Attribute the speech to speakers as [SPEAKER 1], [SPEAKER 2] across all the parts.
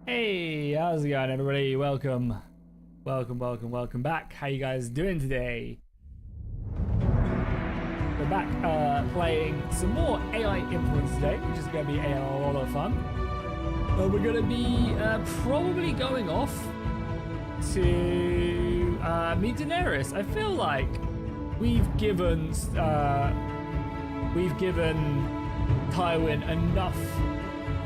[SPEAKER 1] Hey, how's it going, everybody? Welcome back. How you guys doing today? We're back playing some more AI Influence today, which is going to be a lot of fun. We're going to be probably going off to meet Daenerys. I feel like we've given Tywin enough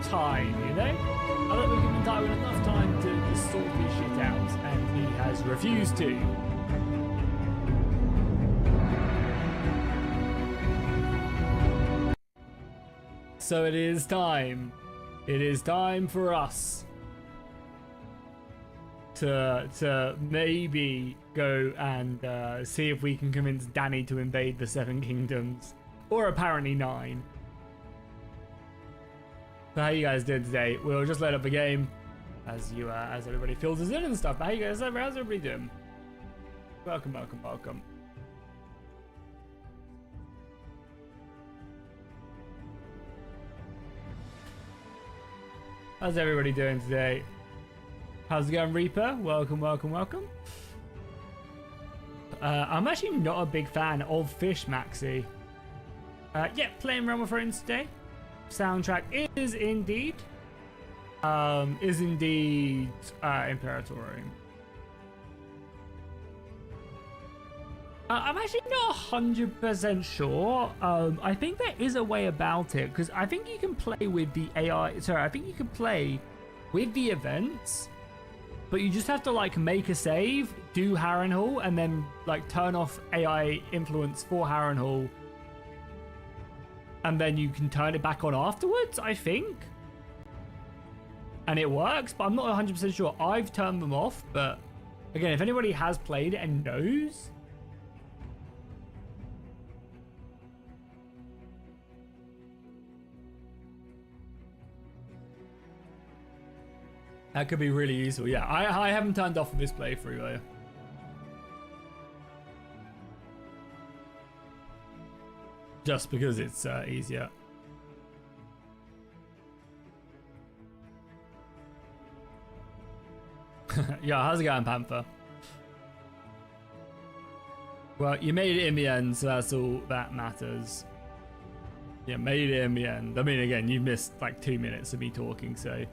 [SPEAKER 1] time, you know? I think we've given Tywin enough time to just sort his shit out, and he has refused to. So it is time. It is time for us to maybe go and see if we can convince Dany to invade the Seven Kingdoms, or apparently 9. So how you guys doing today? We'll just load up the game as everybody filters in and stuff. But how you guys? How's everybody doing? Welcome. How's everybody doing today? How's it going, Reaper? Welcome. I'm actually not a big fan of Fish Maxi. Yeah, playing Realm of Thrones today. Soundtrack is indeed Imperatorium. I'm actually not 100% sure. I think there is a way about it, because I think you can play with the AI. Sorry, I think you can play with the events, but you just have to like make a save, do Harrenhal, and then like turn off AI influence for Harrenhal. And then you can turn it back on afterwards, I think. And it works, but I'm not 100% sure. I've turned them off, but again, if anybody has played it and knows. That could be really useful. Yeah, I haven't turned off for this playthrough though. Just because it's easier. Yeah, how's it going, Panther? Well, you made it in the end, so that's all that matters. Yeah, made it in the end. I mean, again, you missed like 2 minutes of me talking, so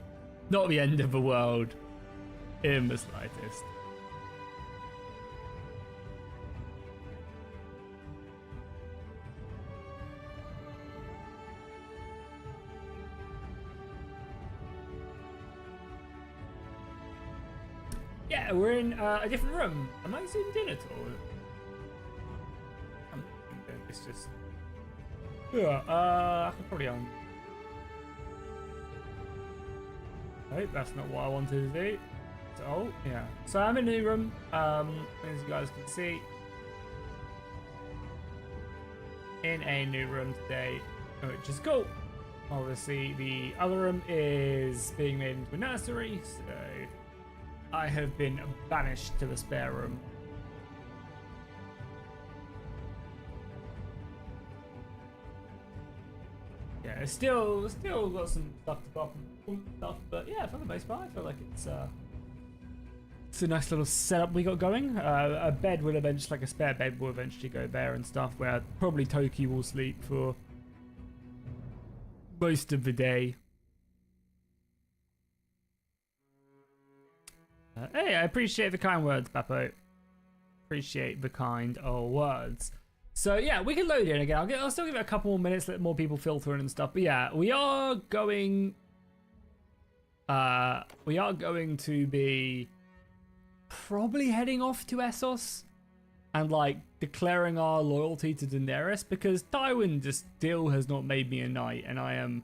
[SPEAKER 1] not the end of the world in the slightest. Yeah, we're in a different room. Am I zoomed in at all? It's just... Yeah, I could probably Nope, that's not what I wanted to do. So, yeah. So I'm in a new room, as you guys can see. In a new room today, which is cool. Obviously, the other room is being made into a nursery, so I have been banished to the spare room. Yeah, it's still got some stuff to pop and stuff, but yeah, for the most part, I feel like it's a nice little setup we got going. A bed will eventually, like a spare bed, will eventually go there and stuff. Where probably Toki will sleep for most of the day. Hey, I appreciate the kind words, Papo. Appreciate the kind words. So yeah, we can load in again. I'll still give it a couple more minutes, let more people filter in and stuff. But yeah, we are going to be probably heading off to Essos and like declaring our loyalty to Daenerys, because Tywin just still has not made me a knight, and I am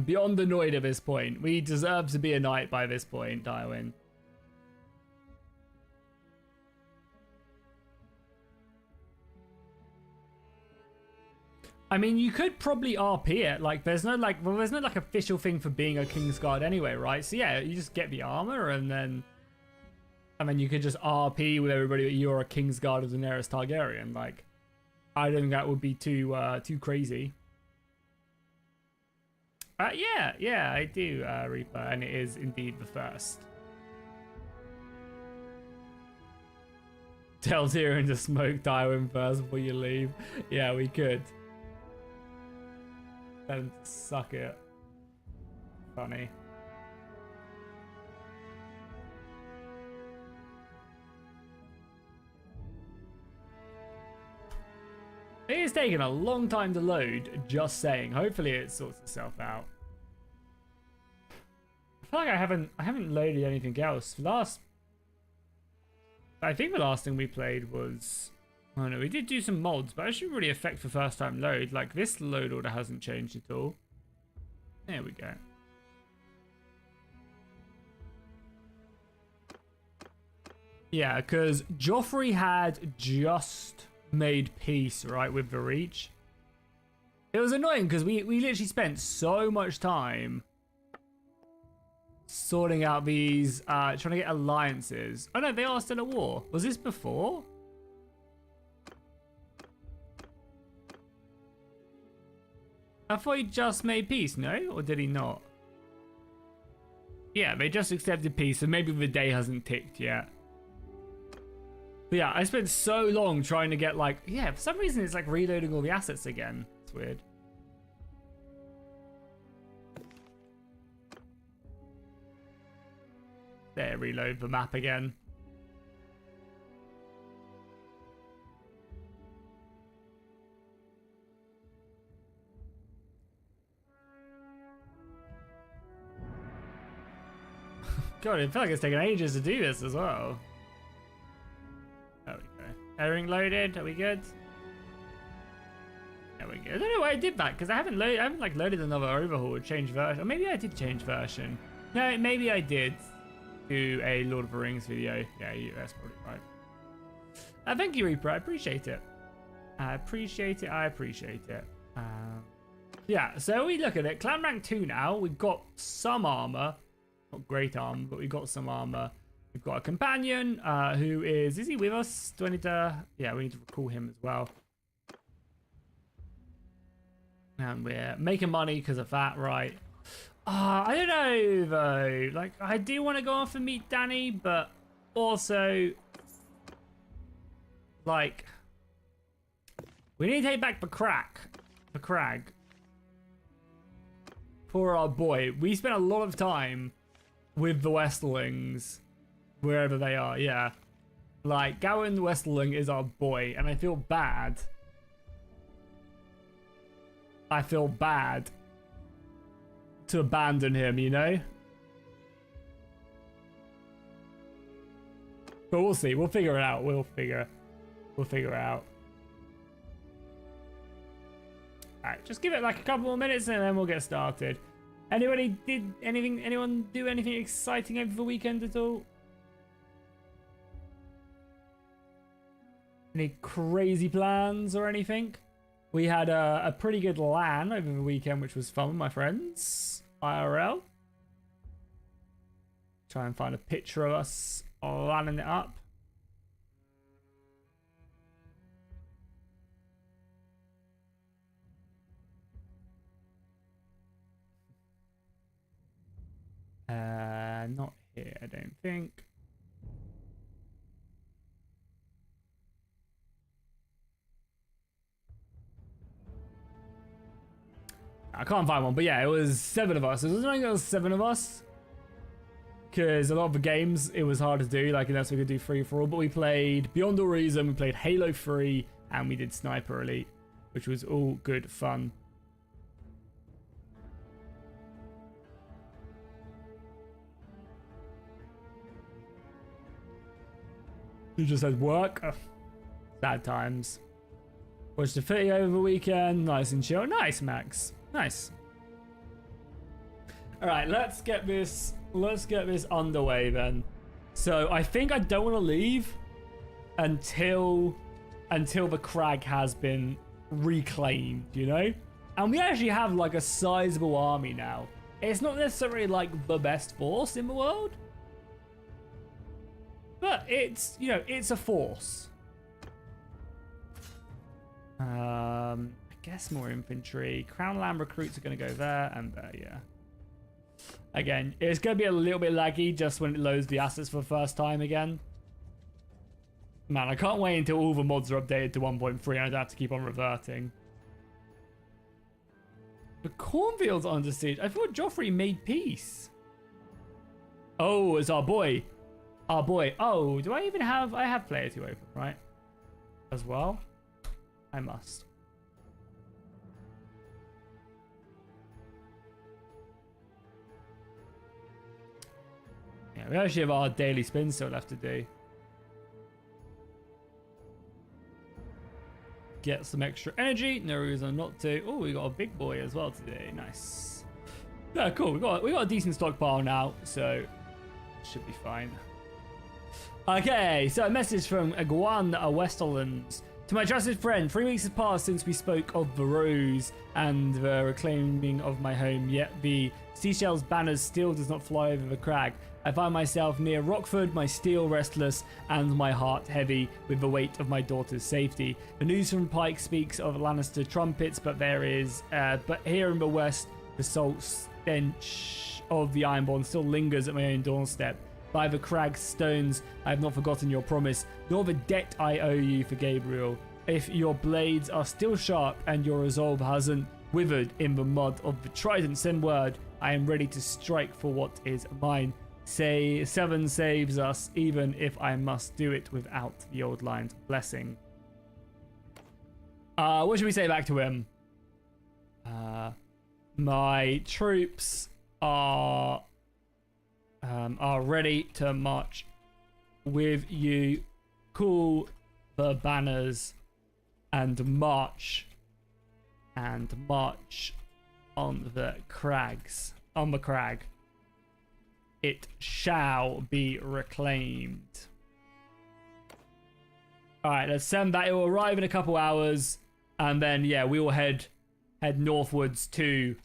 [SPEAKER 1] beyond annoyed at this point. We deserve to be a knight by this point, Tywin. I mean, you could probably RP it. Like, there's no official thing for being a Kingsguard anyway, right? So yeah, you just get the armor and then you could just RP with everybody that you're a Kingsguard of Daenerys Targaryen. Like, I don't think that would be too crazy. Yeah, I do, Reaper, and it is indeed the first. Tell Tyrion to smoke Tywin first before you leave. Yeah, we could. Let him suck it. Funny. It is taking a long time to load, just saying. Hopefully it sorts itself out. I feel like I haven't loaded anything else. I think the last thing we played was, oh no, we did do some mods, but it shouldn't really affect the first time load. Like this load order hasn't changed at all. There we go. Yeah, because Joffrey had just made peace, right, with the Reach. It was annoying because we literally spent so much time sorting out these, trying to get alliances. Oh no, they are still at war. Was this before? I thought he just made peace, no? Or did he not? Yeah, they just accepted peace, so maybe the day hasn't ticked yet. But yeah, I spent so long trying to get like, yeah, for some reason it's like reloading all the assets again. It's weird. There, reload the map again. God, I feel like it's taking ages to do this as well. There we go. Everything loaded. Are we good? There we go. I don't know why I did that because I haven't like loaded another overhaul or changed version. Or maybe I did change version. No, maybe I did do a Lord of the Rings video. Yeah, that's probably right. Thank you, Reaper. I appreciate it. I appreciate it. Yeah, so we look at it. Clan rank 2 now. We've got some armor. Not great armor, but we've got some armor. We've got a companion who is he with us? Do I need to, yeah, we need to recall him as well. And we're making money because of that, right? I don't know though. Like, I do want to go off and meet Danny, but also, like, we need to take back the crag. For our boy. We spent a lot of time with the Westerlings. Wherever they are, yeah. Like, Gowan Westerling is our boy, and I feel bad. I feel bad to abandon him, you know? But we'll see. We'll figure it out. We'll figure it out. Alright, just give it like a couple more minutes and then we'll get started. Anyone do anything exciting over the weekend at all? Any crazy plans or anything? We had a pretty good LAN over the weekend, which was fun with my friends. IRL. Try and find a picture of us LANing it up. Not here, I don't think. I can't find one, but yeah, it was 7 of us. It was only 7 of us. Because a lot of the games, it was hard to do, like, unless we could do free for all. But we played Beyond All Reason, we played Halo 3, and we did Sniper Elite, which was all good fun. You just had work. Ugh. Sad times. Watched the footy over the weekend. Nice and chill. Nice, Max. Nice. All right, let's get this underway then. So I think I don't want to leave until the crag has been reclaimed, you know? And we actually have like a sizable army now. It's not necessarily like the best force in the world, but it's, you know, it's a force. I guess more infantry. Crown Land recruits are going to go there and there, yeah. Again, it's going to be a little bit laggy just when it loads the assets for the first time again. Man, I can't wait until all the mods are updated to 1.3 and I don't have to keep on reverting. The cornfields are under siege. I thought Joffrey made peace. Oh, it's our boy. Our boy. Oh, do I even have... I have player 2 open, right? As well? I must. Yeah, we actually have our daily spin still left to do. Get some extra energy. No reason not to. Oh, we got a big boy as well today. Nice. Yeah, cool. We got a decent stockpile now, so should be fine. Okay, so a message from Aguan Westerlands. To my trusted friend, 3 weeks has passed since we spoke of the rose and the reclaiming of my home, yet the seashell's banners still does not fly over the crag. I find myself near Rockford, my steel restless and my heart heavy with the weight of my daughter's safety. The news from Pike speaks of Lannister trumpets, but here in the west, the salt stench of the Ironborn still lingers at my own doorstep. By the crag stones, I have not forgotten your promise, nor the debt I owe you for Gabriel. If your blades are still sharp and your resolve hasn't withered in the mud of the trident, send word. I am ready to strike for what is mine. Say 7 saves us, even if I must do it without the old line's blessing. What should we say back to him? My troops are ready to march with you. Cool the banners and march on the crags. On the crag. It shall be reclaimed. Alright, let's send that. It will arrive in a couple hours. And then, yeah, we will head northwards to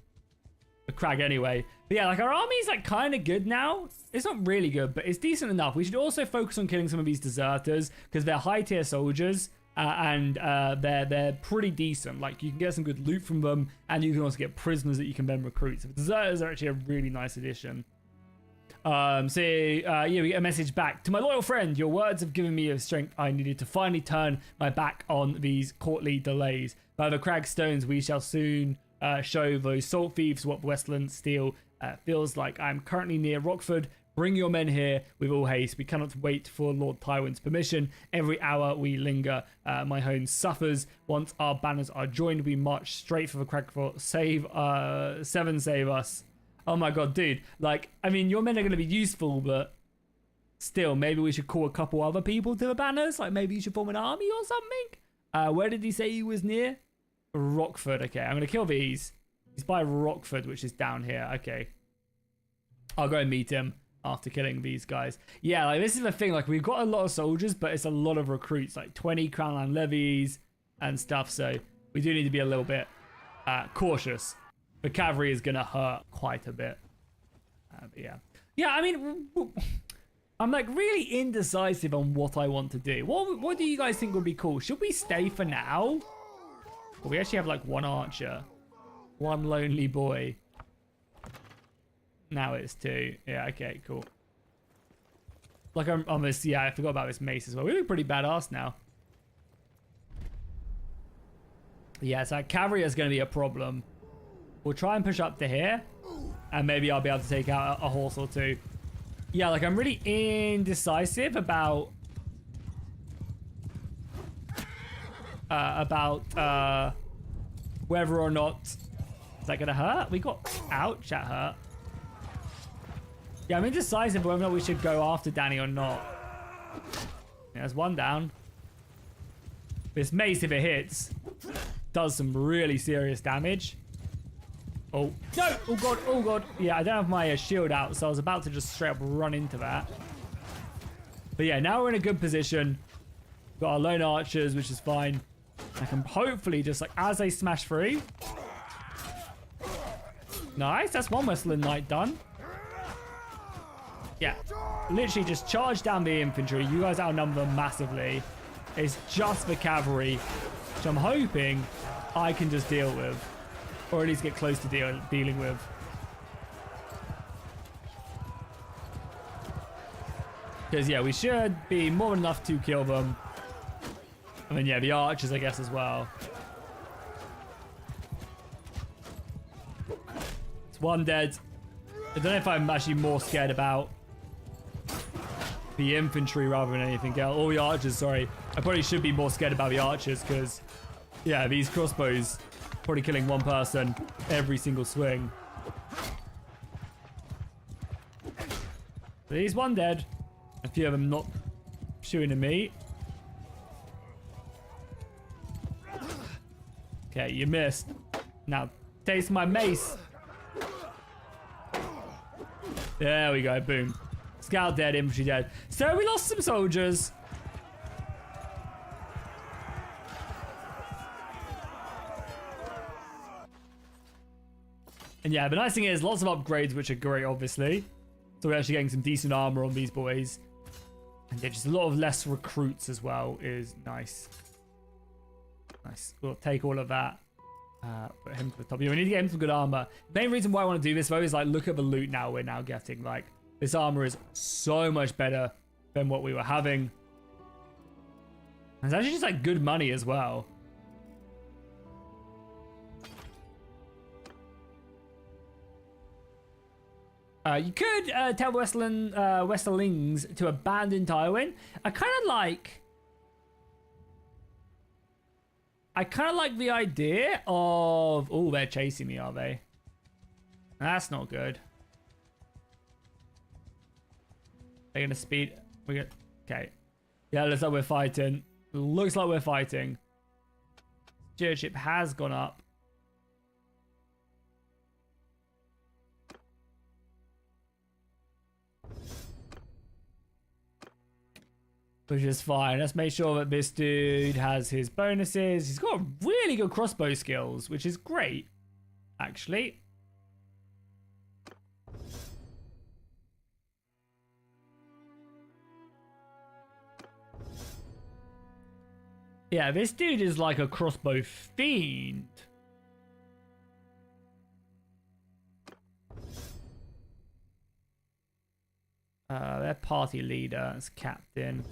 [SPEAKER 1] the crag anyway. But yeah, like our army's like kind of good now. It's not really good, but it's decent enough. We should also focus on killing some of these deserters because they're high tier soldiers and they're pretty decent. Like you can get some good loot from them and you can also get prisoners that you can then recruit. So deserters are actually a really nice addition. Yeah, we get a message back. To my loyal friend, your words have given me the strength I needed to finally turn my back on these courtly delays. By the crag stones, we shall soon show those salt thieves what Westland steel feels like. I'm currently near Rockford. Bring your men here with all haste. We cannot wait for Lord Tywin's permission. Every hour we linger, my home suffers. Once our banners are joined, we march straight for the crag for save 7 save us. Oh my god, dude. Like, I mean, your men are going to be useful, but still, maybe we should call a couple other people to the banners. Like, maybe you should form an army or something. Where did he say he was near? Rockford. Okay, I'm going to kill these. He's by Rockford, which is down here. Okay. I'll go and meet him after killing these guys. Yeah, like, this is the thing. Like, we've got a lot of soldiers, but it's a lot of recruits. Like, 20 Crown Land levies and stuff. So, we do need to be a little bit cautious. The cavalry is going to hurt quite a bit. But yeah. Yeah, I mean, I'm like really indecisive on what I want to do. What do you guys think would be cool? Should we stay for now? Well, we actually have like 1 archer. 1 lonely boy. Now it's 2. Yeah, okay, cool. Like I'm almost, yeah, I forgot about this mace as well. We look pretty badass now. Yeah, so cavalry is going to be a problem. We'll try and push up to here. And maybe I'll be able to take out a horse or 2. Yeah, like I'm really indecisive about... whether or not... Is that going to hurt? We got... Ouch, that hurt. Yeah, I'm indecisive whether or not we should go after Danny or not. Yeah, there's 1 down. This mace, if it hits, does some really serious damage. Oh, no! Oh, God. Oh, God. Yeah, I don't have my shield out, so I was about to just straight up run into that. But yeah, now we're in a good position. Got our lone archers, which is fine. I can hopefully just, like, as they smash through. Nice. That's 1 Westland Knight done. Yeah. Literally just charge down the infantry. You guys outnumber them massively. It's just the cavalry which I'm hoping I can just deal with, or at least get close to dealing with. Because, yeah, we should be more than enough to kill them. And then, yeah, the archers, I guess, as well. It's one dead. I don't know if I'm actually more scared about the infantry rather than anything else. Or the archers, sorry. I probably should be more scared about the archers because, yeah, these crossbows probably killing one person every single swing. There's one dead. A few of them not shooting at me. Okay, you missed. Now, taste my mace. There we go, boom. Scout dead, infantry dead. So we lost some soldiers. And yeah, the nice thing is lots of upgrades, which are great, obviously. So we're actually getting some decent armor on these boys. And yeah, just a lot of less recruits as well is nice. Nice. We'll take all of that. Put him to the top. Yeah, we need to get him some good armor. The main reason why I want to do this though is like look at the loot now we're now getting. Like this armor is so much better than what we were having. And it's actually just like good money as well. You could tell Westerlings to abandon Tywin. I kind of like the idea of... Oh, they're chasing me, are they? That's not good. They're gonna speed. Okay. Yeah, looks like we're fighting. Looks like we're fighting. Stewardship has gone up. Which is fine. Let's make sure that this dude has his bonuses. He's got really good crossbow skills, which is great, actually. Yeah, this dude is like a crossbow fiend. Their party leader is captain.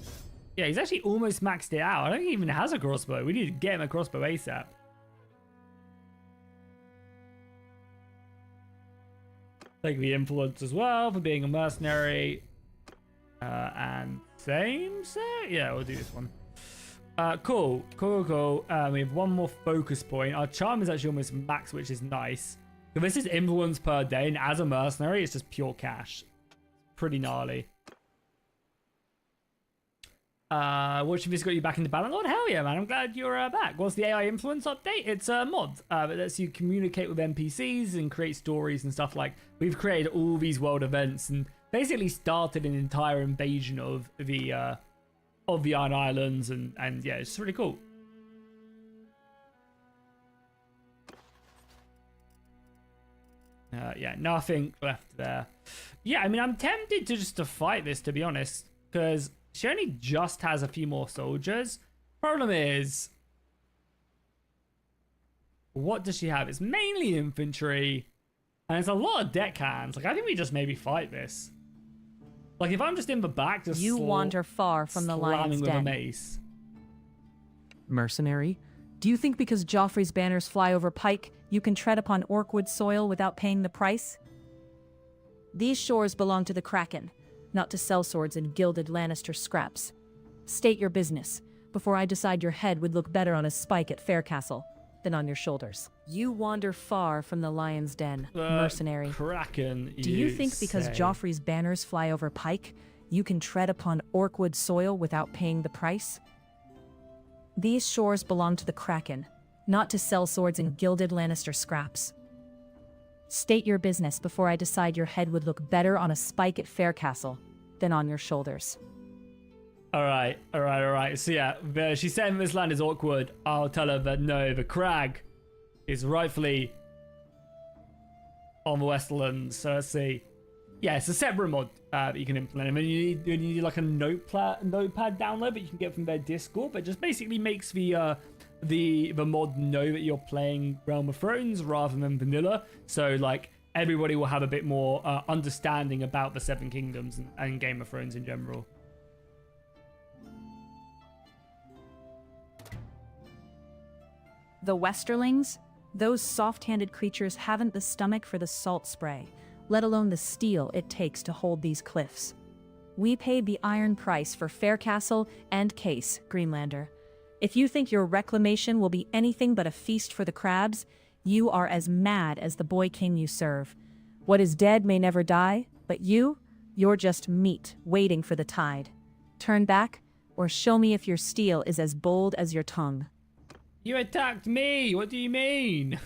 [SPEAKER 1] Yeah, he's actually almost maxed it out. I don't think he even has a crossbow. We need to get him a crossbow ASAP. Take the influence as well for being a mercenary. And same set? Yeah, we'll do this one. Cool. We have one more focus point. Our charm is actually almost max, which is nice. So this is influence per day, and as a mercenary, it's just pure cash. Pretty gnarly. What should this got you back into Bannerlord? Hell yeah, man. I'm glad you're back. What's the AI influence update? It's a mod that lets you communicate with NPCs and create stories and stuff. Like, we've created all these world events and basically started an entire invasion of the Iron Islands, and yeah, it's really cool. Yeah, nothing left there. Yeah, I mean, I'm tempted to fight this, to be honest, because she only just has a few more soldiers. Problem is, what does she have? It's mainly infantry, and it's a lot of deckhands. Like, I think we just maybe fight this. Like, if I'm just in the back, just
[SPEAKER 2] you wander far from the lion's den.
[SPEAKER 1] With a mace.
[SPEAKER 2] Mercenary, do you think because Joffrey's banners fly over Pike, you can tread upon Orkwood soil without paying the price? These shores belong to the Kraken, not to sellswords and gilded Lannister scraps. State your business, before I decide your head would look better on a spike at Faircastle than on your shoulders. You wander far from the lion's den, mercenary.
[SPEAKER 1] Kraken,
[SPEAKER 2] do you think because Joffrey's banners fly over Pike, you can tread upon Orkwood soil without paying the price? These shores belong to the Kraken, not to sellswords and gilded Lannister scraps. State your business before I decide your head would look better on a spike at Faircastle than on your shoulders.
[SPEAKER 1] All right. So yeah, she's saying this land is awkward. I'll tell her that no, the crag is rightfully on the Westlands. So let's see. Yeah, it's a separate mod that you can implement. I mean, you need like a notepad download that you can get from their Discord, but it just basically makes the the mod know that you're playing Realm of Thrones rather than vanilla. So like everybody will have a bit more understanding about the Seven Kingdoms and Game of Thrones in general.
[SPEAKER 2] The Westerlings? Those soft-handed creatures haven't the stomach for the salt spray, let alone the steel it takes to hold these cliffs. We paid the iron price for Faircastle and Case, Greenlander. If you think your reclamation will be anything but a feast for the crabs, you are as mad as the boy king you serve. What is dead may never die, but you're just meat waiting for the tide. Turn back, or show me if your steel is as bold as your tongue.
[SPEAKER 1] You attacked me! What do you mean?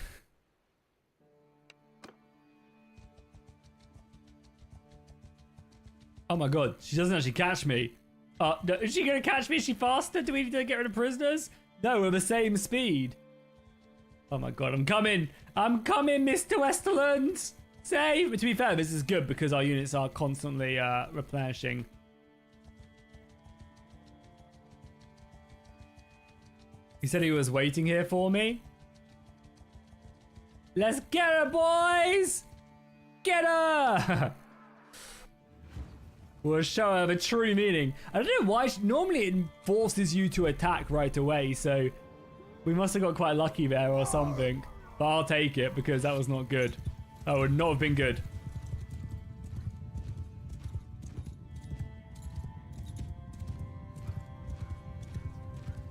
[SPEAKER 1] Oh my god, she doesn't actually catch me. No, is she gonna catch me? Is she faster? Do we need to get rid of prisoners? No, we're the same speed. Oh my god, I'm coming! I'm coming, Mr. Westerland! Save! But to be fair, this is good because our units are constantly replenishing. He said he was waiting here for me. Let's get her, boys! Get her! We'll show her the true meaning. I don't know why. Normally it forces you to attack right away, so we must have got quite lucky there or something. But I'll take it because that was not good. That would not have been good.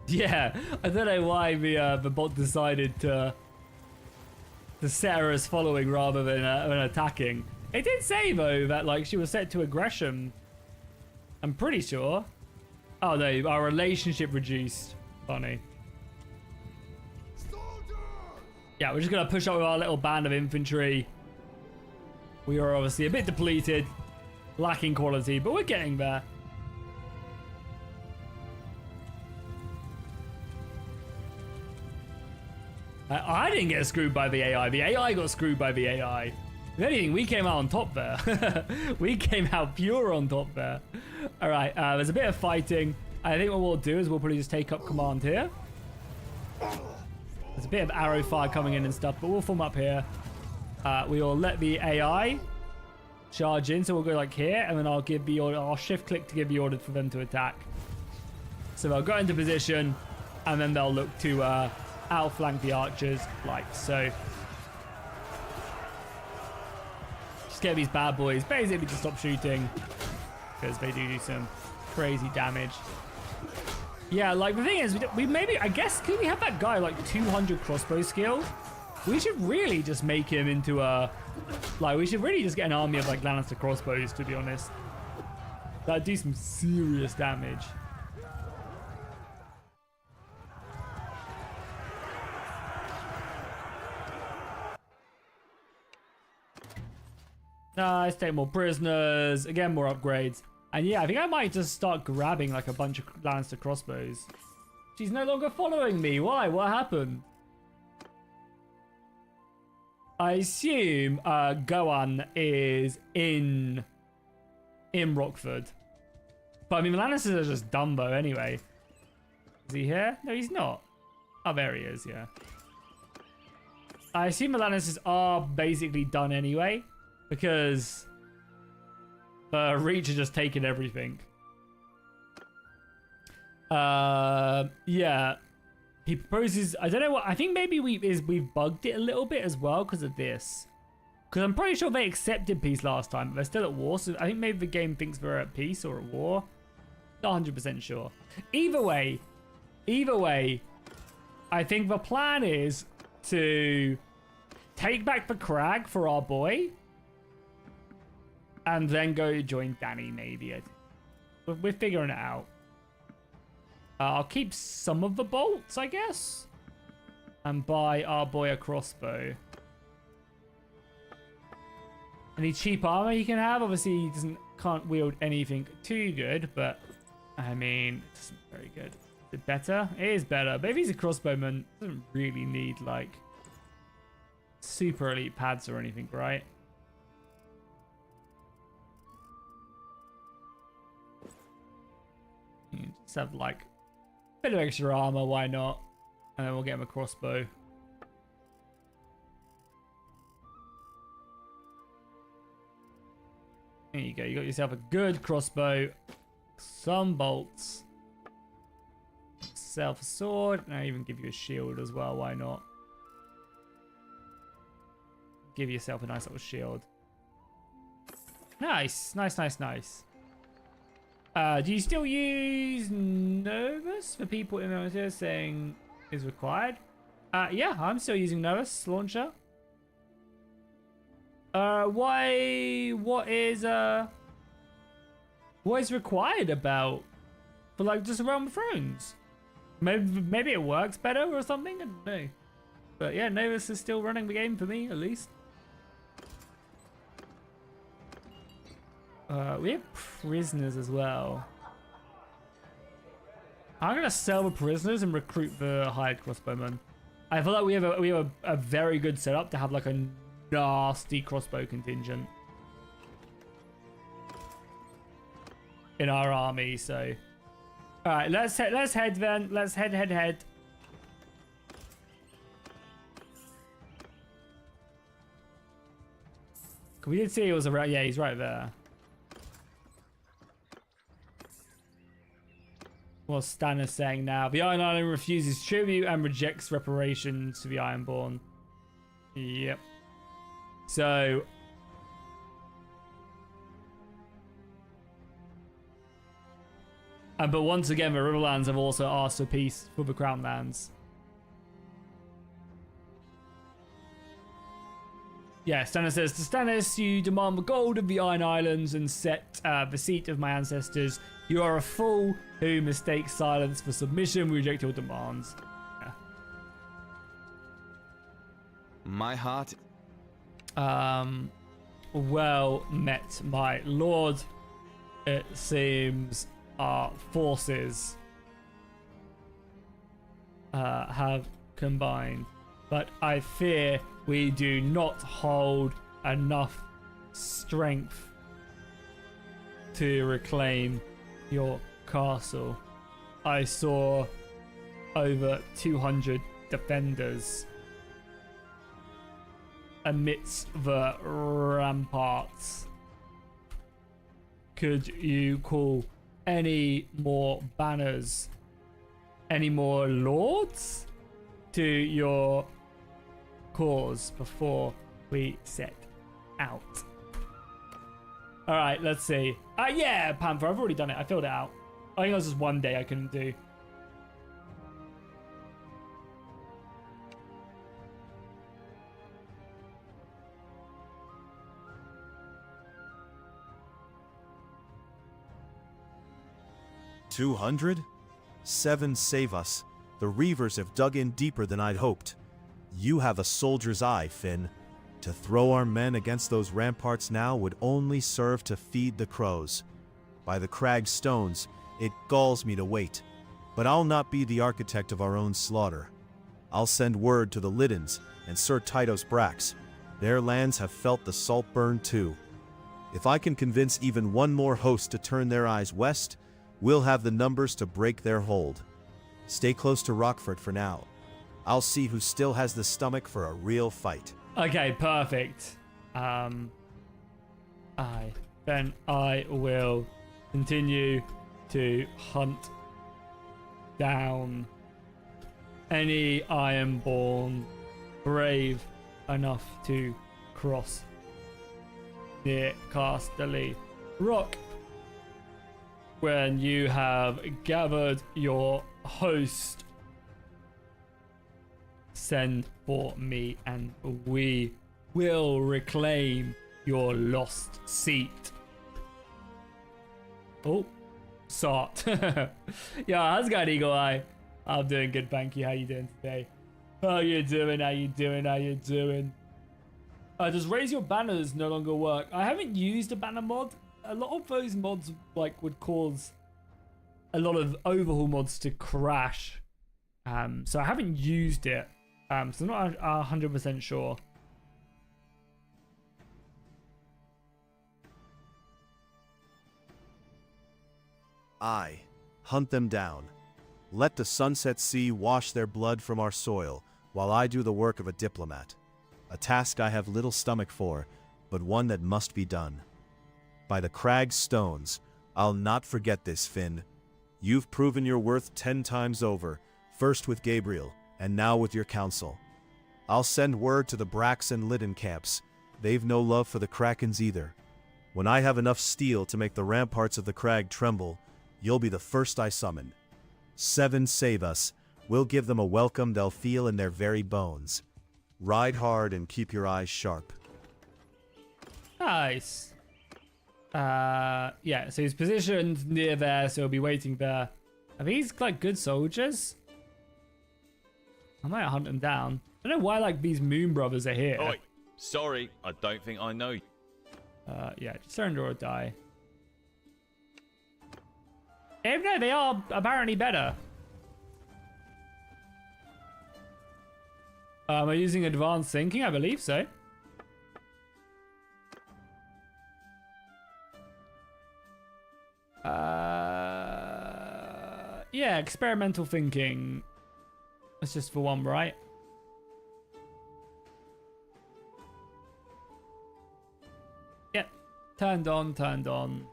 [SPEAKER 1] Yeah, I don't know why the bot decided to set her as following rather than attacking. It did say though that like she was set to aggression. I'm pretty sure. Oh no, our relationship reduced. Funny. Yeah, we're just gonna push up with our little band of infantry. We are obviously a bit depleted, lacking quality, but we're getting there. I didn't get screwed by the AI. The AI got screwed by the AI. If anything, we came out on top there. We came out pure on top there. All right, there's a bit of fighting. I think what we'll do is we'll probably just take up command here. There's a bit of arrow fire coming in and stuff, but we'll form up here. We will let the AI charge in, so we'll go like here, and then I'll give the order. I'll shift click to give the order for them to attack. So they'll go into position, and then they'll look to outflank the archers like so. Just get these bad boys basically to stop shooting because they do some crazy damage. Yeah, like the thing is, we maybe, I guess, could we have that guy like 200 crossbow skill? We should really just make him into a, like, we should really just get an army of like Lannister crossbows, to be honest. That'd do some serious damage. Nice, take more prisoners. Again, more upgrades. And yeah, I think I might just start grabbing like a bunch of Lannister crossbows. She's no longer following me. Why? What happened? I assume Gohan is in Rockford. But I mean, the Lannisters are just Dumbo anyway. Is he here? No, he's not. Oh, there he is, yeah. I assume the Lannisters are basically done anyway. Because Reach has just taken everything. Yeah. He proposes, I don't know what, I think maybe we've bugged it a little bit as well because of this. Because I'm pretty sure they accepted peace last time, but they're still at war. So I think maybe the game thinks they're at peace or at war. Not 100% sure. Either way, I think the plan is to take back the crag for our boy. And then go join Danny, maybe. We're figuring it out. I'll keep some of the bolts, I guess. And buy our boy a crossbow. Any cheap armor he can have? Obviously, he can't wield anything too good, but I mean, it isn't very good. Is it better? It is better. But if he's a crossbowman, doesn't really need like super elite pads or anything, right? You just have like a bit of extra armor, why not? And then we'll get him a crossbow. There you go. You got yourself a good crossbow. Some bolts. Self a sword. And I even give you a shield as well. Why not? Give yourself a nice little shield. Nice. Nice, nice, nice. Do you still use Novus for people in the saying is required? Yeah, I'm still using Novus launcher. What is required about for like just a Realm of Thrones? Maybe it works better or something. I don't know. But yeah, Novus is still running the game for me at least. We have prisoners as well. I'm gonna sell the prisoners and recruit the hired crossbowmen. I feel like we have a very good setup to have like a nasty crossbow contingent in our army. So, all right, let's head then. Let's head. We did see he was around. Yeah, he's right there. What's Stannis saying now? The Iron Island refuses tribute and rejects reparations to the Ironborn. Yep. So... but once again, the Riverlands have also asked for peace for the Crown Lands. Yeah, Stannis says, to Stannis, you demand the gold of the Iron Islands and set the seat of my ancestors. You are a fool who mistakes silence for submission. We reject your demands. Yeah.
[SPEAKER 3] My heart.
[SPEAKER 1] Well met, my lord. It seems our forces have combined, but I fear we do not hold enough strength to reclaim your castle. I saw over 200 defenders amidst the ramparts. Could you call any more banners, any more lords to your cause before we set out? All right, let's see. Yeah, Panther, I've already done it. I filled it out. I think it was just one day I couldn't do.
[SPEAKER 4] $200? 7 save us. The Reavers have dug in deeper than I'd hoped. You have a soldier's eye, Finn. To throw our men against those ramparts now would only serve to feed the crows. By the crag stones, it galls me to wait. But I'll not be the architect of our own slaughter. I'll send word to the Liddens and Sir Tytos Brax. Their lands have felt the salt burn too. If I can convince even one more host to turn their eyes west, we'll have the numbers to break their hold. Stay close to Rockford for now. I'll see who still has the stomach for a real fight.
[SPEAKER 1] Okay, perfect. Then I will continue to hunt down any Ironborn brave enough to cross near Casterly Rock. When you have gathered your host, send for me and we will reclaim your lost seat. Oh, Sart. Yeah, how's it going, Eagle Eye? I'm doing good, thank you. How you doing today? How you doing? How you doing? How you doing? Does raise your banners no longer work? I haven't used a banner mod. A lot of those mods like would cause a lot of overhaul mods to crash. So I haven't used it. So I'm not 100% sure.
[SPEAKER 4] Aye, hunt them down. Let the sunset sea wash their blood from our soil, while I do the work of a diplomat. A task I have little stomach for, but one that must be done. By the crag stones, I'll not forget this, Finn. You've proven your worth 10 times over, first with Gabriel, and now with your council. I'll send word to the Brax and Lydon camps. They've no love for the Krakens either. When I have enough steel to make the ramparts of the crag tremble, you'll be the first I summon. 7 save us. We'll give them a welcome they'll feel in their very bones. Ride hard and keep your eyes sharp.
[SPEAKER 1] Nice. Yeah, so he's positioned near there, so he'll be waiting there. Are these like good soldiers? I might hunt them down. I don't know why like these Moon Brothers are here.
[SPEAKER 5] Oi, sorry, I don't think I know you.
[SPEAKER 1] Yeah, just surrender or die. Even though they are apparently better. Am I using advanced thinking? I believe so. Yeah, experimental thinking. That's just for one, right? Yep. Turned on, turned on.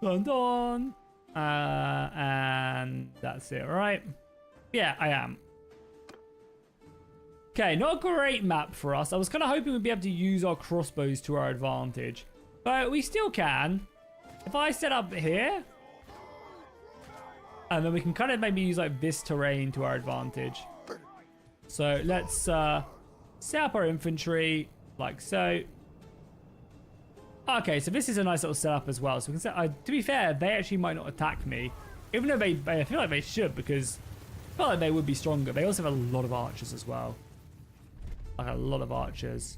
[SPEAKER 1] Turned on. And that's it, right? Yeah, I am. Okay, not a great map for us. I was kind of hoping we'd be able to use our crossbows to our advantage. But we still can. If I set up here, and then we can kind of maybe use like this terrain to our advantage. So let's set up our infantry like so. Okay, so this is a nice little setup as well. So we can set, to be fair, they actually might not attack me. Even though I feel like they should, because I feel like they would be stronger. They also have a lot of archers as well. Like a lot of archers.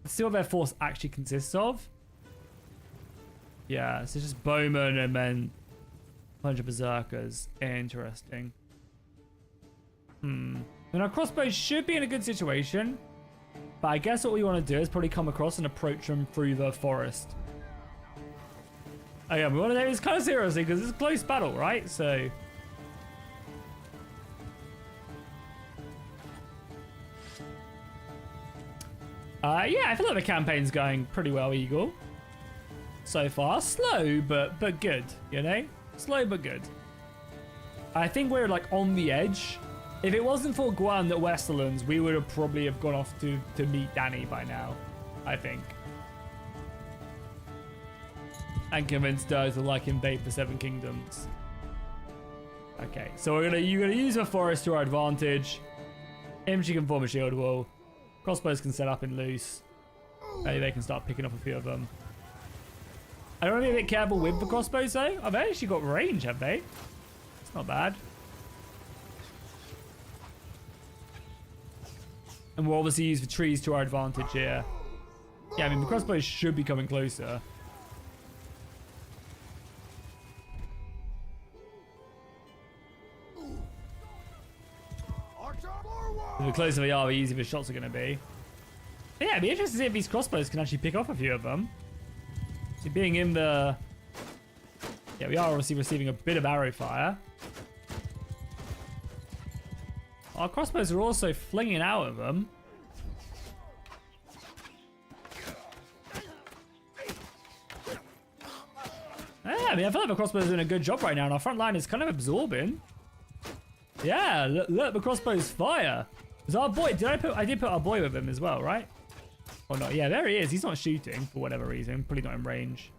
[SPEAKER 1] Let's see what their force actually consists of. Yeah, so just bowmen and then a bunch of berserkers. Interesting. And our crossbows should be in a good situation. But I guess what we want to do is probably come across and approach them through the forest. Again, we want to take this kind of seriously because it's a close battle, right? So... yeah, I feel like the campaign's going pretty well, Eagle. So far. Slow, but good, you know? Slow, but good. I think we're, like, on the edge. If it wasn't for Guan at Westerlands, we would have probably have gone off to meet Dany by now, I think. And convinced her to, like, invade the Seven Kingdoms. Okay, so you're gonna use a forest to our advantage. Infantry can form a shield wall. Crossbows can set up in loose. Maybe they can start picking up a few of them. I don't want to be a bit careful with the crossbows though. Oh, they actually got range, have they? It's not bad. And we'll obviously use the trees to our advantage here. Yeah, I mean, the crossbows should be coming closer. The closer they are, the easier the shots are going to be. But yeah, it'd be interesting to see if these crossbows can actually pick off a few of them. So being in the... Yeah, we are obviously receiving a bit of arrow fire. Our crossbows are also flinging out of them. Yeah, I mean, I feel like the crossbows are doing a good job right now, and our front line is kind of absorbing. Yeah, look, the crossbows fire. Is our boy? I did put our boy with him as well, right? Or not? Yeah, there he is. He's not shooting for whatever reason. Probably not in range.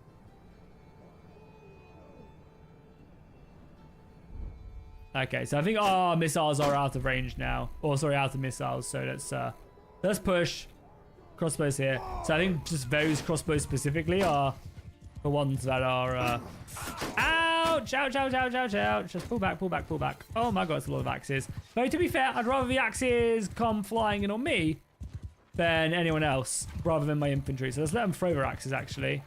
[SPEAKER 1] Okay, so I think our missiles are out of range now. Or sorry, out of missiles. So let's push crossbows here. So I think just those crossbows specifically are the ones that are. Ouch! Ouch! Ouch! Ouch! Ouch! Ouch! Just pull back, pull back, pull back. Oh my god, it's a lot of axes. But to be fair, I'd rather the axes come flying in on me than anyone else, rather than my infantry. So let's let them throw their axes, actually.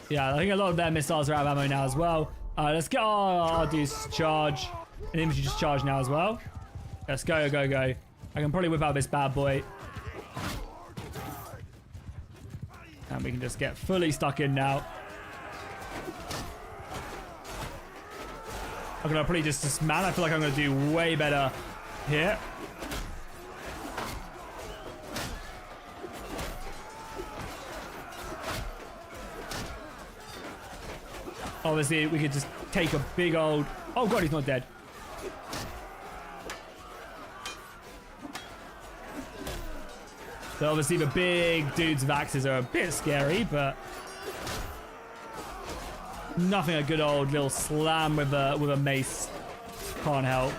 [SPEAKER 1] Yeah, I think a lot of their missiles are out of ammo now as well. Let's get our dudes to charge. And infantry just charge now as well. Let's go, go, go. I can probably whip out this bad boy. And we can just get fully stuck in now. I'm gonna probably just dismount. I feel like I'm gonna do way better here. Obviously, we could just take a big old... Oh god, he's not dead. So obviously the big dudes with axes are a bit scary, but nothing a good old little slam with a mace can't help.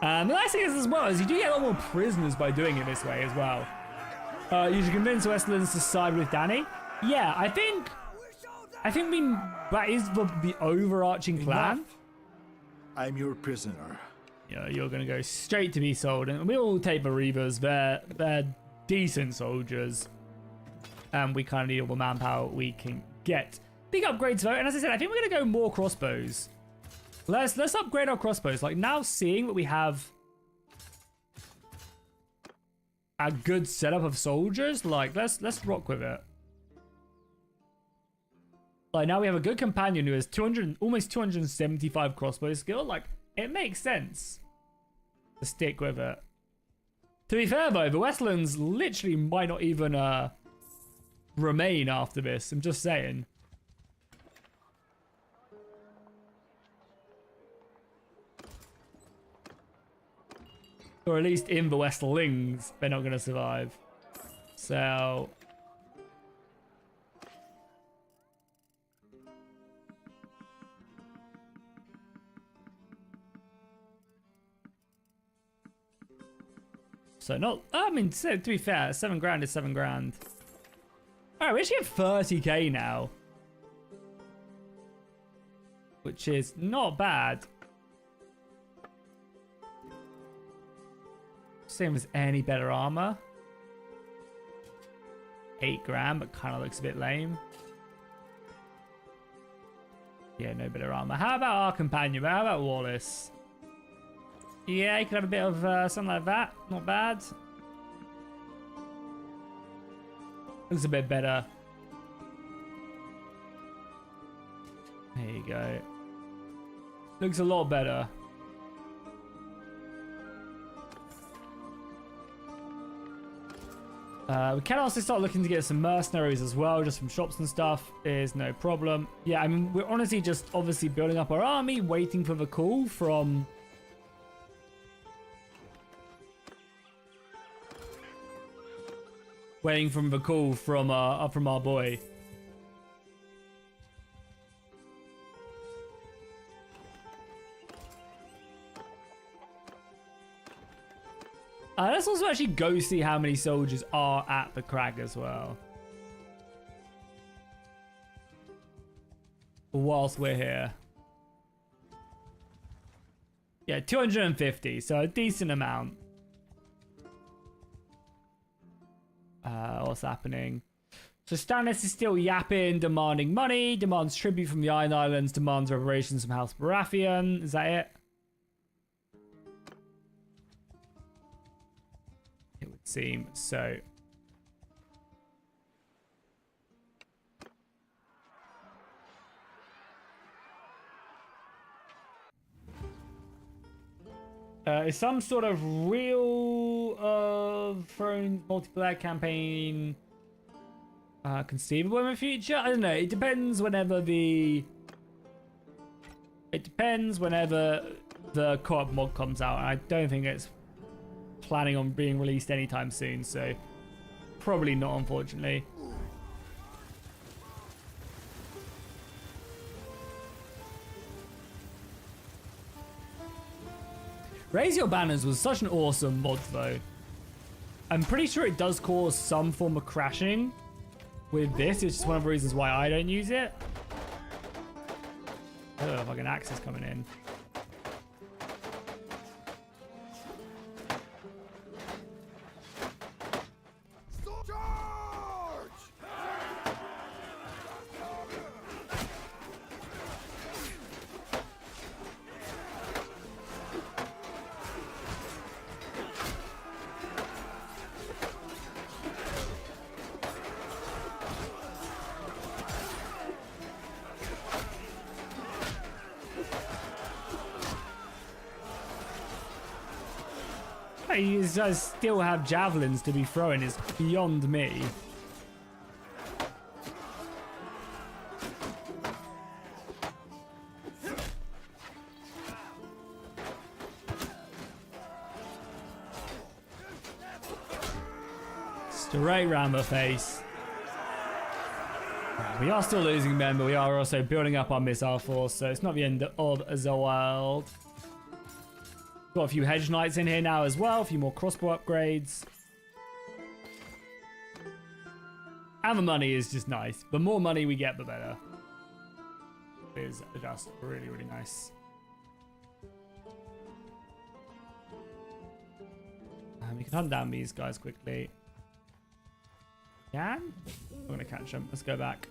[SPEAKER 1] The nice thing is as well is you do get a lot more prisoners by doing it this way as well. You should convince Westlands to side with Dany. Yeah, I think that is the overarching plan.
[SPEAKER 6] I'm your prisoner.
[SPEAKER 1] Yeah, you're gonna go straight to be sold, and we'll take the Reavers. They're decent soldiers, and we kind of need all the manpower we can get. Big upgrades though, and as I said, I think we're gonna go more crossbows. Let's upgrade our crossbows. Like now, seeing that we have a good setup of soldiers, like let's rock with it. Like now we have a good companion who has almost 275 crossbow skill. Like it makes sense to stick with it. To be fair though, the Westlands literally might not even remain after this. I'm just saying. Or at least in the Westlings, they're not going to survive. So... So not... I mean, to be fair, 7 grand is 7 grand. Alright, we actually have 30k now. Which is not bad. Same as any better armor. 8 grand, but kind of looks a bit lame. Yeah, no better armor. How about our companion? How about Wallace? Yeah, he could have a bit of something like that. Not bad. Looks a bit better. There you go. Looks a lot better. We can also start looking to get some mercenaries as well, just from shops and stuff. Is no problem. Yeah, I mean, we're honestly just obviously building up our army, waiting for the call from... Waiting from the call from our boy. Let's also actually go see how many soldiers are at the crag as well. Whilst we're here. Yeah, 250, so a decent amount. What's happening? So Stannis is still yapping, demanding money, demands tribute from the Iron Islands, demands reparations from House Baratheon. Is that it? It would seem so. Is some sort of real Thrones multiplayer campaign conceivable in the future? I don't know. It depends whenever the co-op mod comes out. And I don't think it's planning on being released anytime soon, so probably not, unfortunately. Raise Your Banners was such an awesome mod, though. I'm pretty sure it does cause some form of crashing with this. It's just one of the reasons why I don't use it. Oh, like an axe is coming in. you guys still have javelins to be throwing is beyond me. Straight round the face. We are still losing men, but we are also building up our missile force, so it's not the end of the world. Got a few hedge knights in here now as well, a few more crossbow upgrades. And the money is just nice. The more money we get, the better. It is just really, really nice. We can hunt down these guys quickly. Can? We're going to catch them. Let's go back.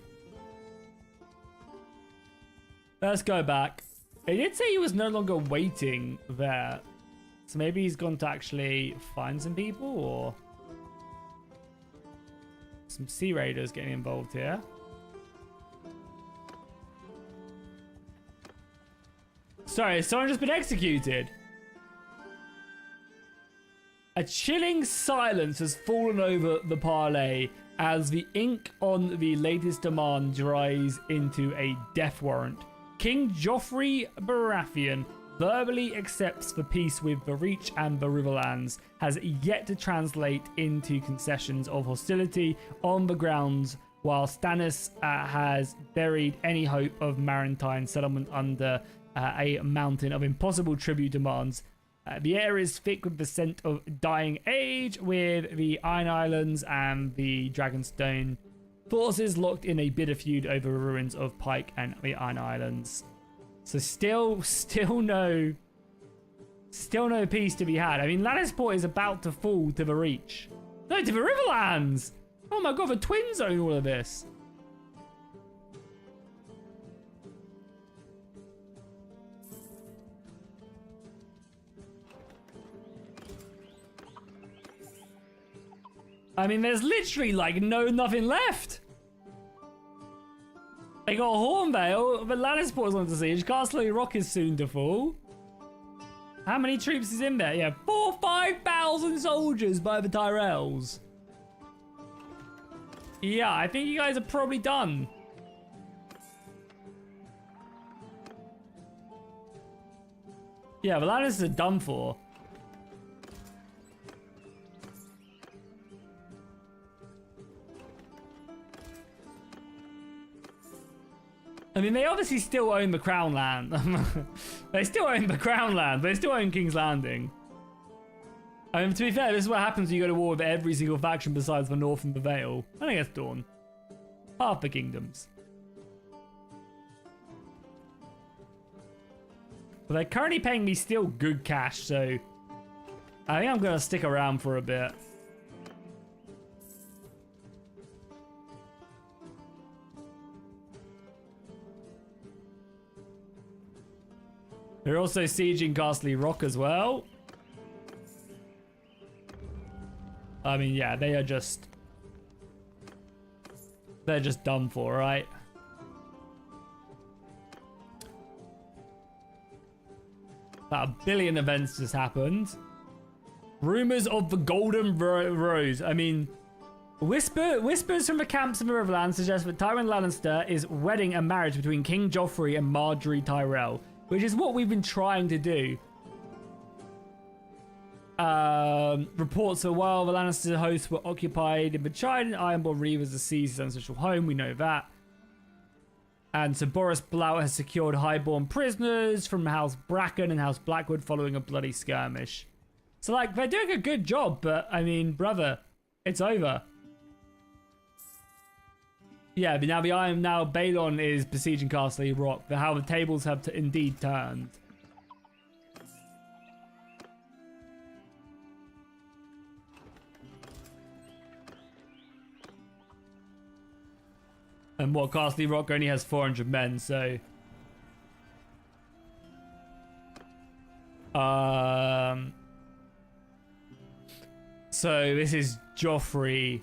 [SPEAKER 1] Let's go back. He did say he was no longer waiting there. So maybe he's gone to actually find some people, or some sea raiders getting involved here. Sorry, has someone just been executed? A chilling silence has fallen over the parley as the ink on the latest demand dries into a death warrant. King Joffrey Baratheon verbally accepts the peace with the Reach and the Riverlands, has yet to translate into concessions of hostility on the grounds, while Stannis has buried any hope of maritime settlement under a mountain of impossible tribute demands. The air is thick with the scent of dying age, with the Iron Islands and the Dragonstone forces locked in a bitter feud over the ruins of Pike and the Iron Islands. So still no peace to be had. I mean, Lannisport is about to fall to the Reach. No, to the Riverlands! Oh my god, the Twins own all of this. I mean, there's literally like nothing left. They got Hornvale, but Lannisport's on the siege. Castle Rock is soon to fall. How many troops is in there? Yeah, 5,000 soldiers by the Tyrells. Yeah, I think you guys are probably done. Yeah, the Lannisters are done for. I mean, they obviously still own the Crown Land. They still own the Crown Land. They still own King's Landing. I mean, to be fair, this is what happens when you go to war with every single faction besides the North and the Vale. I think it's Dawn. Half the kingdoms. But they're currently paying me still good cash, so I think I'm going to stick around for a bit. They're also sieging Castle Rock as well. I mean, yeah, they're just done for, right? About 1 billion events just happened. Rumors of the Golden Rose. I mean, whispers from the camps of the Riverlands suggest that Tywin Lannister is wedding a marriage between King Joffrey and Marjorie Tyrell, which is what we've been trying to do. Reports that while the Lannister hosts were occupied in the Trident, Ironborn Reavers are seized his ancestral home. We know that. And Sir Boris Blount has secured highborn prisoners from House Bracken and House Blackwood following a bloody skirmish. So, like, they're doing a good job, but, I mean, brother, it's over. Yeah, but now Balon is besieging Castle Rock, but how the tables have indeed turned. And what, Castle Rock only has 400 men, so... So this is Joffrey.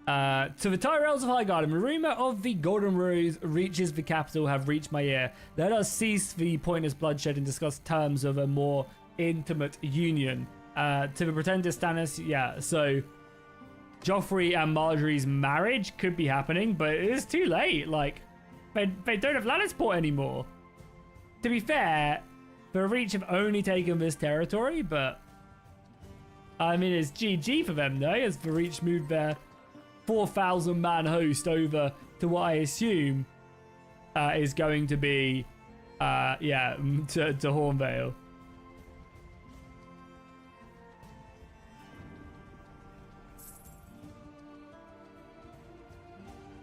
[SPEAKER 1] To the Tyrells of Highgarden, the rumour of the Golden Rose reaches the capital have reached my ear. Let us cease the pointless bloodshed and discuss terms of a more intimate union. To the pretender Stannis, yeah. So Joffrey and Marjorie's marriage could be happening, but it is too late. Like, they don't have Lannisport anymore. To be fair, the Reach have only taken this territory, but I mean, it's GG for them, though, as the Reach moved their 4,000-man host over to what I assume is going to be, to Hornvale.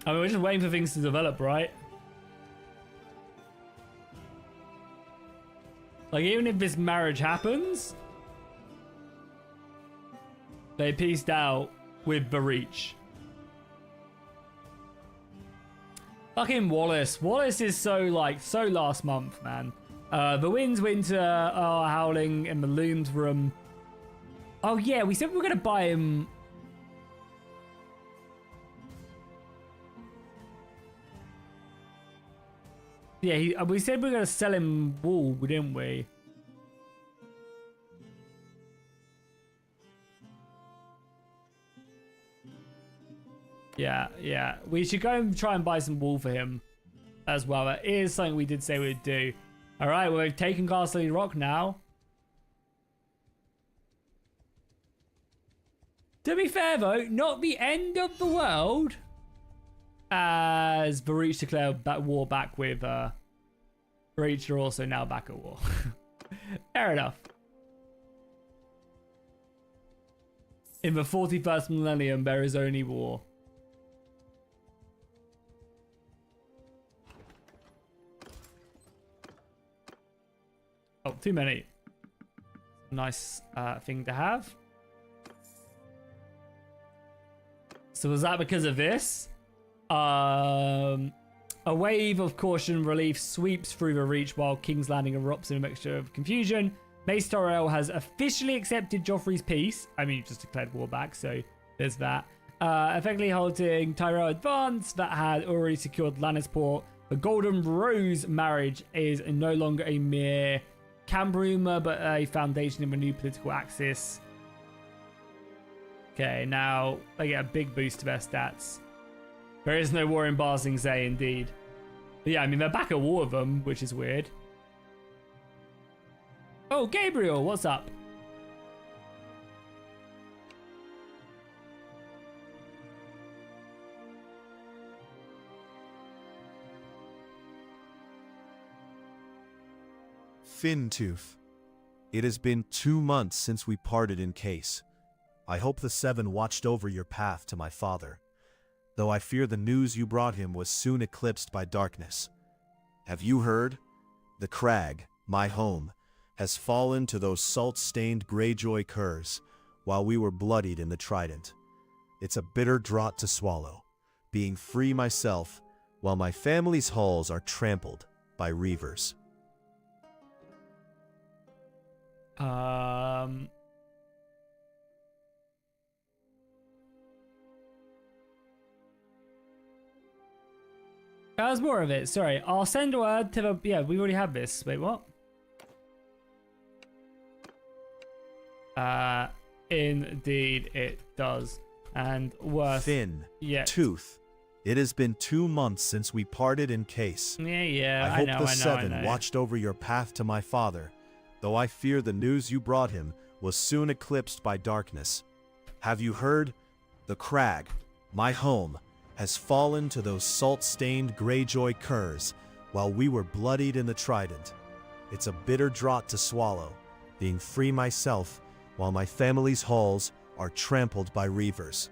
[SPEAKER 1] I mean, we're just waiting for things to develop, right? Like, even if this marriage happens, they pieced out with the Reach. Fucking Wallace. Wallace is so last month, man. The Winds Winter are howling in the Loom's room. Oh, yeah, we said we were going to buy him. Yeah, we said we were going to sell him wool, didn't we? Yeah. We should go and try and buy some wool for him as well. That is something we did say we'd do. All right, well, we've taken Castle Rock now. To be fair, though, not the end of the world. As the Reach declared that war back with Reach are also now back at war. Fair enough. In the 41st millennium, there is only war. Oh, too many. Nice thing to have. So was that because of this? A wave of caution relief sweeps through the Reach while King's Landing erupts in a mixture of confusion. Mace Tyrell has officially accepted Joffrey's peace. I mean, just declared war back, so there's that. Effectively halting Tyrell advance that had already secured Lannisport. The Golden Rose marriage is no longer a mere camp rumor, but a foundation of a new political axis. Okay, now they get a big boost to their stats. There is no war in Ba Sing Se, indeed. But yeah, I mean, they're back at war with them, which is weird. Oh, Gabriel, what's up?
[SPEAKER 4] Fintooth, it has been 2 months since we parted in case. I hope the Seven watched over your path to my father, though I fear the news you brought him was soon eclipsed by darkness. Have you heard? The crag, my home, has fallen to those salt-stained Greyjoy curs, while we were bloodied in the Trident. It's a bitter draught to swallow, being free myself, while my family's halls are trampled by reavers.
[SPEAKER 1] That was more of it. Sorry, I'll send word to the. Yeah, we already have this. Wait, what? Indeed, it does. And worse.
[SPEAKER 4] Finn,
[SPEAKER 1] yeah.
[SPEAKER 4] Tooth, it has been 2 months since we parted in case.
[SPEAKER 1] Yeah.
[SPEAKER 4] I hope the Seven watched over your path to my father, though I fear the news you brought him was soon eclipsed by darkness. Have you heard? The crag, my home, has fallen to those salt-stained Greyjoy curs, while we were bloodied in the Trident. It's a bitter draught to swallow, being free myself, while my family's halls are trampled by reavers.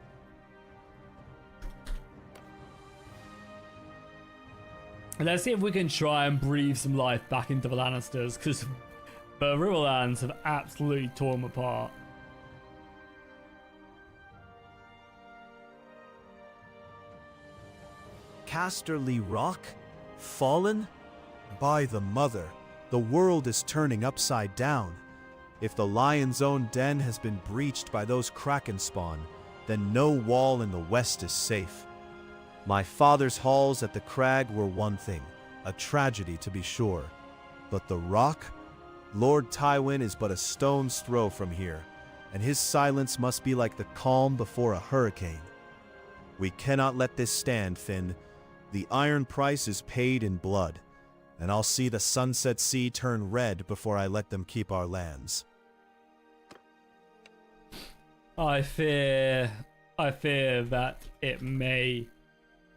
[SPEAKER 1] Let's see if we can try and breathe some life back into the Lannisters, because the Riverlands have absolutely torn them apart.
[SPEAKER 4] Casterly Rock? Fallen? By the mother, the world is turning upside down. If the lion's own den has been breached by those kraken spawn, then no wall in the west is safe. My father's halls at the crag were one thing, a tragedy to be sure. But the rock? Lord Tywin is but a stone's throw from here, and his silence must be like the calm before a hurricane. We cannot let this stand, Finn. The iron price is paid in blood, and I'll see the Sunset Sea turn red before I let them keep our lands.
[SPEAKER 1] I fear that it may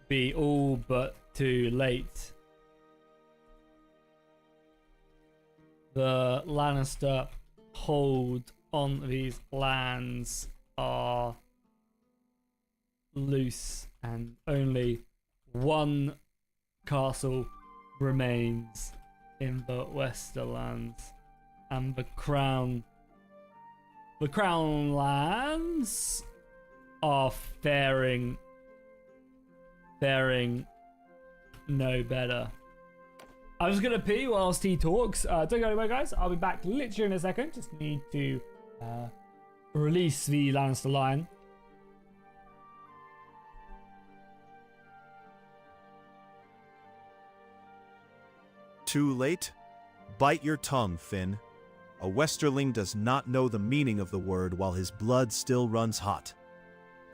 [SPEAKER 1] be all but too late. The Lannister hold on these lands are loose, and only one castle remains in the Westerlands, and the crown lands are faring no better. I'm just gonna pee whilst he talks. Don't go anywhere, guys. I'll be back literally in a second. Just need to release the Lannister lion.
[SPEAKER 4] Too late? Bite your tongue, Finn. A Westerling does not know the meaning of the word while his blood still runs hot.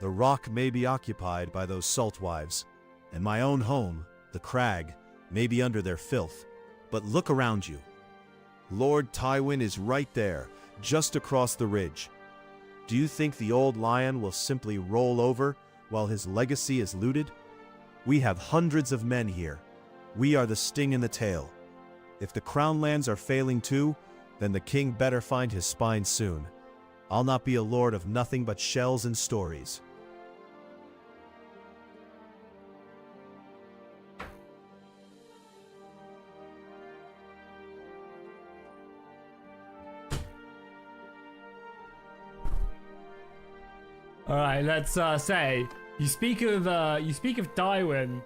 [SPEAKER 4] The rock may be occupied by those salt wives, and my own home, the crag, may be under their filth, but look around you. Lord Tywin is right there, just across the ridge. Do you think the old lion will simply roll over while his legacy is looted? We have hundreds of men here. We are the sting in the tail. If the crown lands are failing too, then the king better find his spine soon. I'll not be a lord of nothing but shells and stories.
[SPEAKER 1] All right, let's say you speak of Tywin.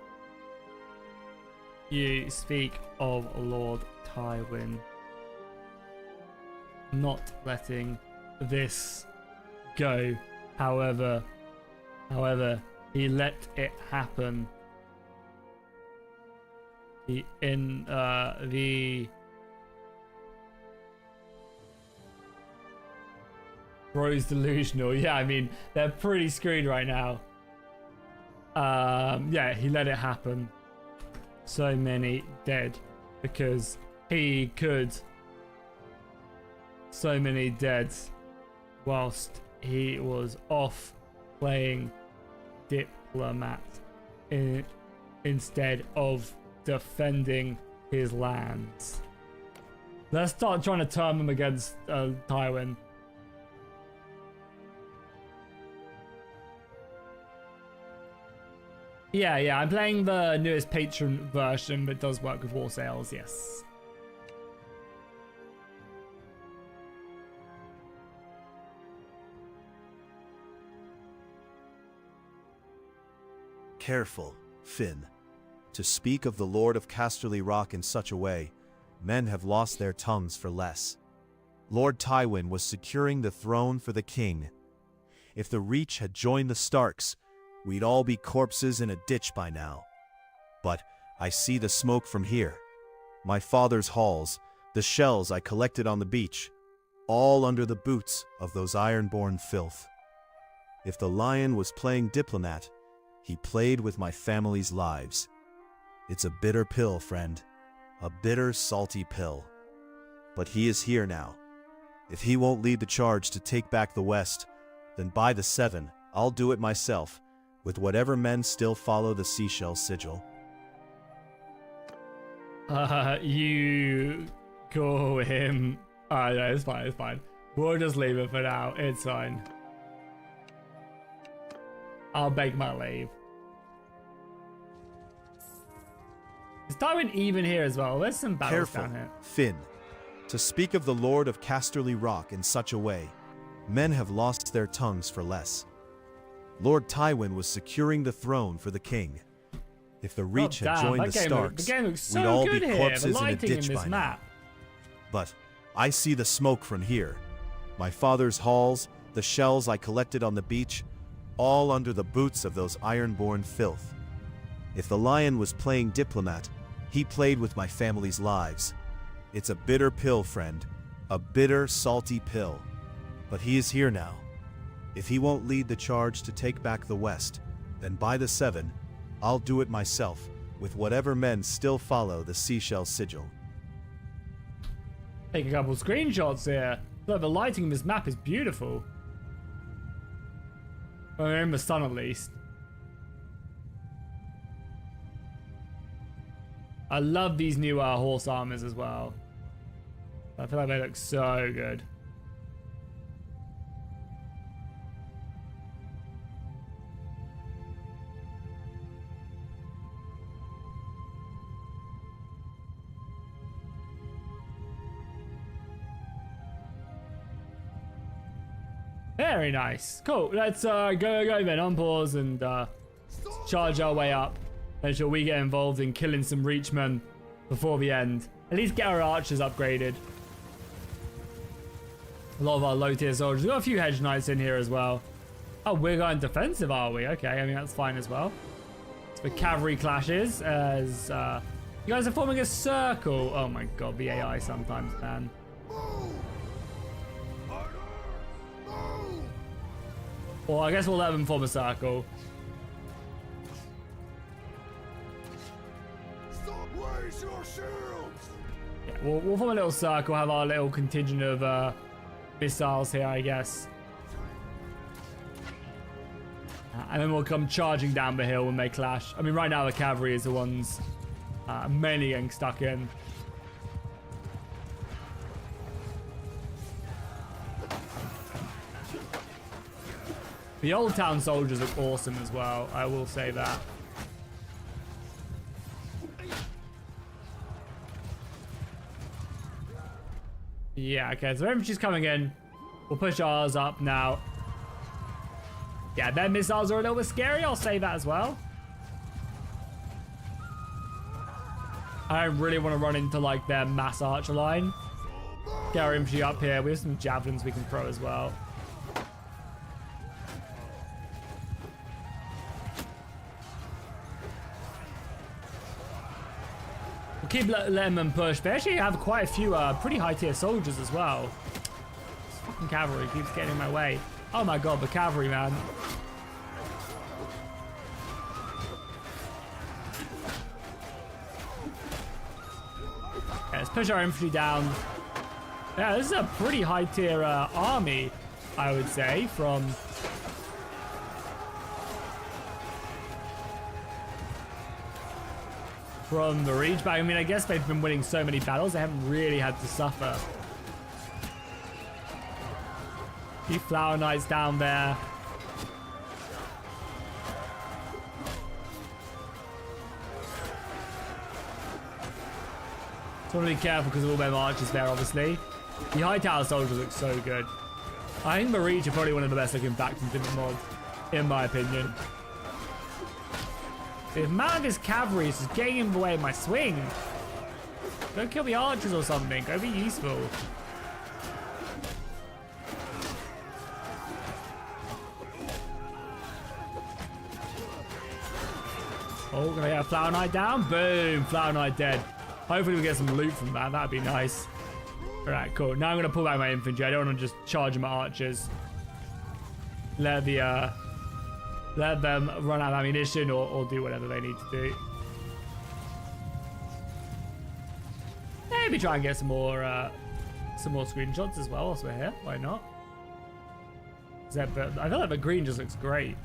[SPEAKER 1] You speak of Lord Tywin not letting this go. However, he let it happen. The Bro's delusional. Yeah, I mean, they're pretty screwed right now. Yeah, he let it happen. So many dead because he could. So many dead whilst he was off playing diplomat instead of defending his lands. Let's start trying to turn them against Tywin. Yeah, I'm playing the newest patron version, but it does work with war sales, yes.
[SPEAKER 4] Careful, Finn. To speak of the Lord of Casterly Rock in such a way, men have lost their tongues for less. Lord Tywin was securing the throne for the king. If the Reach had joined the Starks, we'd all be corpses in a ditch by now. But I see the smoke from here. My father's halls, the shells I collected on the beach, all under the boots of those iron-born filth. If the lion was playing diplomat, he played with my family's lives. It's a bitter pill, friend. A bitter, salty pill. But he is here now. If he won't lead the charge to take back the West, then by the 7, I'll do it myself, with whatever men still follow the seashell sigil.
[SPEAKER 1] You call him... no, it's fine. We'll just leave it for now. It's fine. I'll beg my leave. Is Tywin even here as well? There's some battles
[SPEAKER 4] Careful,
[SPEAKER 1] down here.
[SPEAKER 4] Finn. To speak of the Lord of Casterly Rock in such a way, men have lost their tongues for less. Lord Tywin was securing the throne for the king. If the Reach had joined the Starks, we'd all be corpses in a ditch by now. But I see the smoke from here. My father's halls, the shells I collected on the beach, all under the boots of those iron-born filth. If the lion was playing diplomat, he played with my family's lives. It's a bitter pill, friend. A bitter, salty pill. But he is here now. If he won't lead the charge to take back the West, then by the 7, I'll do it myself, with whatever men still follow the seashell sigil.
[SPEAKER 1] Take a couple screenshots here. Look, the lighting in this map is beautiful. Well, we're in the sun at least. I love these new horse armors as well. I feel like they look so good. Very nice. Cool. Let's go then. On pause and charge our way up. Make sure we get involved in killing some reachmen before the end. At least get our archers upgraded. A lot of our low tier soldiers. We've got a few hedge knights in here as well. Oh, we're going defensive, are we? Okay, I mean, that's fine as well. So the cavalry clashes as you guys are forming a circle. Oh my god, the AI sometimes, man. Well, I guess we'll let them form a circle.
[SPEAKER 6] Raise your shields!
[SPEAKER 1] Yeah, we'll form a little circle, have our little contingent of missiles here, I guess. And then we'll come charging down the hill when they clash. I mean, right now the cavalry is the ones mainly getting stuck in. The Old Town soldiers look awesome as well, I will say that. Yeah, okay, so infantry's coming in. We'll push ours up now. Yeah, their missiles are a little bit scary, I'll say that as well. I don't really want to run into like their mass archer line. Get our infantry up here. We have some javelins we can throw as well. Keep letting them push. They actually have quite a few pretty high tier soldiers as well. This fucking cavalry keeps getting in my way. Oh my god, the cavalry, man. Okay, let's push our infantry down. Yeah, this is a pretty high tier army, I would say, from the Reach, but I mean, I guess they've been winning so many battles, they haven't really had to suffer. Few Flower Knights down there. So want to be careful because of all their archers there, obviously. The High Tower soldiers look so good. I think the Reach are probably one of the best looking factions in the mod, in my opinion. The amount of this cavalry is just getting in the way of my swing. Go kill the archers or something. Go be useful. Oh, gonna get a Flower Knight down. Boom. Flower Knight dead. Hopefully we get some loot from that. That'd be nice. Alright, cool. Now I'm gonna pull back my infantry. I don't want to just charge my archers. Let them run out of ammunition or do whatever they need to do. Maybe try and get some more screenshots as well whilst we're here. Why not? I feel like the green just looks great.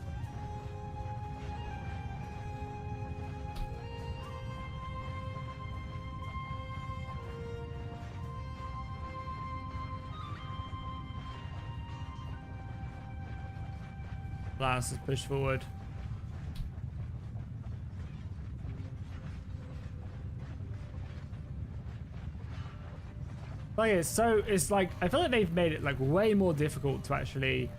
[SPEAKER 1] Let's push forward. Like it's like I feel like they've made it like way more difficult to actually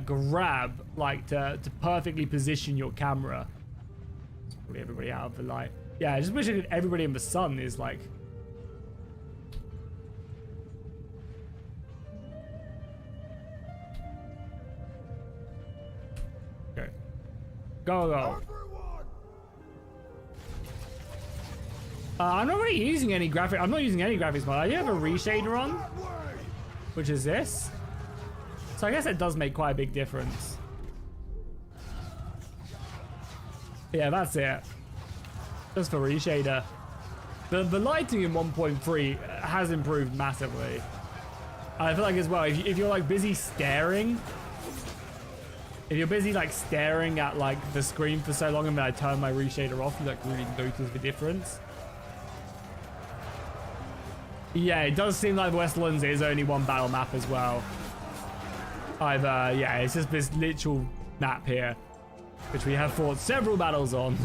[SPEAKER 1] grab, like to perfectly position your camera. Let's pull everybody out of the light. Yeah, I just wish that everybody in the sun is like. Okay. Go. I'm not really using any graphic. I'm not using any graphics mod. I do have a reshader on. which is this. So I guess it does make quite a big difference. Yeah, that's it. Just for reshader. The lighting in 1.3 has improved massively. I feel like as well, if you're like busy staring, if you're busy like staring at like the screen for so long and then I turn my reshader off, you like really notice the difference. Yeah, it does seem like Westeros is only one battle map as well. Yeah, it's just this literal map here, which we have fought several battles on.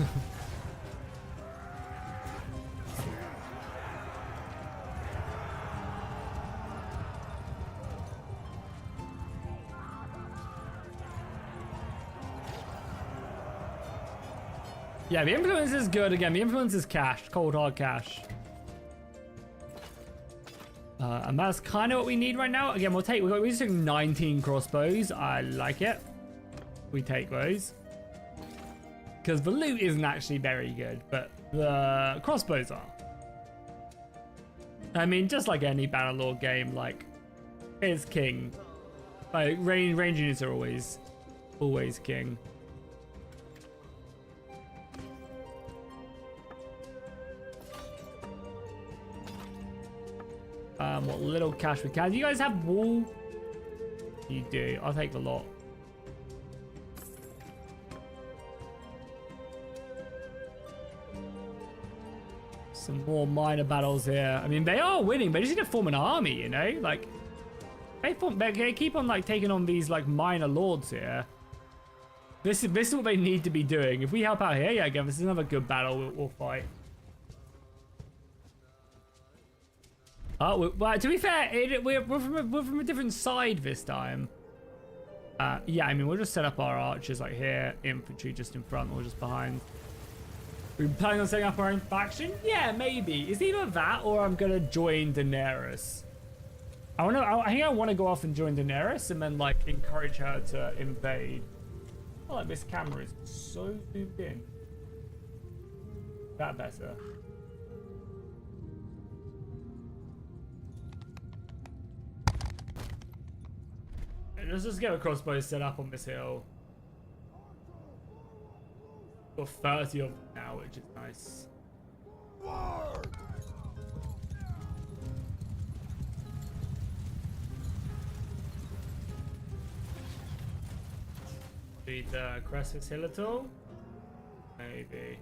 [SPEAKER 1] Yeah, the influence is good. Again, the influence is cash, cold hard cash. And that's kind of what we need right now. Again, we just took 19 crossbows. I like it. We take those. Because the loot isn't actually very good, but the crossbows are. I mean, just like any Bannerlord game, like, it's king. Like, range units are always king. What little cash we can. Do you guys have wool? You do. I'll take the lot. Some more minor battles here. I mean, they are winning, but they just need to form an army, you know? Like, they keep on, like, taking on these, like, minor lords here. This is what they need to be doing. If we help out here, yeah, again, this is another good battle we'll fight. Oh, well, to be fair, we're from a different side this time. Yeah, I mean, we'll just set up our archers like here, infantry just in front or just behind. We're planning on setting up our own faction? Yeah, maybe. It's either that or I'm gonna join Daenerys. I think I want to go off and join Daenerys and then like encourage her to invade. Oh, like this camera is so zoomed in. That better. Let's just get a crossbow set up on this hill. Got 30 of them now, which is nice. Need crest this hill at all? Maybe.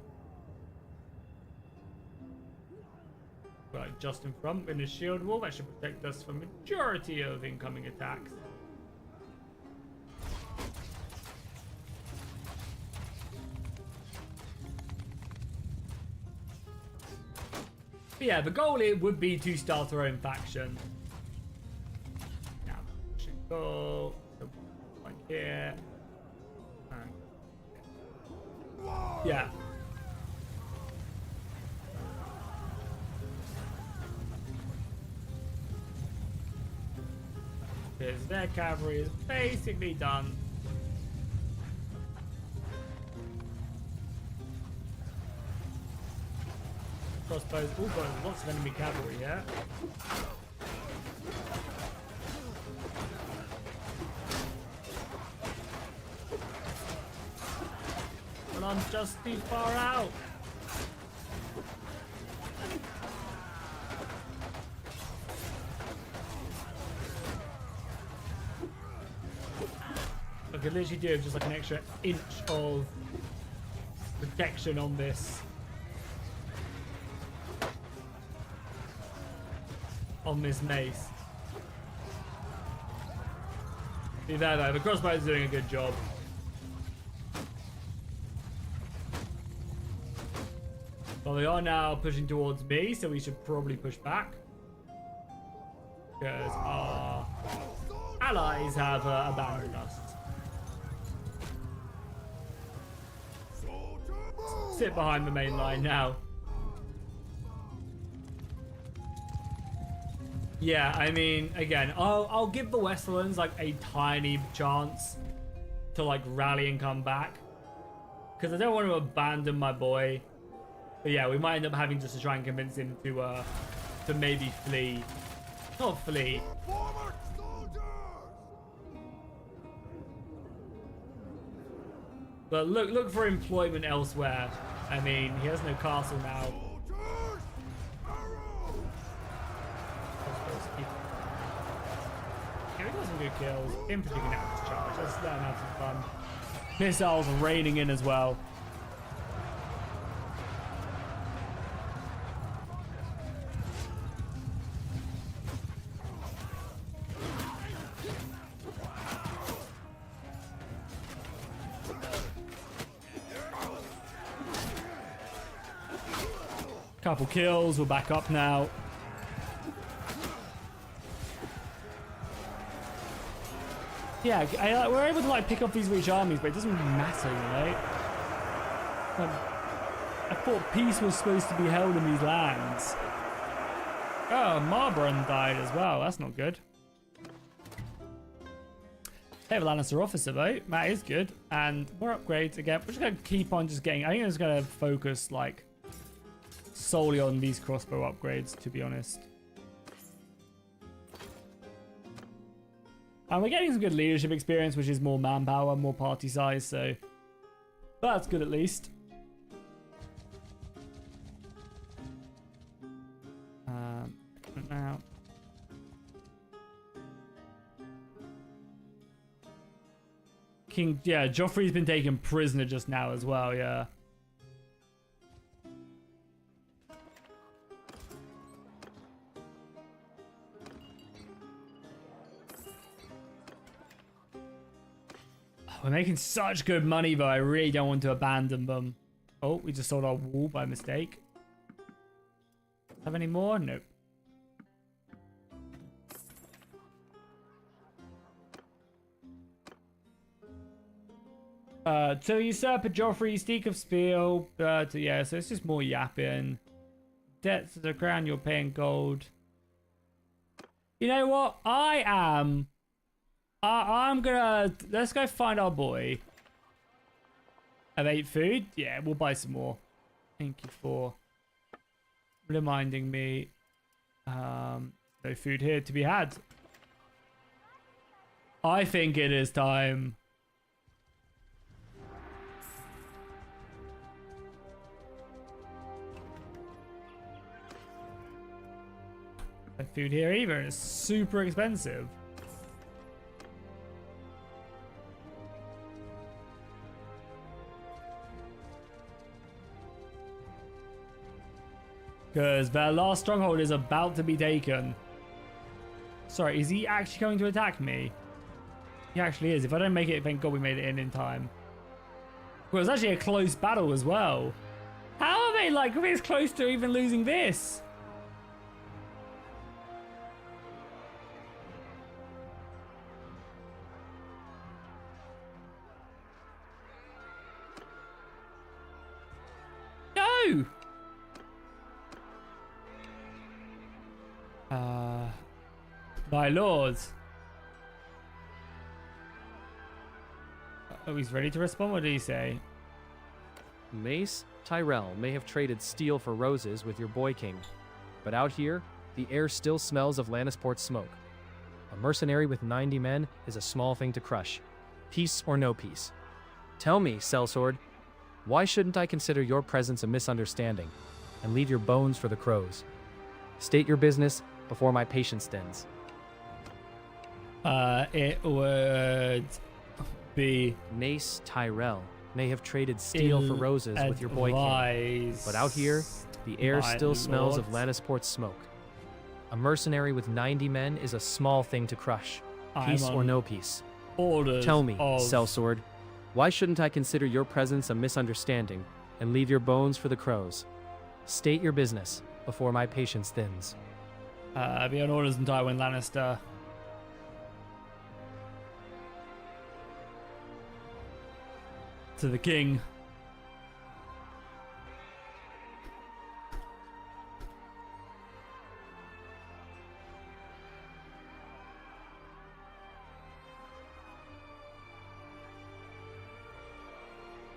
[SPEAKER 1] Right, just in front in a shield wall. That should protect us from majority of incoming attacks. But yeah, the goal here would be to start our own faction. Now, should go like here. And yeah. There's their cavalry is basically done. Crossbows. Oh god, lots of enemy cavalry here. But I'm just too far out. I could literally do just like an extra inch of protection on this. On this mace. See there though, the crossbow is doing a good job. Well, they are now pushing towards me, so we should probably push back. Because our allies have abandoned us. Sit behind the main line now. Yeah, I mean, again, I'll give the Westeros like a tiny chance to like rally and come back, because I don't want to abandon my boy. But yeah, we might end up having just to try and convince him to maybe flee. Not flee. But look for employment elsewhere. I mean, he has no castle now.
[SPEAKER 6] Soldiers! Arrows!
[SPEAKER 1] Yeah, we got some good kills. Infantry can have this charge. Let's let him have some fun. Missiles are raining in as well. Couple kills, we're back up now. Yeah, we're able to like pick up these rich armies, but it doesn't matter, you know. I thought peace was supposed to be held in these lands. Oh, Marbrun died as well. That's not good. They have a Lannister officer though. That is good, and more upgrades again. We're just gonna keep on just getting. I think I'm just gonna focus like solely on these crossbow upgrades, to be honest. And we're getting some good leadership experience, which is more manpower, more party size, so that's good at least. Now. Yeah, Joffrey's been taken prisoner just now as well, yeah. We're making such good money, though. I really don't want to abandon them. Oh, we just sold our wall by mistake. Have any more? Nope. To usurp a Joffrey, Steak of Spiel. Yeah, so it's just more yapping. Debts to the crown, you're paying gold. You know what? I'm gonna... Let's go find our boy. Have 8 food? Yeah, we'll buy some more. Thank you for reminding me. No food here to be had. I think it is time. No food here either. It's super expensive. Because their last stronghold is about to be taken. Sorry, is he actually going to attack me? He actually is. If I don't make it, thank God we made it in time. Well, it's actually a close battle as well. How are they like this close to even losing this? No! My lords. Oh, he's ready to respond. What did he say?
[SPEAKER 7] Mace Tyrell may have traded steel for roses with your boy king, but out here, the air still smells of Lannisport smoke. A mercenary with 90 men is a small thing to crush. Peace or no peace. Tell me, sellsword, why shouldn't I consider your presence a misunderstanding and leave your bones for the crows? State your business before my patience thins.
[SPEAKER 1] It would be...
[SPEAKER 7] Mace Tyrell may have traded steel for roses with your boy king, but out here, the air still smells of Lannisport smoke. A mercenary with 90 men is a small thing to crush. Peace or no peace. Tell me, sellsword, why shouldn't I consider your presence a misunderstanding and leave your bones for the crows? State your business before my patience thins.
[SPEAKER 1] Be on orders and Tywin Lannister. To the king.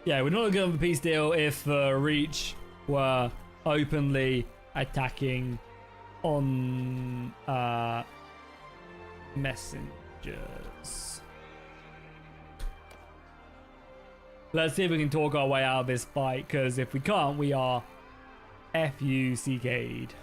[SPEAKER 1] Yeah, we're not going to give a peace deal if Reach were openly attacking on messengers. Let's see if we can talk our way out of this fight, because if we can't, we are FUCK'd.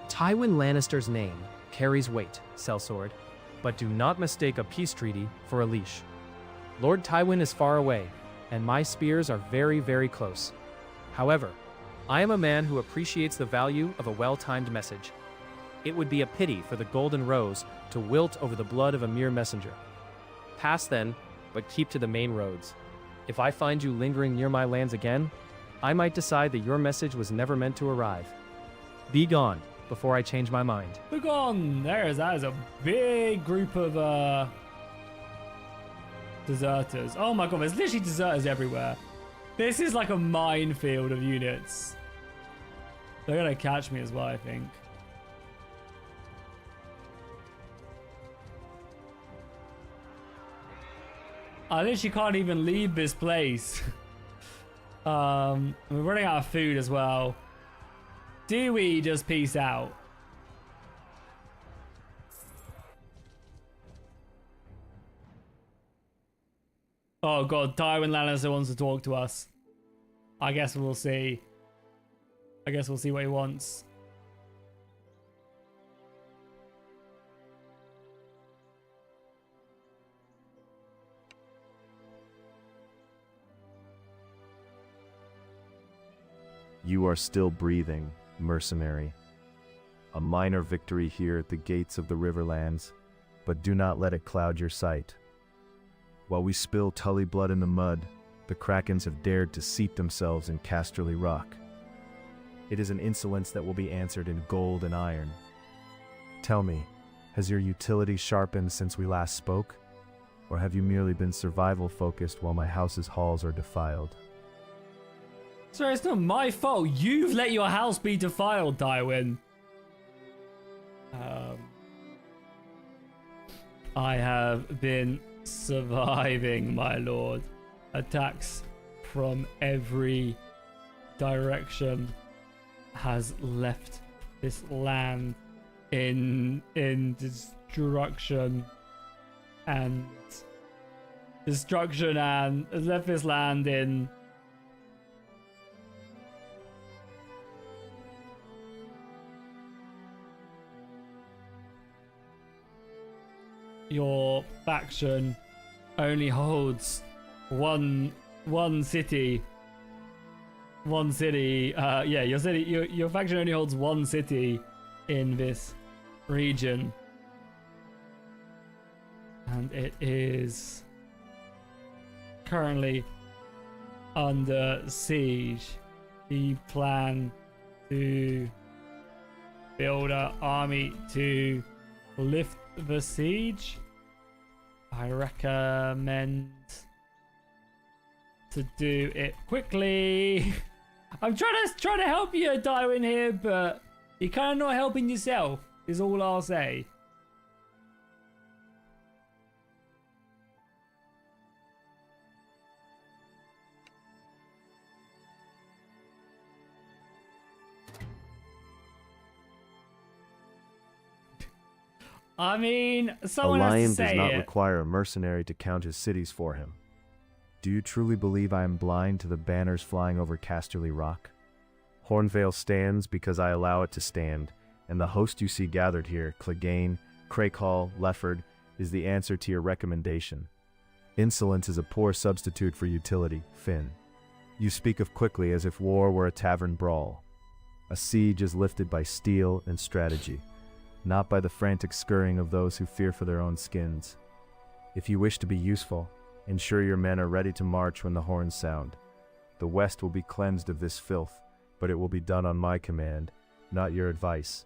[SPEAKER 7] Tywin Lannister's name carries weight, sellsword, but do not mistake a peace treaty for a leash. Lord Tywin is far away, and my spears are very, very close. However, I am a man who appreciates the value of a well-timed message. It would be a pity for the Golden Rose to wilt over the blood of a mere messenger. Pass then, but keep to the main roads. If I find you lingering near my lands again, I might decide that your message was never meant to arrive. Be gone before I change my mind.
[SPEAKER 1] We're gone. That is a big group of deserters. Oh my god, there's literally deserters everywhere. This is like a minefield of units. They're gonna catch me as well, I think. I literally can't even leave this place. We're running out of food as well. Do we just peace out? Oh god, Tywin Lannister wants to talk to us. I guess we'll see. I guess we'll see what he wants.
[SPEAKER 4] You are still breathing, mercenary. A minor victory here at the gates of the Riverlands, but do not let it cloud your sight. While we spill Tully blood in the mud, the Krakens have dared to seat themselves in Casterly Rock. It is an insolence that will be answered in gold and iron. Tell me, has your utility sharpened since we last spoke? Or have you merely been survival-focused while my house's halls are defiled?
[SPEAKER 1] Sorry, it's not my fault. You've let your house be defiled, Tywin. I have been surviving, my lord. Attacks from every direction has left this land in destruction and has left this land in your faction only holds one city. Your faction only holds one city in this region, and it is currently under siege. We plan to build an army to lift the siege. I recommend to do it quickly. I'm trying to help you, Tywin, here, but you're kind of not helping yourself, is all I'll say. I mean, someone
[SPEAKER 4] a
[SPEAKER 1] has to
[SPEAKER 4] lion
[SPEAKER 1] say
[SPEAKER 4] does not
[SPEAKER 1] it.
[SPEAKER 4] require a mercenary to count his cities for him. Do you truly believe I am blind to the banners flying over Casterly Rock? Hornvale stands because I allow it to stand, and the host you see gathered here, Clegane, Crakehall, Lefford, is the answer to your recommendation. Insolence is a poor substitute for utility, Finn. You speak of quickly as if war were a tavern brawl. A siege is lifted by steel and strategy, not by the frantic scurrying of those who fear for their own skins. If you wish to be useful, ensure your men are ready to march when the horns sound. The West will be cleansed of this filth, but it will be done on my command, not your advice.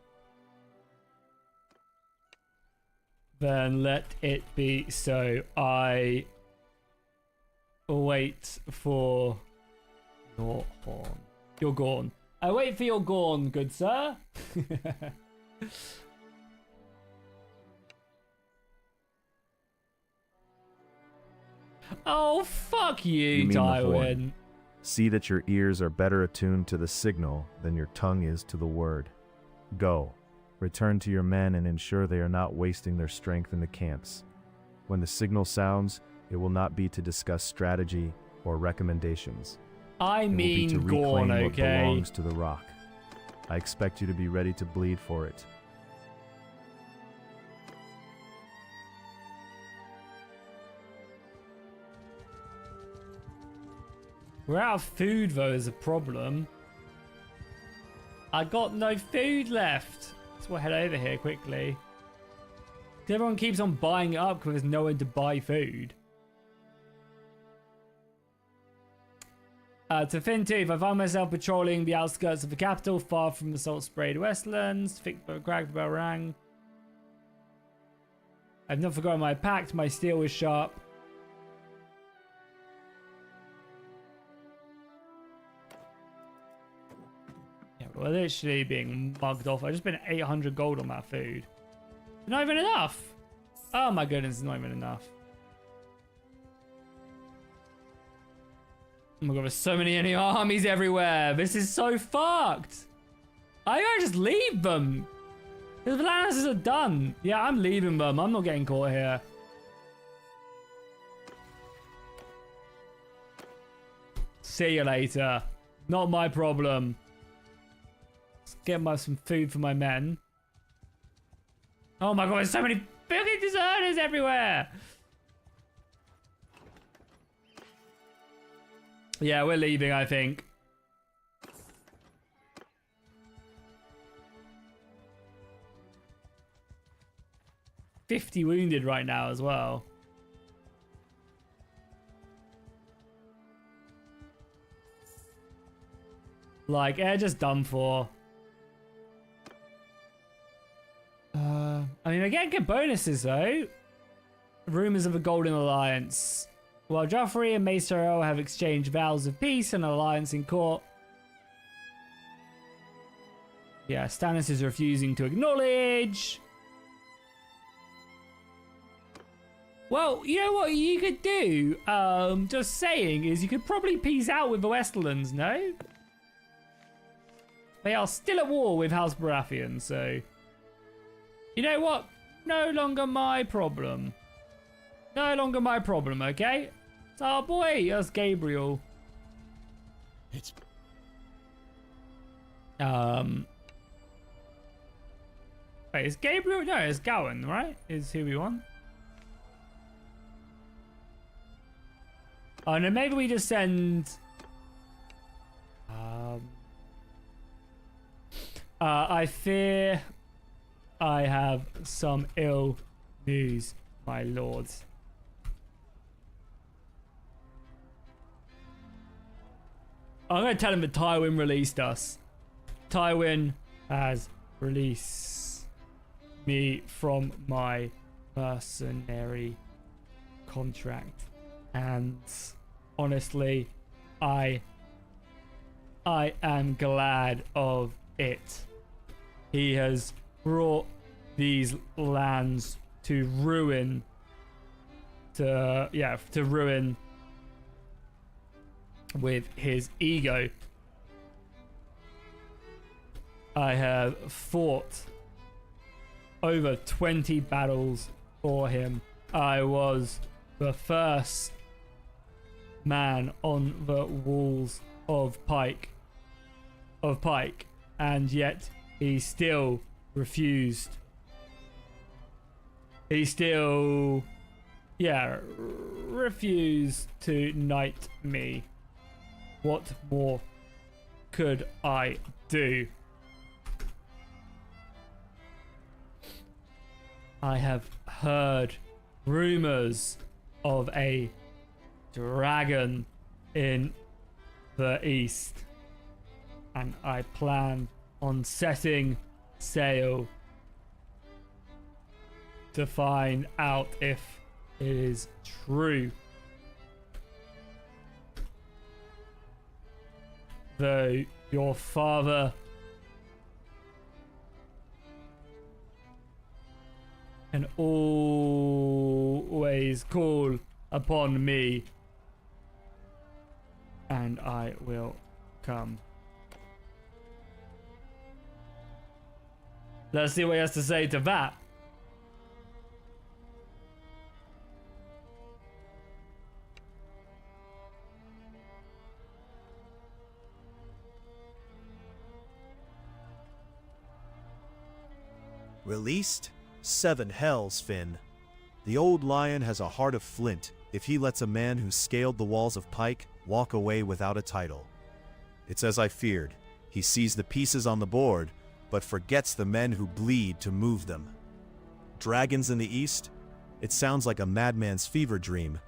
[SPEAKER 1] Then let it be so. I wait for your horn. Your gorn. I wait for your gorn, good sir. Oh, fuck you,
[SPEAKER 4] mean the
[SPEAKER 1] Tywin.
[SPEAKER 4] horn. See that your ears are better attuned to the signal than your tongue is to the word. Go, Return to your men and ensure they are not wasting their strength in the camps. When the signal sounds, it will not be to discuss strategy or recommendations.
[SPEAKER 1] I
[SPEAKER 4] It will be to
[SPEAKER 1] mean
[SPEAKER 4] reclaim
[SPEAKER 1] Gorn,
[SPEAKER 4] what
[SPEAKER 1] okay?
[SPEAKER 4] belongs to the rock. I expect you to be ready to bleed for it.
[SPEAKER 1] We're out of food, though, is a problem. I got no food left. So we'll head over here quickly. Everyone keeps on buying it up because there's no one to buy food. To Fintooth, I found myself patrolling the outskirts of the capital, far from the salt-sprayed Westlands. Crag, bell rang. I've not forgotten my pact. My steel was sharp. Yeah, we're literally being mugged off. I just spent 800 gold on that food. Not even enough. Oh my goodness, it's not even enough. Oh my god, there's so many enemy armies everywhere. This is so fucked. I gotta just leave them. The Lannisters are done. Yeah, I'm leaving them. I'm not getting caught here. See you later. Not my problem. Let's get some food for my men. Oh my god, there's so many fucking deserters everywhere. Yeah, we're leaving, I think. $50 wounded right now as well. Like, they're just done for. I mean, again, get bonuses though. Rumors of a Golden Alliance. While Joffrey and Mace Tyrell have exchanged vows of peace and alliance in court. Yeah, Stannis is refusing to acknowledge. Well, you know what you could do? Just saying is you could probably peace out with the Westerlands, no? They are still at war with House Baratheon, so... You know what? No longer my problem. No longer my problem, okay? It's our boy, that's Gabriel.
[SPEAKER 6] It's
[SPEAKER 1] Wait, is Gabriel? No, it's Gowan, right? Is who we want. Oh no, maybe we just send... I fear I have some ill news, my lords. I'm going to tell him that Tywin released us. Tywin has released me from my mercenary contract. And honestly, I am glad of it. He has brought these lands to ruin. To ruin with his ego. I have fought over 20 battles for him. I was the first man on the walls of Pike, and yet he still refused. He still, refused to knight me. What more could I do? I have heard rumors of a dragon in the east, and I plan on setting sail to find out if it is true. Though your father can always call upon me, and I will come. Let's see what he has to say to that.
[SPEAKER 4] Released? 7 hells, Finn. The old lion has a heart of flint if he lets a man who scaled the walls of Pike walk away without a title. It's as I feared. He sees the pieces on the board, but forgets the men who bleed to move them. Dragons in the east? It sounds like a madman's fever dream.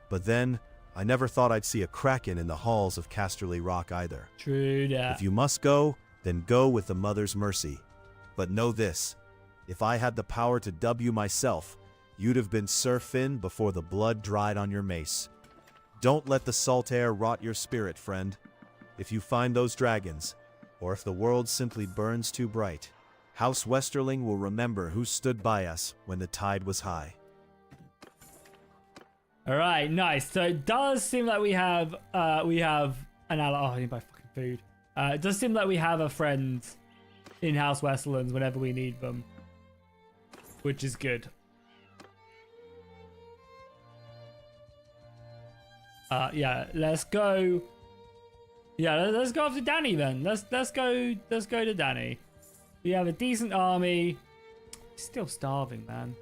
[SPEAKER 4] But then, I never thought I'd see a kraken in the halls of Casterly Rock either.
[SPEAKER 1] True that.
[SPEAKER 4] If you must go, then go with the Mother's mercy. But know this, if I had the power to dub you myself, you'd have been Sir Finn before the blood dried on your mace. Don't let the salt air rot your spirit, friend. If you find those dragons, or if the world simply burns too bright, House Westerling will remember who stood by us when the tide was high.
[SPEAKER 1] All right, nice. So it does seem like we have an ally. Oh, I need to buy fucking food. It does seem like we have a friend in House Westerlands whenever we need them, which is good. Yeah, let's go. Yeah, let's go after Dany then. Let's go to Dany. We have a decent army. Still starving, man.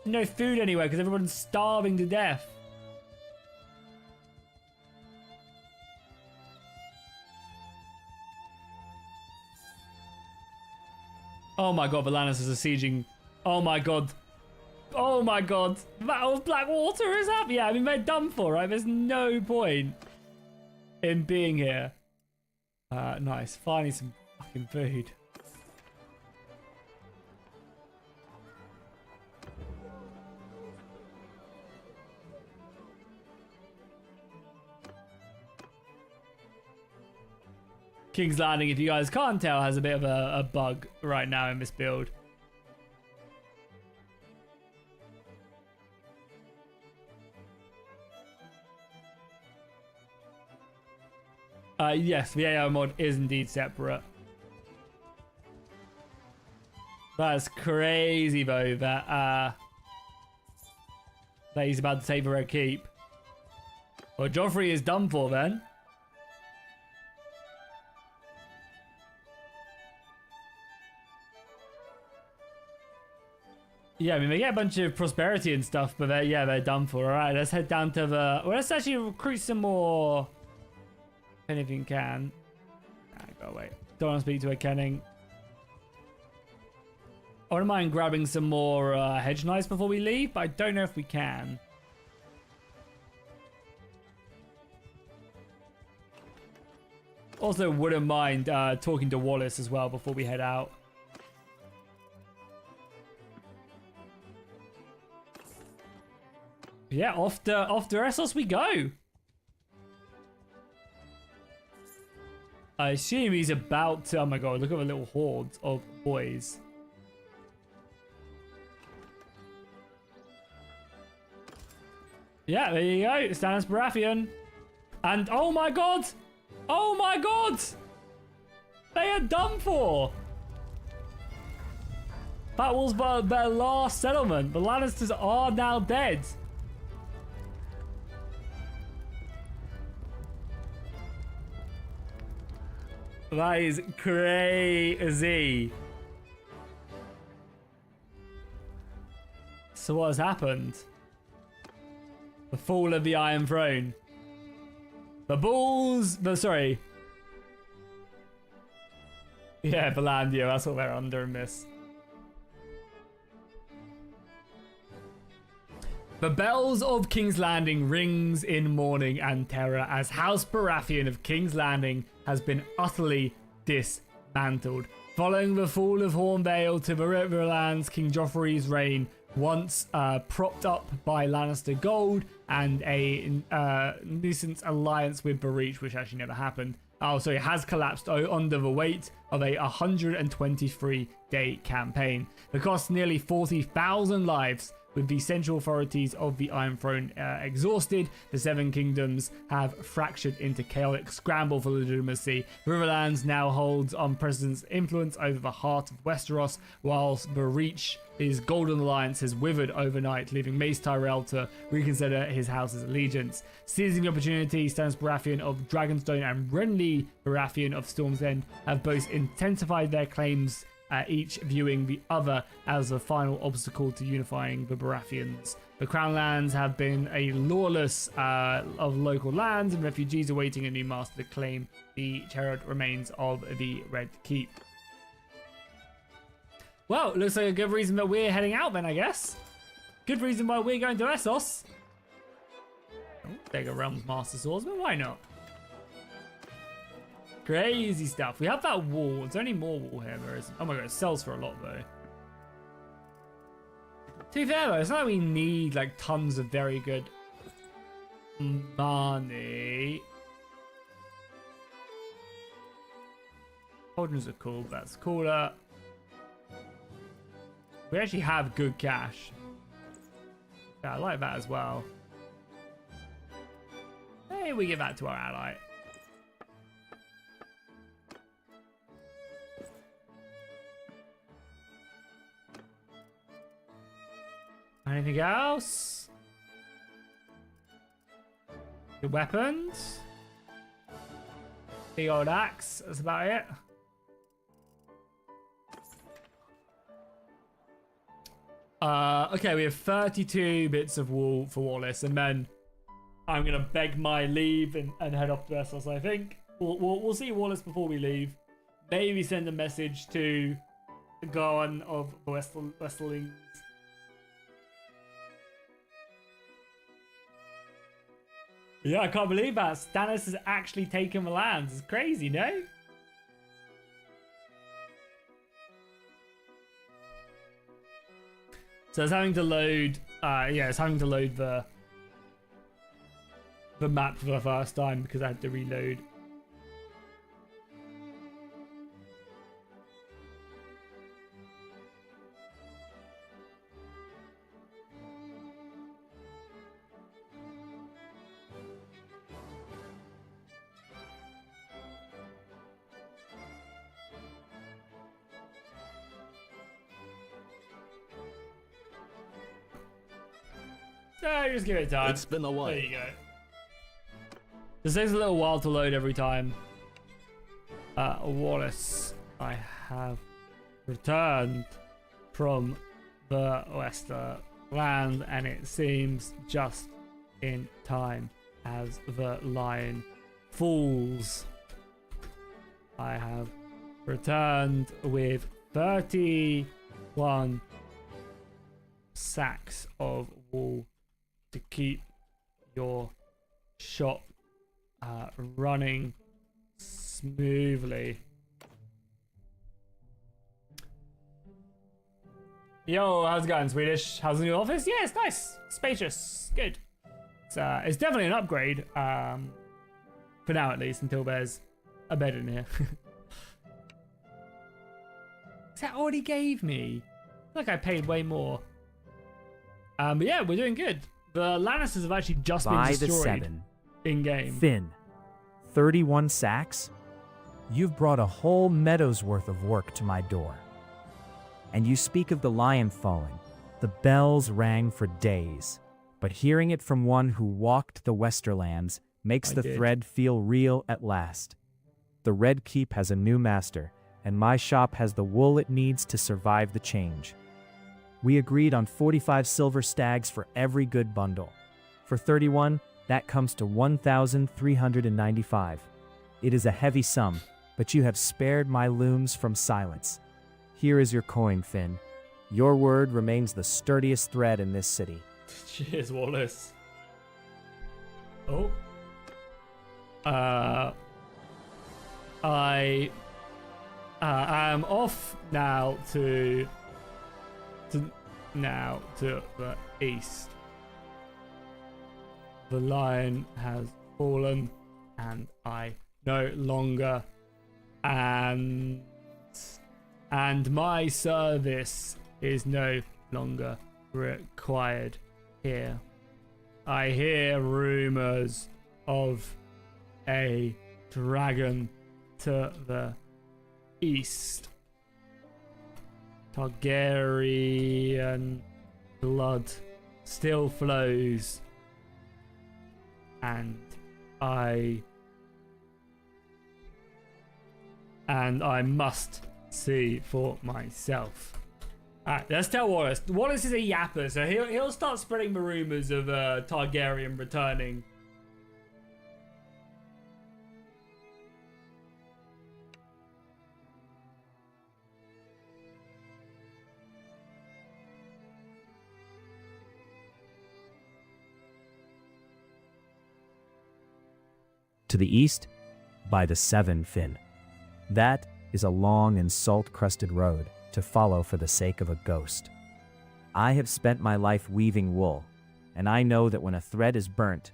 [SPEAKER 1] No food anywhere because everyone's starving to death. Oh my god, the Lannisters are sieging. Oh my god. Oh my god. Battle of Blackwater is up. Yeah, I mean, they're done for, right? There's no point in being here. Nice. Finally some fucking food. King's Landing, if you guys can't tell, has a bit of a bug right now in this build. Yes, the AI mod is indeed separate. That's crazy though that he's about to take the Red Keep. Well, Joffrey is done for then. Yeah, I mean, they get a bunch of prosperity and stuff, but they're done for. All right, let's head down to the... Well, let's actually recruit some more... If anything can. Go away. Don't want to speak to a Kenning. I wouldn't mind grabbing some more hedge knights before we leave, but I don't know if we can. Also, wouldn't mind talking to Wallace as well before we head out. Yeah, off to Essos we go. I assume he's about to... Oh my god, look at the little hordes of boys. Yeah, there you go. Stannis Baratheon. And oh my god! Oh my god! They are done for! That was their last settlement. The Lannisters are now dead. That is crazy. So what has happened? The fall of the Iron Throne. The bulls... sorry. Yeah, Valandia, that's what they're under in this. The bells of King's Landing rings in mourning and terror as House Baratheon of King's Landing has been utterly dismantled. Following the fall of Hornvale to the Riverlands, King Joffrey's reign, once propped up by Lannister gold and a nuisance alliance with the Reach, which actually never happened. Oh, so it has collapsed under the weight of a 123-day campaign. The cost nearly 40,000 lives. With the central authorities of the Iron Throne exhausted, the Seven Kingdoms have fractured into chaotic scramble for legitimacy. Riverlands now holds unprecedented influence over the heart of Westeros, whilst the reach his Golden Alliance has withered overnight, leaving Mace Tyrell to reconsider his house's allegiance. Seizing the opportunity, Stannis Baratheon of Dragonstone and Renly Baratheon of Storm's End have both intensified their claims, each viewing the other as a final obstacle to unifying the Baratheons. The Crown Lands have been a lawless of local lands, and refugees awaiting a new master to claim the cherished remains of the Red Keep. Well, looks like a good reason that we're heading out then, I guess. Good reason why we're going to Essos. Take a Realms Master Swordsman, why not? Crazy stuff. We have that wall. There's only more wall here, there isn't. Oh my god, it sells for a lot though. To be fair though, it's not like we need like tons of very good money. Cauldrons are cool, but that's cooler. We actually have good cash. Yeah, I like that as well. Hey, we give that to our ally. Anything else? Good weapons. Big old axe. That's about it. Okay, we have 32 bits of wool for Wallace, and then I'm gonna beg my leave and head off to Essos. I think we'll see Wallace before we leave. Maybe send a message to the Garden of the Westerlings. Yeah, I can't believe that. Stannis has actually taken the lands. It's crazy, no? So it's having to load. Yeah, it's having to load the map for the first time because I had to reload. So just give it time.
[SPEAKER 6] It's been a while.
[SPEAKER 1] There you go. This takes a little while to load every time. Wallace, I have returned from the Westerland, and it seems just in time as the lion falls. I have returned with 31 sacks of wool to keep your shop running smoothly. Yo, how's it going, Swedish? How's the new office? Yeah, it's nice, spacious, good. It's definitely an upgrade, for now at least, until there's a bed in here. That already gave me. I feel like I paid way more. But yeah, we're doing good. The Lannisters have actually just been destroyed
[SPEAKER 8] the 7.
[SPEAKER 1] in-game.
[SPEAKER 8] Finn, 31 sacks? You've brought a whole meadow's worth of work to my door. And you speak of the lion falling. The bells rang for days. But hearing it from one who walked the Westerlands makes the thread feel real at last. The Red Keep has a new master, and my shop has the wool it needs to survive the change. We agreed on 45 silver stags for every good bundle. For 31, that comes to 1,395. It is a heavy sum, but you have spared my looms from silence. Here is your coin, Finn. Your word remains the sturdiest thread in this city.
[SPEAKER 1] Cheers, Wallace. Oh. I am off now to the east. The lion has fallen, and I no longer am and my service is no longer required here. I hear rumors of a dragon to the east. Targaryen blood still flows, and I must see for myself. Alright, let's tell Wallace. Wallace is a yapper, so he'll start spreading the rumors of Targaryen returning.
[SPEAKER 8] To the east, by the Seven, Finn. That is a long and salt-crusted road to follow for the sake of a ghost. I have spent my life weaving wool, and I know that when a thread is burnt,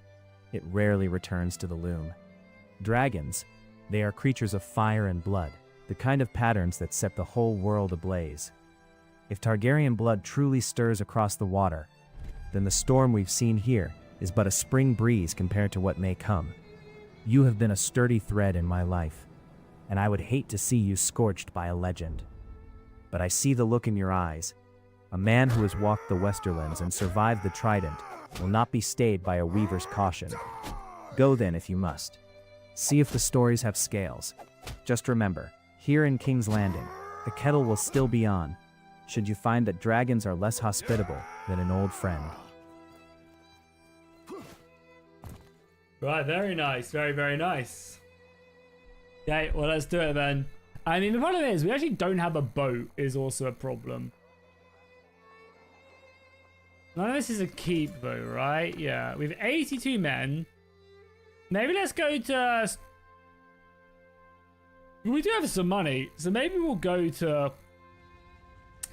[SPEAKER 8] it rarely returns to the loom. Dragons, they are creatures of fire and blood, the kind of patterns that set the whole world ablaze. If Targaryen blood truly stirs across the water, then the storm we've seen here is but a spring breeze compared to what may come. You have been a sturdy thread in my life, and I would hate to see you scorched by a legend. But I see the look in your eyes. A man who has walked the Westerlands and survived the Trident will not be stayed by a weaver's caution. Go then if you must. See if the stories have scales. Just remember, here in King's Landing, the kettle will still be on, should you find that dragons are less hospitable than an old friend.
[SPEAKER 1] Right, very nice. Very, very nice. Okay, well, let's do it then. I mean, the problem is, we actually don't have a boat is also a problem. None of this is a keep, though, right? Yeah, we have 82 men. Maybe let's go to... We do have some money, so maybe we'll go to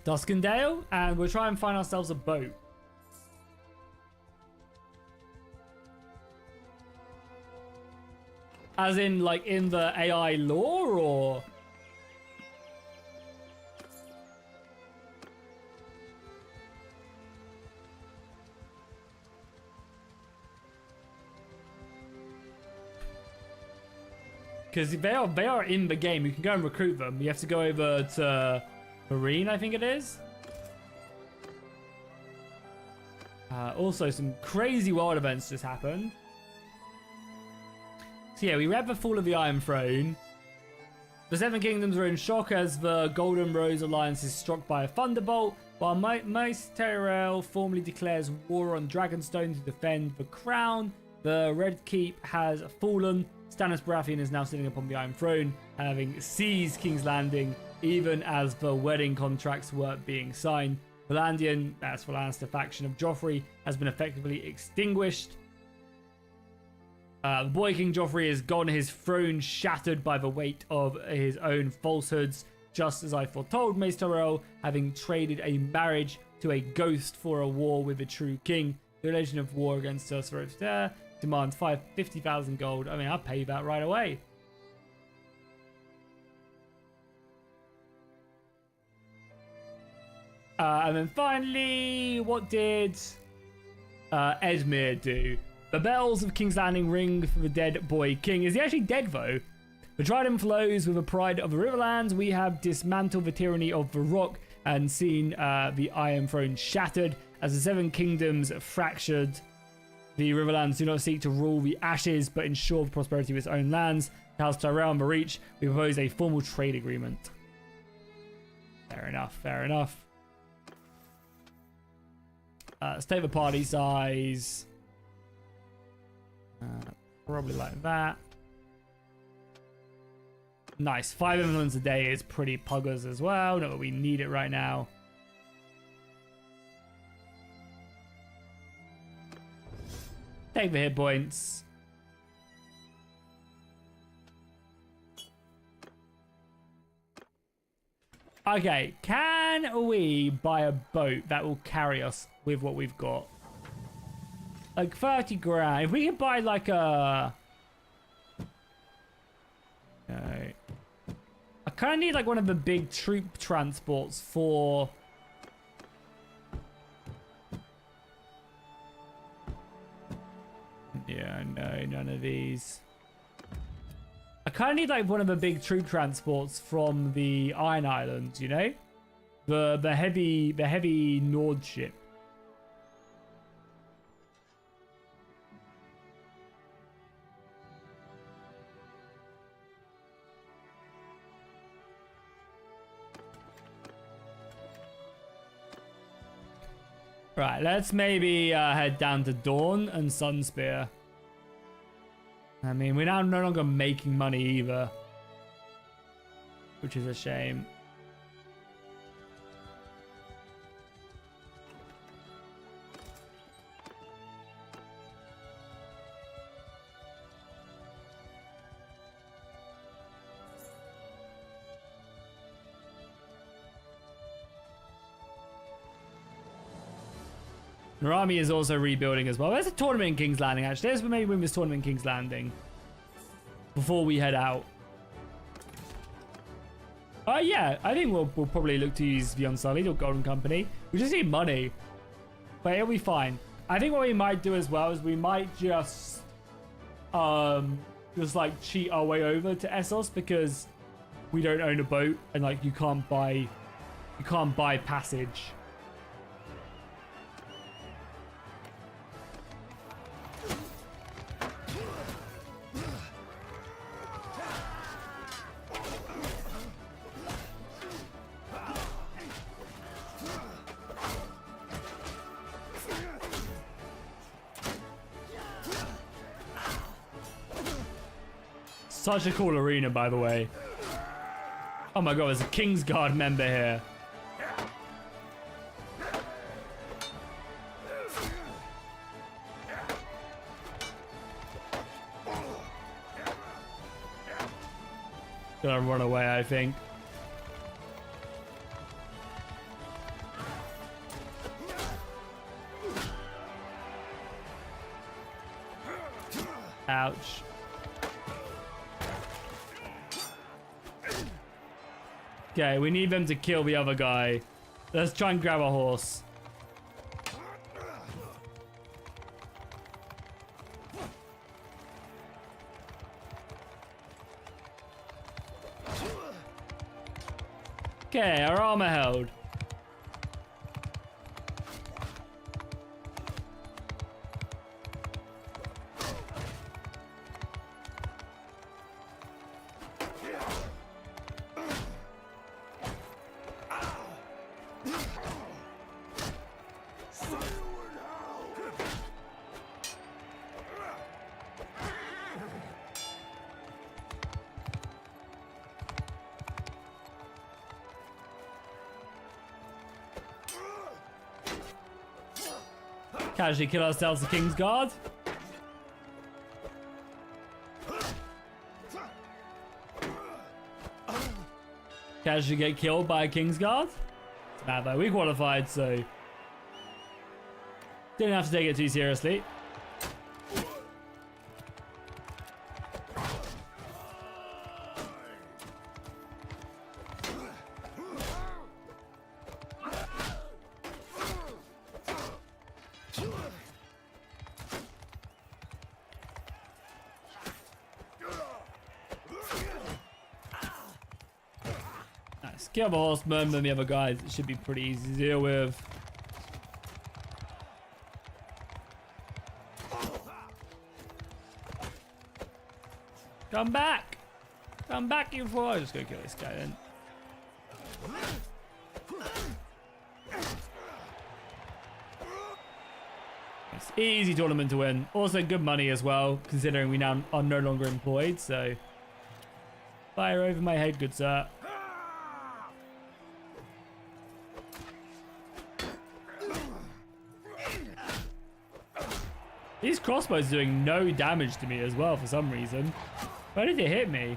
[SPEAKER 1] Duskendale, and we'll try and find ourselves a boat. As in, like, in the AI lore, or... Because they are in the game. You can go and recruit them. You have to go over to Marine, I think it is. Also, some crazy world events just happened. So yeah, we read the fall of the Iron Throne. The Seven Kingdoms are in shock as the Golden Rose Alliance is struck by a thunderbolt, while Mace Tyrell formally declares war on Dragonstone to defend the crown. The Red Keep has fallen. Stannis Baratheon is now sitting upon the Iron Throne, having seized King's Landing, even as the wedding contracts were being signed. Valandian, that's the Lannister faction of Joffrey, has been effectively extinguished. The boy King Joffrey is gone, his throne shattered by the weight of his own falsehoods, just as I foretold. Mace Tyrell, having traded a marriage to a ghost for a war with a true king. The relation of war against Essos there demands 50,000 gold. I mean, I'll pay that right away. And then finally, what did Edmure do? The bells of King's Landing ring for the dead boy king. Is he actually dead, though? The trident flows with the pride of the Riverlands. We have dismantled the tyranny of the Rock and seen the Iron Throne shattered. As the Seven Kingdoms fractured, the Riverlands do not seek to rule the Ashes, but ensure the prosperity of its own lands. House Tyrell and the Reach, we propose a formal trade agreement. Fair enough, fair enough. State the party size. Probably like that. Nice. 5 influence a day is pretty puggers as well. Not that we need it right now. Take the hit points. Okay, can we buy a boat that will carry us with what we've got? Like 30 grand. If we could buy like a kind of need like one of the big troop transports for... Yeah, no, none of these. I kind of need like one of the big troop transports from the Iron Islands, you know? The heavy Nord ship. Right, let's maybe head down to Dawn and Sunspear. I mean, we're now no longer making money either, which is a shame. Our army is also rebuilding as well. There's a tournament in King's Landing, actually. Let's maybe win this tournament in King's Landing before we head out. Yeah, I think we'll probably look to use the Unsullied or Golden Company. We just need money, but it'll be fine. I think what we might do as well is we might just like cheat our way over to Essos, because we don't own a boat and like you can't buy passage. Such a cool arena, by the way. Oh my god, there's a Kingsguard member here. Gonna run away, I think. Ouch. Okay, we need them to kill the other guy. Let's try and grab a horse. Okay, our armor held. Casually kill ourselves the Kingsguard. Casually get killed by a Kingsguard. It's bad though. We qualified, so didn't have to take it too seriously. Kill the horseman, then the other guys. It should be pretty easy to deal with. Come back! Come back, you fool! I'll just go kill this guy then. It's easy tournament to win. Also good money as well, considering we now are no longer employed, so... Fire over my head, good sir. These crossbows are doing no damage to me as well for some reason. Why did it hit me?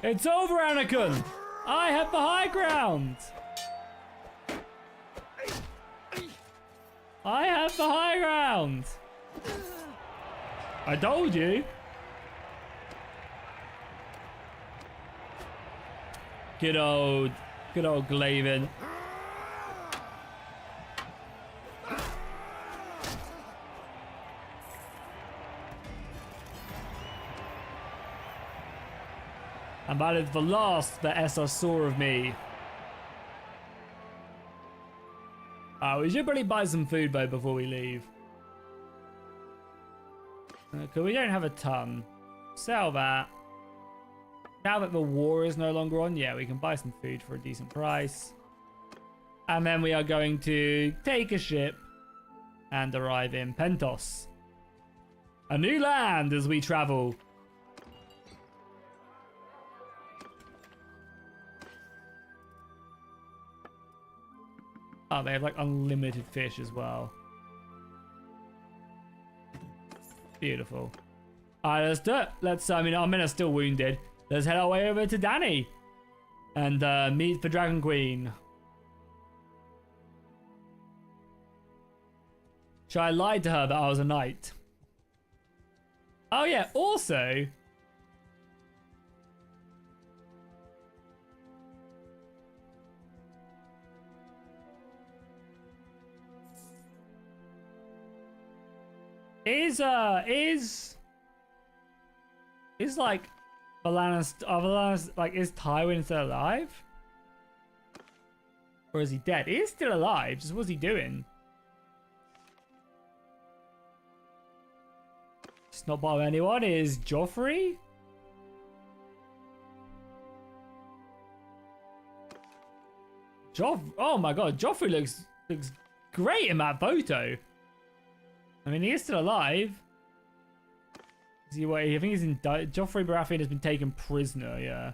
[SPEAKER 1] It's over, Anakin! I have the high ground! I have the high ground. I told you. Good old Glavin. And that is the last that Essos saw of me. We should probably buy some food though before we leave. Okay, we don't have a ton. Sell that. Now that the war is no longer on, yeah, we can buy some food for a decent price. And then we are going to take a ship and arrive in Pentos. A new land as we travel. Oh, they have like unlimited fish as well. Beautiful. Alright, let's do it. I mean, our men are still wounded. Let's head our way over to Dany and meet the Dragon Queen. Should I lie to her that I was a knight? Oh yeah, also... Is like Balanis, like, is Tywin still alive? Or is he dead? He is still alive, just what's he doing? It's not bothering anyone. Is Joffrey? Oh my god, Joffrey looks great in that photo. I mean, he is still alive. Is he what? I think he's in. Joffrey Baratheon has been taken prisoner. Yeah,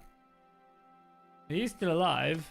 [SPEAKER 1] he's still alive.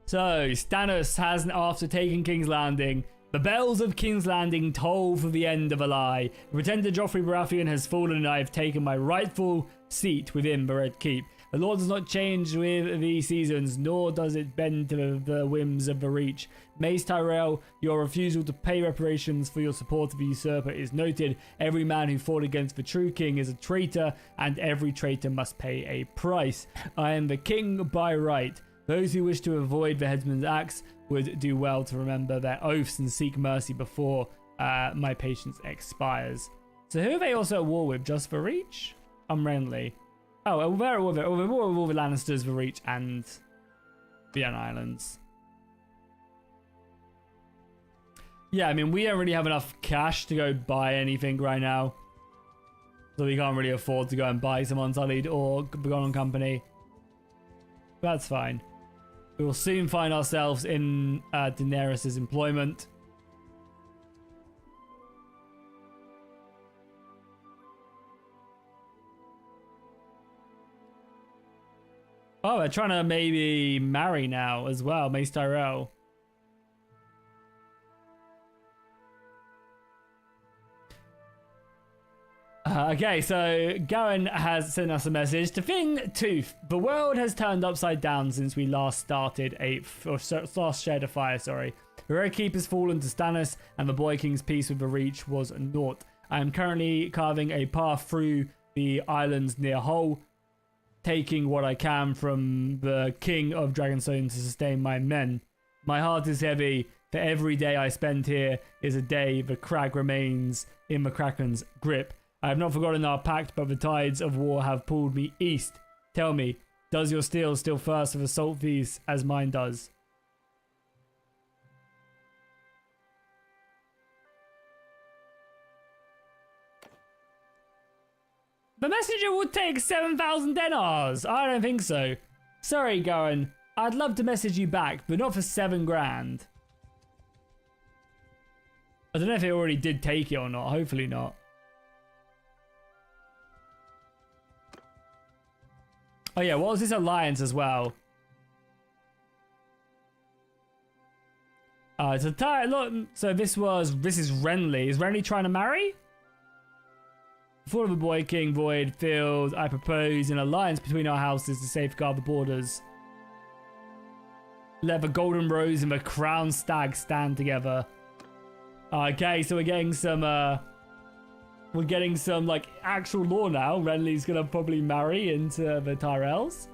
[SPEAKER 1] So Stannis has, after taking King's Landing, the bells of King's Landing toll for the end of a lie. The pretender Joffrey Baratheon has fallen, and I have taken my rightful seat within the Red Keep. The law does not change with the seasons, nor does it bend to the whims of the Reach. Mace Tyrell, your refusal to pay reparations for your support of the usurper is noted. Every man who fought against the true king is a traitor, and every traitor must pay a price. I am the king by right. Those who wish to avoid the headsman's axe would do well to remember their oaths and seek mercy before my patience expires. So who are they also at war with? Just for Reach? Unrenly. Oh, they're at war with all the Lannisters, the Reach, and the Young Islands. Yeah, I mean, we don't really have enough cash to go buy anything right now. So we can't really afford to go and buy some Unsullied or Begone Company. That's fine. We will soon find ourselves in Daenerys' employment. Oh, they're trying to maybe marry now as well, Mace Tyrell. Okay, so Garen has sent us a message to Finn Tooth. The world has turned upside down since we last last shared a fire, sorry. The Red Keep has fallen to Stannis, and the Boy King's peace with the Reach was naught. I am currently carving a path through the islands near Hull, taking what I can from the King of Dragonstone to sustain my men. My heart is heavy, for every day I spend here is a day the crag remains in the Kraken's grip. I have not forgotten our pact, but the tides of war have pulled me east. Tell me, does your steel still thirst for the salt feast as mine does? The messenger would take 7,000 dinars. I don't think so. Sorry, Garen. I'd love to message you back, but not for 7 grand. I don't know if it already did take it or not. Hopefully not. Oh yeah, what was this alliance as well? It's a look. So this is Renly. Is Renly trying to marry? Before the Boy King Void Field, I propose an alliance between our houses to safeguard the borders. Let the golden rose and the crown stag stand together. Okay, so we're getting some like actual lore now. Renly's gonna probably marry into the Tyrells.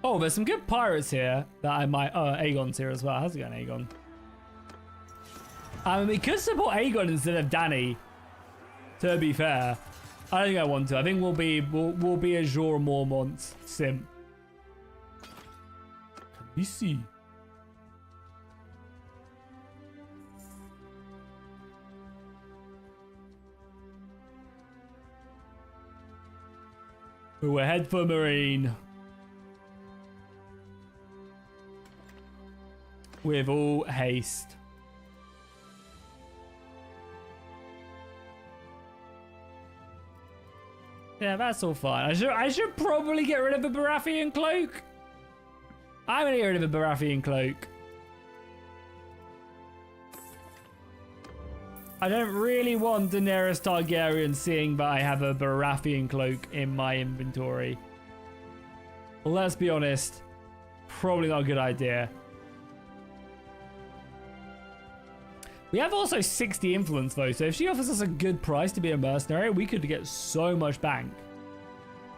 [SPEAKER 1] Oh, there's some good pirates here that I might... Oh, Aegon's here as well. How's it going, Aegon? I mean, we could support Aegon instead of Dany, to be fair. I don't think I want to. I think we'll be a Jorah Mormont simp. Can we see? We're head for Marine. With all haste. Yeah, that's all fine. I should probably get rid of the Baratheon cloak. I'm gonna get rid of the Baratheon cloak. I don't really want Daenerys Targaryen seeing that I have a Baratheon cloak in my inventory. Well, let's be honest. Probably not a good idea. We have also 60 influence though, so if she offers us a good price to be a mercenary, we could get so much bank.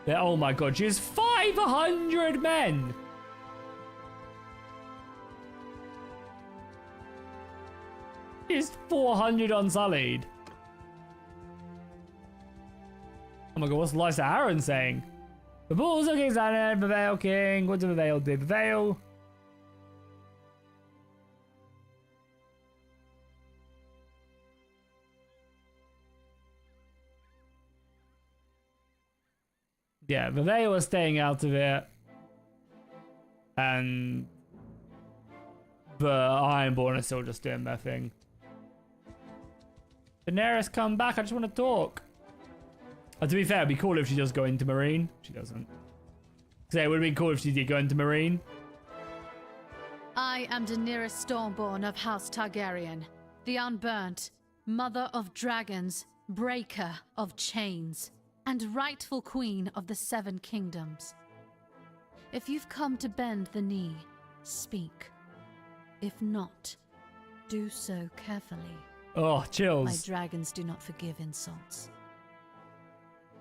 [SPEAKER 1] But, oh my god, she has 500 men! She has 400 unsullied. Oh my god, what's Lysa Arryn saying? The Bulls of King's Landing, the Vale King, what did the Vale do? The Vale... Yeah, but they were staying out of it. And the Ironborn are still just doing their thing. Daenerys, come back. I just want to talk. To be fair, it'd be cool if she does go into Marine. She doesn't. So it would have been cool if she did go into Marine.
[SPEAKER 9] I am Daenerys Stormborn of House Targaryen, the Unburnt, Mother of Dragons, Breaker of Chains, and rightful Queen of the Seven Kingdoms. If you've come to bend the knee, speak. If not, do so carefully.
[SPEAKER 1] Oh, chills.
[SPEAKER 9] My dragons do not forgive insults.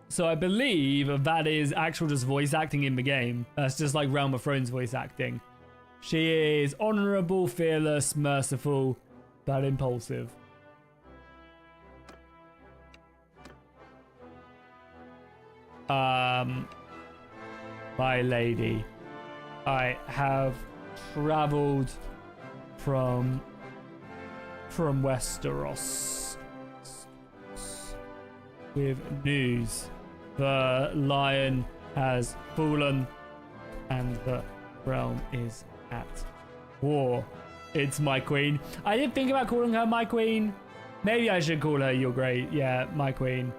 [SPEAKER 1] So I believe that is actual just voice acting in the game. That's just like Realm of Thrones voice acting. She is honorable, fearless, merciful, but impulsive. My lady, I have traveled from Westeros with news. The lion has fallen and the realm is at war. It's my queen. I did think about calling her my queen. Maybe I should call her your great. Yeah, my queen.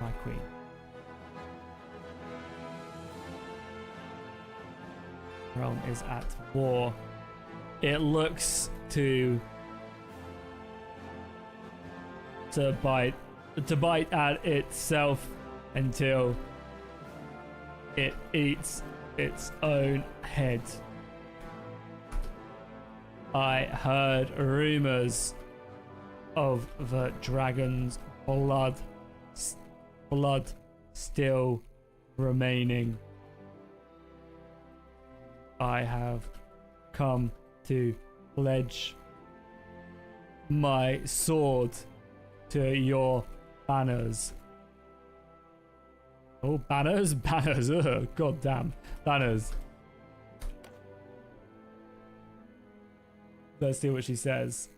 [SPEAKER 1] My queen. Realm is at war. It looks to bite at itself until it eats its own head. I heard rumors of the dragon's blood still remaining. I have come to pledge my sword to your banners. Oh, banners? Banners. Ugh, God damn. Banners. Let's see what she says.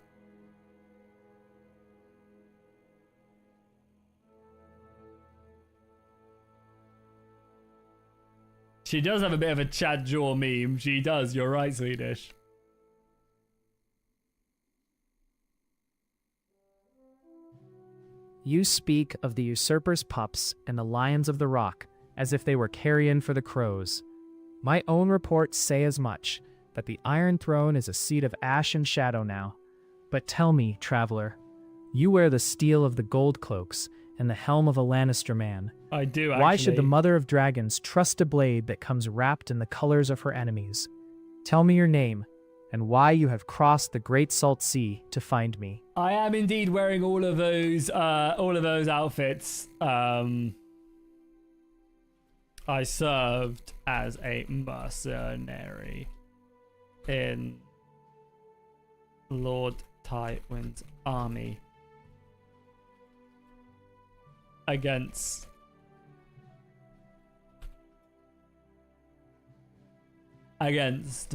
[SPEAKER 1] She does have a bit of a Chad Jaw meme. She does. You're right, Swedish.
[SPEAKER 7] You speak of the usurper's pups and the lions of the rock as if they were carrion for the crows. My own reports say as much, that the Iron Throne is a seat of ash and shadow now. But tell me, traveler, you wear the steel of the gold cloaks and the helm of a Lannister man.
[SPEAKER 1] I do, actually.
[SPEAKER 7] Why should the Mother of Dragons trust a blade that comes wrapped in the colors of her enemies? Tell me your name, and why you have crossed the Great Salt Sea to find me.
[SPEAKER 1] I am indeed wearing all of those outfits. I served as a mercenary in Lord Tywin's army against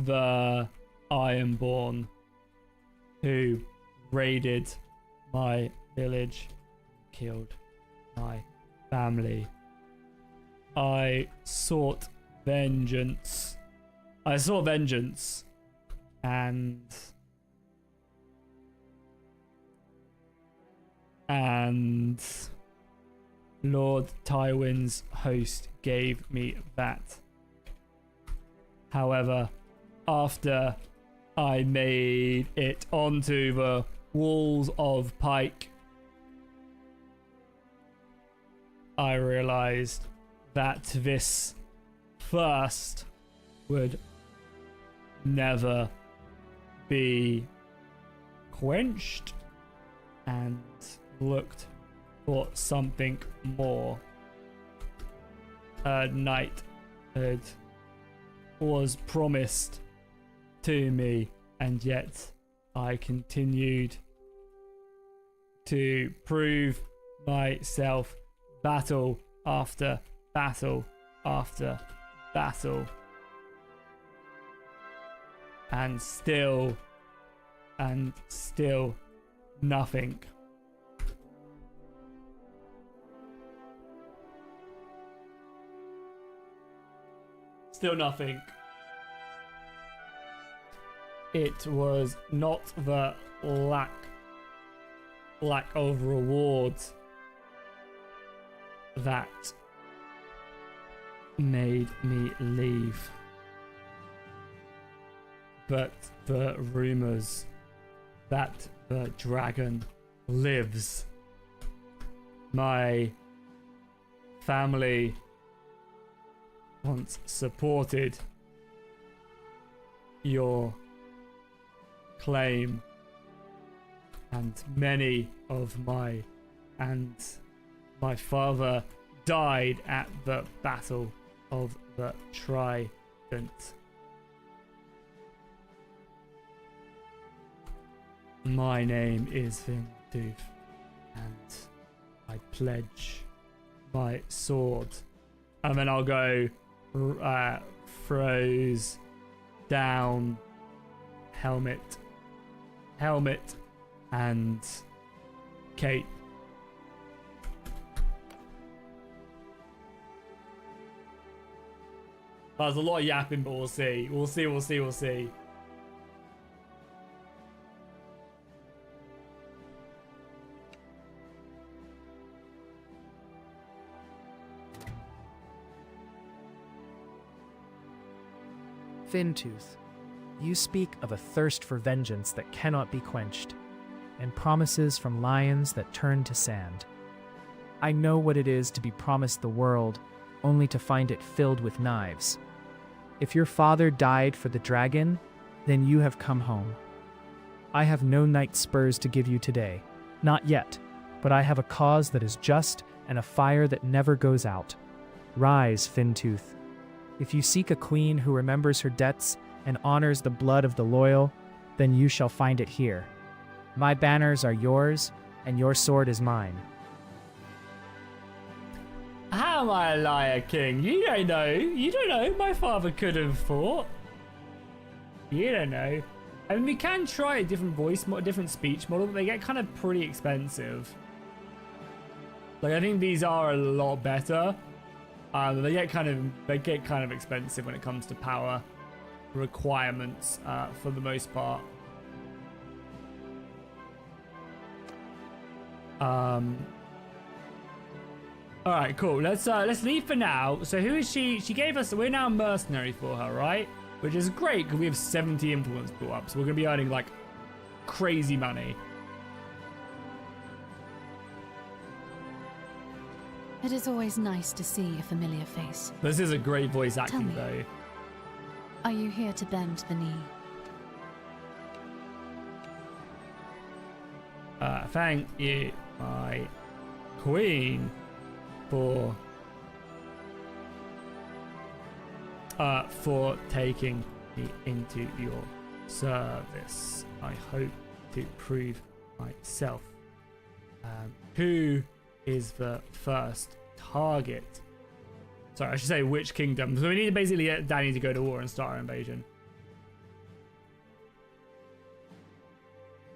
[SPEAKER 1] the Ironborn who raided my village, killed my family. I sought vengeance. And Lord Tywin's host gave me that. However, after I made it onto the walls of Pike, I realized that this thirst would never be quenched, and looked for something more. A knighthood was promised to me, and yet I continued to prove myself battle after battle after battle, and still nothing. Still nothing. It was not the lack of rewards that made me leave, but the rumors that the dragon lives. My family once supported your claim, and my father died at the Battle of the Trident. My name is Vindoof, and I pledge my sword. And then I'll go throws down helmet and cape. There's a lot of yapping, but we'll see. We'll see.
[SPEAKER 7] Fintooth, you speak of a thirst for vengeance that cannot be quenched, and promises from lions that turn to sand. I know what it is to be promised the world, only to find it filled with knives. If your father died for the dragon, then you have come home. I have no knight spurs to give you today, not yet, but I have a cause that is just and a fire that never goes out. Rise, Fintooth. If you seek a queen who remembers her debts and honors the blood of the loyal, then you shall find it here. My banners are yours, and your sword is mine.
[SPEAKER 1] How am I a liar, King? You don't know. My father could have fought. You don't know. I mean, we can try a different speech model, but they get kind of pretty expensive. Like, I think these are a lot better. They get kind of expensive when it comes to power requirements for the most part. All right, cool. Let's leave for now. So who is she? She gave us. We're now mercenary for her, right? Which is great because we have 70 influence built up, so we're gonna be earning like crazy money.
[SPEAKER 9] It is always nice to see a familiar face.
[SPEAKER 1] This is a great voice acting,
[SPEAKER 9] me.
[SPEAKER 1] though.
[SPEAKER 9] Are you here to bend the knee?
[SPEAKER 1] Thank you, my queen, for taking me into your service. I hope to prove myself. Who is the first target? Sorry, I should say which kingdom. So we need to basically get Dany to go to war and start our invasion.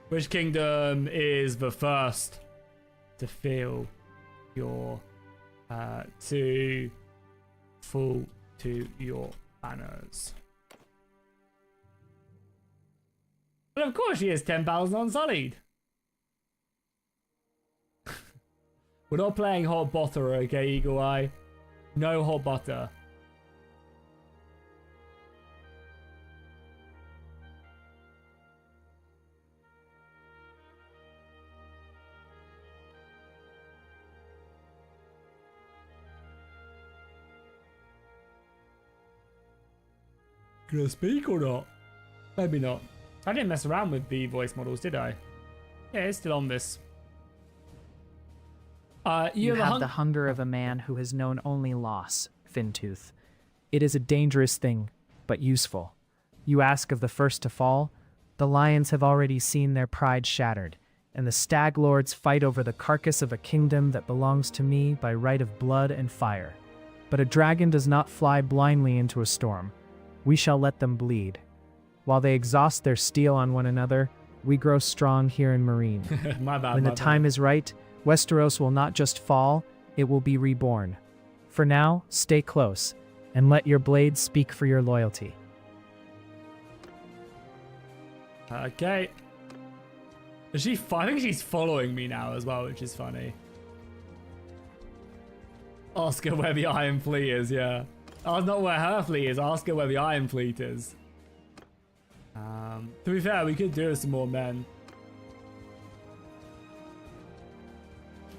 [SPEAKER 1] Which kingdom is the first to feel your to fall to your banners? But of course she is 10,000 unsullied. We're not playing hot butter, okay, Eagle Eye? No hot butter. Gonna speak or not? Maybe not. I didn't mess around with the voice models, did I? Yeah, it's still on this.
[SPEAKER 10] You have the hunger of a man who has known only loss, Fintooth. It is a dangerous thing, but useful. You ask of the first to fall. The lions have already seen their pride shattered, and the stag lords fight over the carcass of a kingdom that belongs to me by right of blood and fire. But a dragon does not fly blindly into a storm. We shall let them bleed. While they exhaust their steel on one another, we grow strong here in Marine.
[SPEAKER 1] My bad.
[SPEAKER 10] When the time is right, Westeros will not just fall, it will be reborn. For now, stay close, and let your blade speak for your loyalty.
[SPEAKER 1] Okay. Is she? I think she's following me now as well, which is funny. Ask her where the Iron Fleet is, yeah. Oh, not where her fleet is. Ask her where the Iron Fleet is. To be fair, we could do with some more men.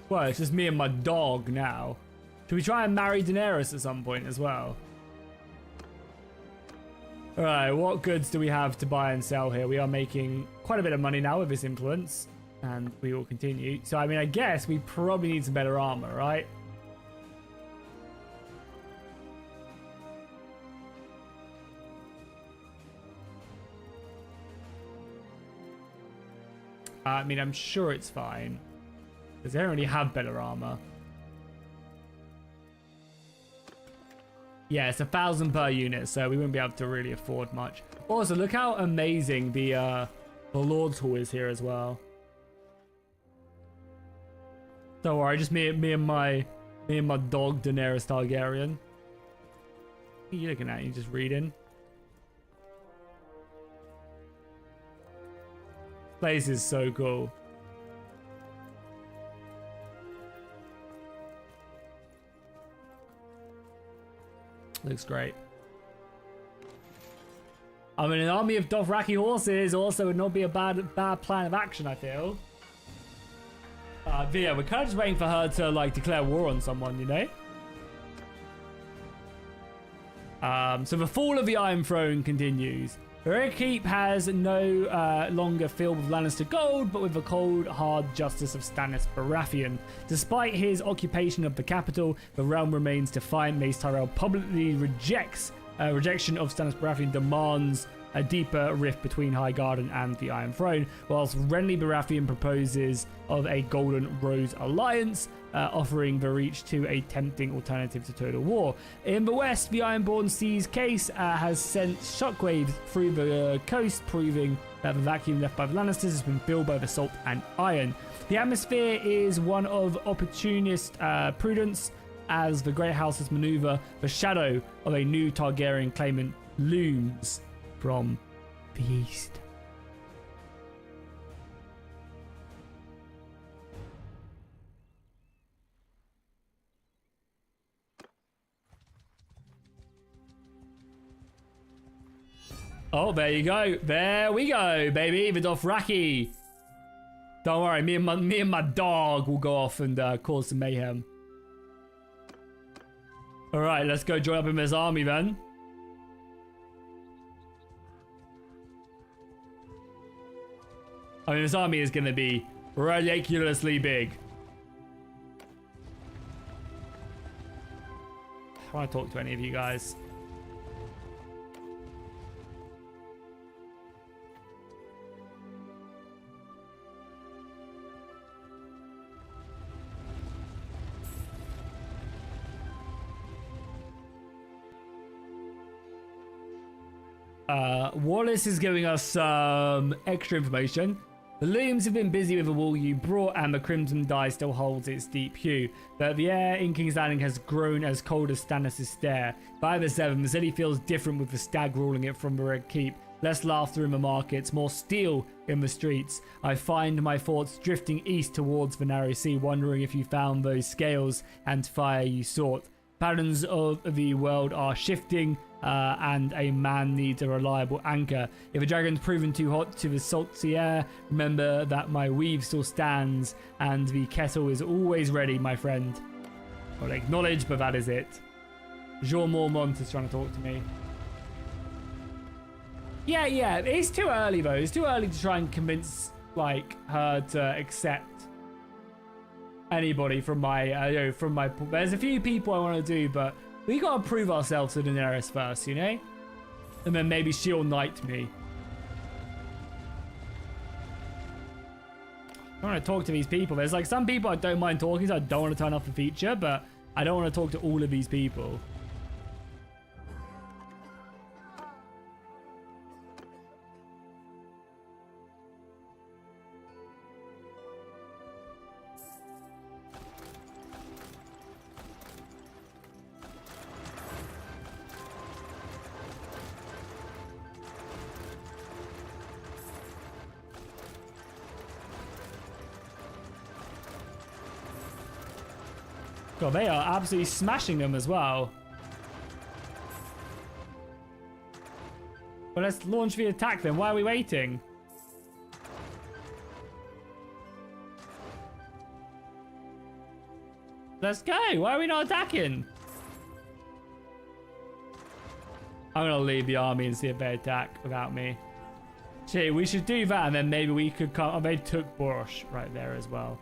[SPEAKER 1] Well, it's just me and my dog now. Should we try and marry Daenerys at some point as well? Alright, what goods do we have to buy and sell here? We are making quite a bit of money now with this influence. And we will continue. So, I mean, I guess we probably need some better armor, right? I mean, I'm sure it's fine. Because they don't really have better armor. Yeah, it's 1,000 per unit, so we wouldn't be able to really afford much. Also, look how amazing the Lord's Hall is here as well. Don't worry, just me and my dog Daenerys Targaryen. What are you looking at? You just reading? Place is so cool. Looks great. I mean, an army of Dothraki horses also would not be a bad plan of action, I feel. But yeah, we're kind of just waiting for her to like declare war on someone, you know? So the fall of the Iron Throne continues. Her keep has no longer filled with Lannister gold, but with the cold, hard justice of Stannis Baratheon. Despite his occupation of the capital, the realm remains defiant. Mace Tyrell publicly rejection of Stannis Baratheon demands a deeper rift between High Garden and the Iron Throne, whilst Renly Baratheon proposes of a Golden Rose alliance, offering the Reach to a tempting alternative to total war. In the west, the Ironborn Sea's case has sent shockwaves through the coast, proving that the vacuum left by the Lannisters has been filled by the salt and iron. The atmosphere is one of opportunist prudence, as the Grey Houses maneuver. The shadow of a new Targaryen claimant looms from the east. Oh, there you go. There we go, baby. The Dothraki. Don't worry, me and my dog will go off and cause some mayhem. All right, let's go join up in this army then. I mean, this army is going to be ridiculously big. I want to talk to any of you guys. Wallace is giving us some extra information. The looms have been busy with the wool you brought, and the crimson dye still holds its deep hue. But the air in King's Landing has grown as cold as Stannis' stare. By the 7th, the city feels different with the stag ruling it from the Red Keep. Less laughter in the markets, more steel in the streets. I find my thoughts drifting east towards the narrow sea, wondering if you found those scales and fire you sought. Patterns of the world are shifting, and a man needs a reliable anchor. If a dragon's proven too hot to the salty air, remember that my weave still stands and the kettle is always ready, my friend. Well, acknowledge, but that is it. Jean Mormont is trying to talk to me. Yeah, it's too early though. It's too early to try and convince like her to accept anybody from my There's a few people I want to do, but we gotta prove ourselves to Daenerys first, you know? And then maybe she'll knight me. I want to talk to these people. There's like some people I don't mind talking to. I don't want to turn off the feature, but I don't want to talk to all of these people. God, they are absolutely smashing them as well. Well, let's launch the attack then. Why are we waiting? Let's go. Why are we not attacking? I'm going to leave the army and see if they attack without me. Gee, we should do that and then maybe we could come... Oh, they took Borscht right there as well.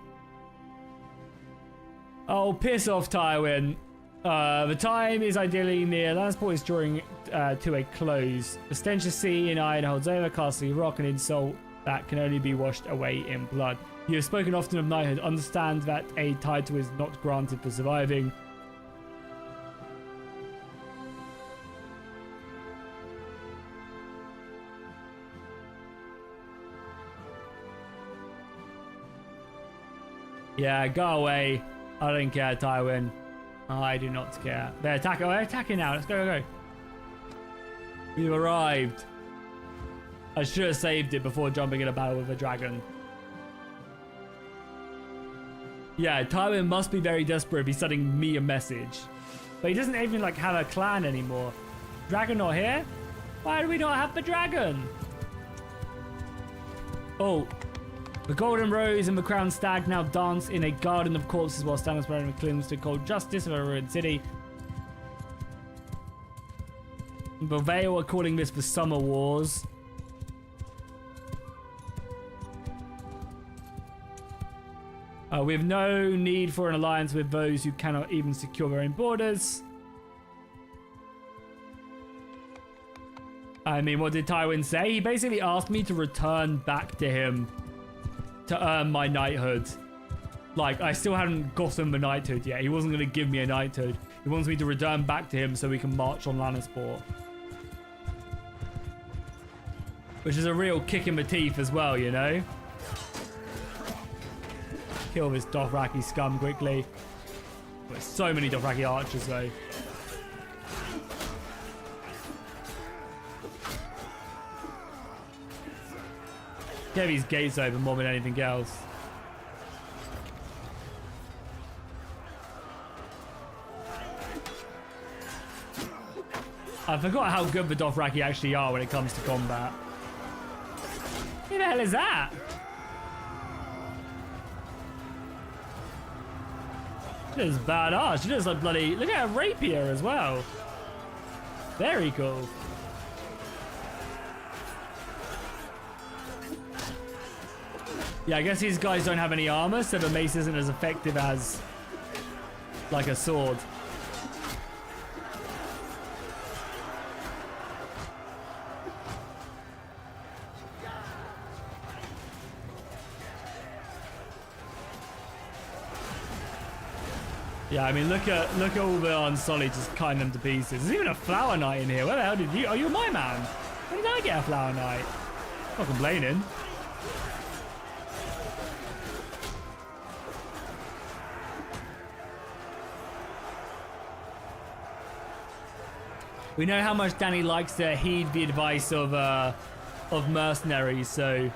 [SPEAKER 1] Oh, piss off, Tywin. The time is ideally near. Lannisport is drawing to a close. The stench of sea and iron holds over, casting rock and insult that can only be washed away in blood. You have spoken often of knighthood. Understand that a title is not granted for surviving. Yeah, go away. I don't care, Tywin. I do not care. They're attacking. Oh, they're attacking now. Let's go. We've arrived. I should have saved it before jumping in a battle with a dragon. Yeah, Tywin must be very desperate if he's sending me a message. But he doesn't even like have a clan anymore. Dragon not here? Why do we not have the dragon? Oh. The golden rose and the crowned stag now dance in a garden of corpses while Stannis Baratheon clings to cold justice of a ruined city. The Vale are calling this the Summer Wars. We have no need for an alliance with those who cannot even secure their own borders. I mean, what did Tywin say? He basically asked me to return back to him to earn my knighthood. Like, I still hadn't gotten the knighthood yet. He wasn't going to give me a knighthood. He wants me to return back to him so we can march on Lannisport. Which is a real kick in the teeth as well, you know? Kill this Dothraki scum quickly. There's so many Dothraki archers though. Get these gates open more than anything else. I forgot how good the Dothraki actually are when it comes to combat. Who the hell is that? She is badass. She does like bloody... Look at her rapier as well. Very cool. Yeah, I guess these guys don't have any armor, so the mace isn't as effective as like a sword. Yeah, I mean, look at all the Unsullied just cutting them to pieces. There's even a Flower Knight in here. Where the hell did you... Oh, you're my man. When did I get a Flower Knight? Not complaining. We know how much Danny likes to heed the advice of mercenaries, so...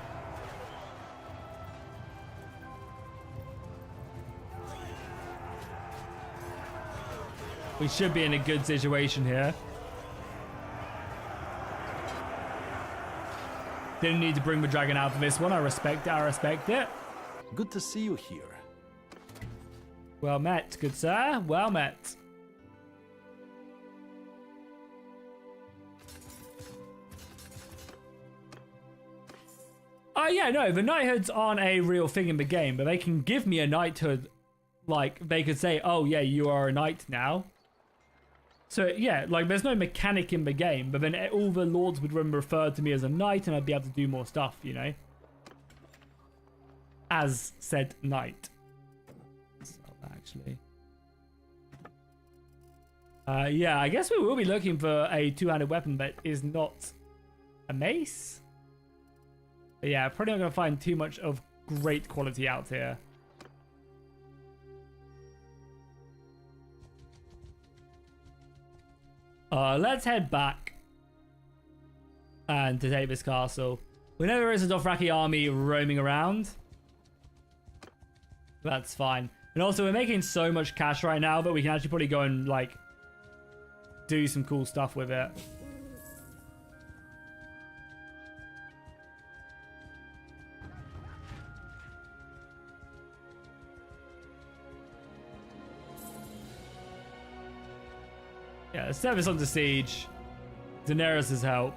[SPEAKER 1] We should be in a good situation here. Didn't need to bring the dragon out for this one. I respect it. I respect it.
[SPEAKER 6] Good to see you here.
[SPEAKER 1] Well met, good sir. Well met. Oh yeah, no, the knighthoods aren't a real thing in the game, but they can give me a knighthood. Like, they could say, oh yeah, you are a knight now. So yeah, like there's no mechanic in the game, but then all the lords would refer to me as a knight and I'd be able to do more stuff, you know? As said knight. Actually. Yeah, I guess we will be looking for a two-handed weapon that is not a mace. But yeah, probably not going to find too much of great quality out here. Let's head back and to take this castle. We know there is a Dothraki army roaming around. That's fine. And also, we're making so much cash right now that we can actually probably go and, like, do some cool stuff with it. Yeah, service under siege. Daenerys' help.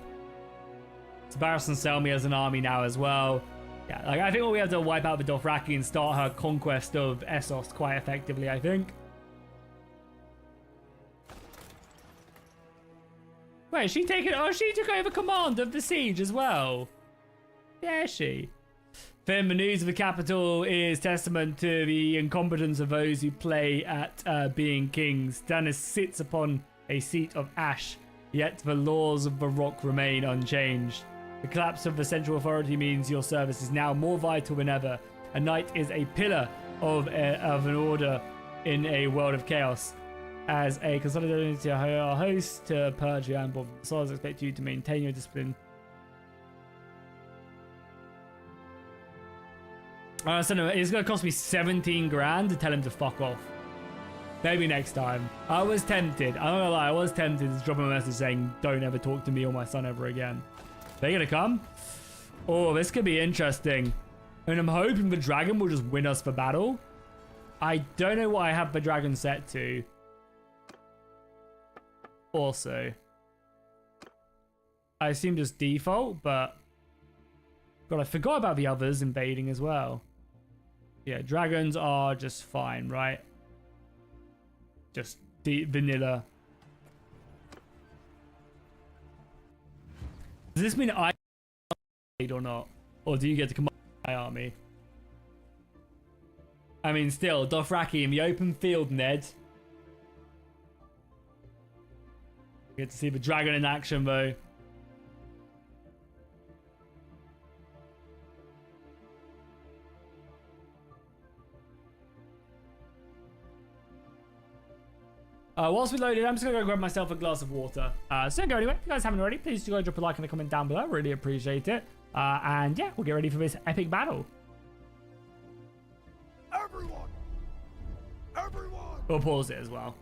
[SPEAKER 1] Barristan Selmy has an army now as well. Yeah, like I think we'll be able to wipe out the Dothraki and start her conquest of Essos quite effectively, I think. Wait, she taking... Oh, she took over command of the siege as well. Yeah, she. Then the news of the capital is testament to the incompetence of those who play at being kings. Daenerys sits upon a seat of ash, yet the laws of the rock remain unchanged. The collapse of the central authority means your service is now more vital than ever. A knight is a pillar of an order in a world of chaos. As a consolidating host to purge your handball, the Souls expect you to maintain your discipline. So no, it's going to cost me 17 grand to tell him to fuck off. Maybe next time. I was tempted. I'm not gonna lie, I was tempted to drop him a message saying, don't ever talk to me or my son ever again. They're gonna come? Oh, this could be interesting. And I'm hoping the dragon will just win us the battle. I don't know what I have the dragon set to. Also. I assume just default, but... God, I forgot about the others invading as well. Yeah, dragons are just fine, right? Just vanilla. Does this mean I or not? Or do you get to command my army? I mean, still, Dothraki in the open field, Ned. You get to see the dragon in action, though. Whilst we loaded, I'm just going to go grab myself a glass of water. So don't go anywhere. If you guys haven't already, please do go drop a like and a comment down below. I really appreciate it. And yeah, we'll get ready for this epic battle.
[SPEAKER 6] Everyone! Everyone!
[SPEAKER 1] We'll pause it as well.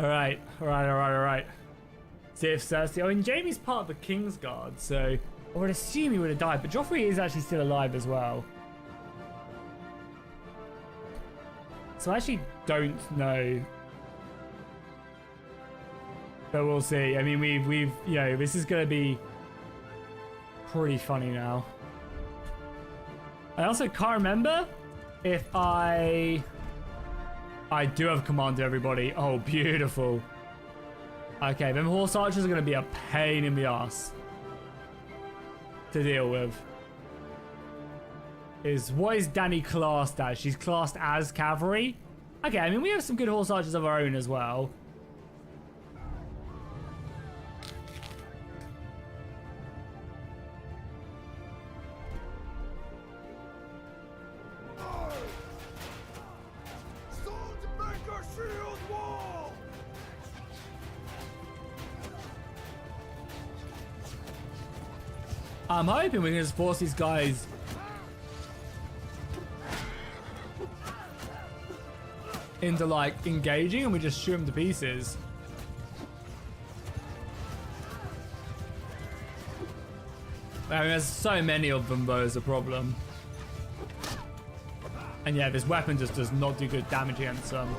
[SPEAKER 1] Alright, alright. See if Cersei... I mean, Jaime's part of the King's Guard, so I would assume he would have died, but Joffrey is actually still alive as well. So I actually don't know. But we'll see. I mean, we've you know, this is going to be pretty funny now. I also can't remember if I do have command of everybody. Oh, beautiful. Okay, them horse archers are going to be a pain in the ass to deal with. What is Dany classed as? She's classed as cavalry. Okay, I mean, we have some good horse archers of our own as well. I'm hoping we can just force these guys into like engaging and we just shoot them to pieces. I mean, there's so many of them though is a problem. And yeah, this weapon just does not do good damage against them.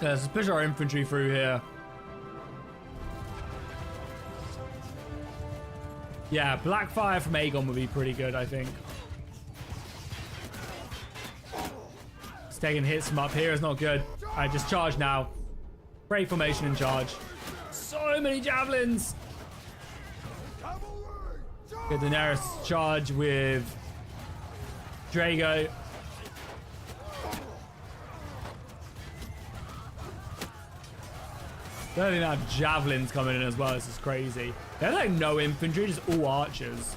[SPEAKER 1] Let's push our infantry through here. Yeah, Blackfire from Aegon would be pretty good, I think. It's taking hits from up here is not good. Alright, just charge now. Break formation and charge. So many javelins! Get Daenerys charge with Drago. They don't even have javelins coming in as well. This is crazy. There's like no infantry, just all archers.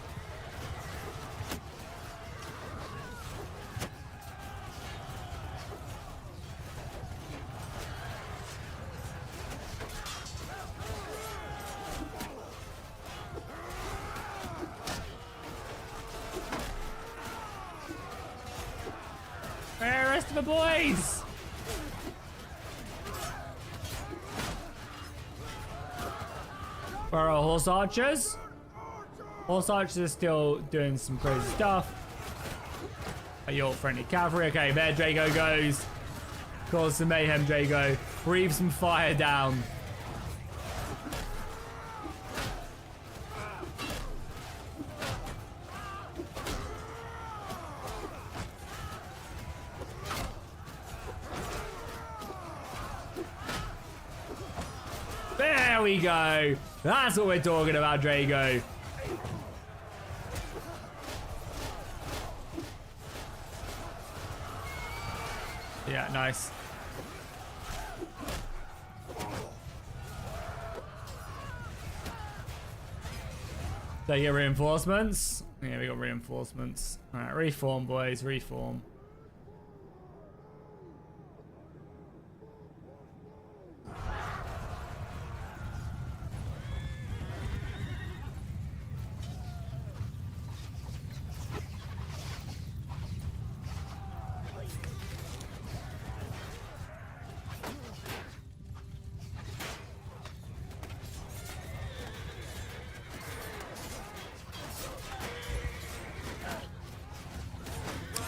[SPEAKER 1] Where are the rest of the boys? For our horse archers. Horse archers are still doing some crazy stuff. Are your friendly cavalry? Okay, there Drago goes. Cause some mayhem, Drago. Breathe some fire down. There we go. That's what we're talking about, Drago. Yeah, nice. They get reinforcements. Yeah, we got reinforcements. All right, reform, boys, reform.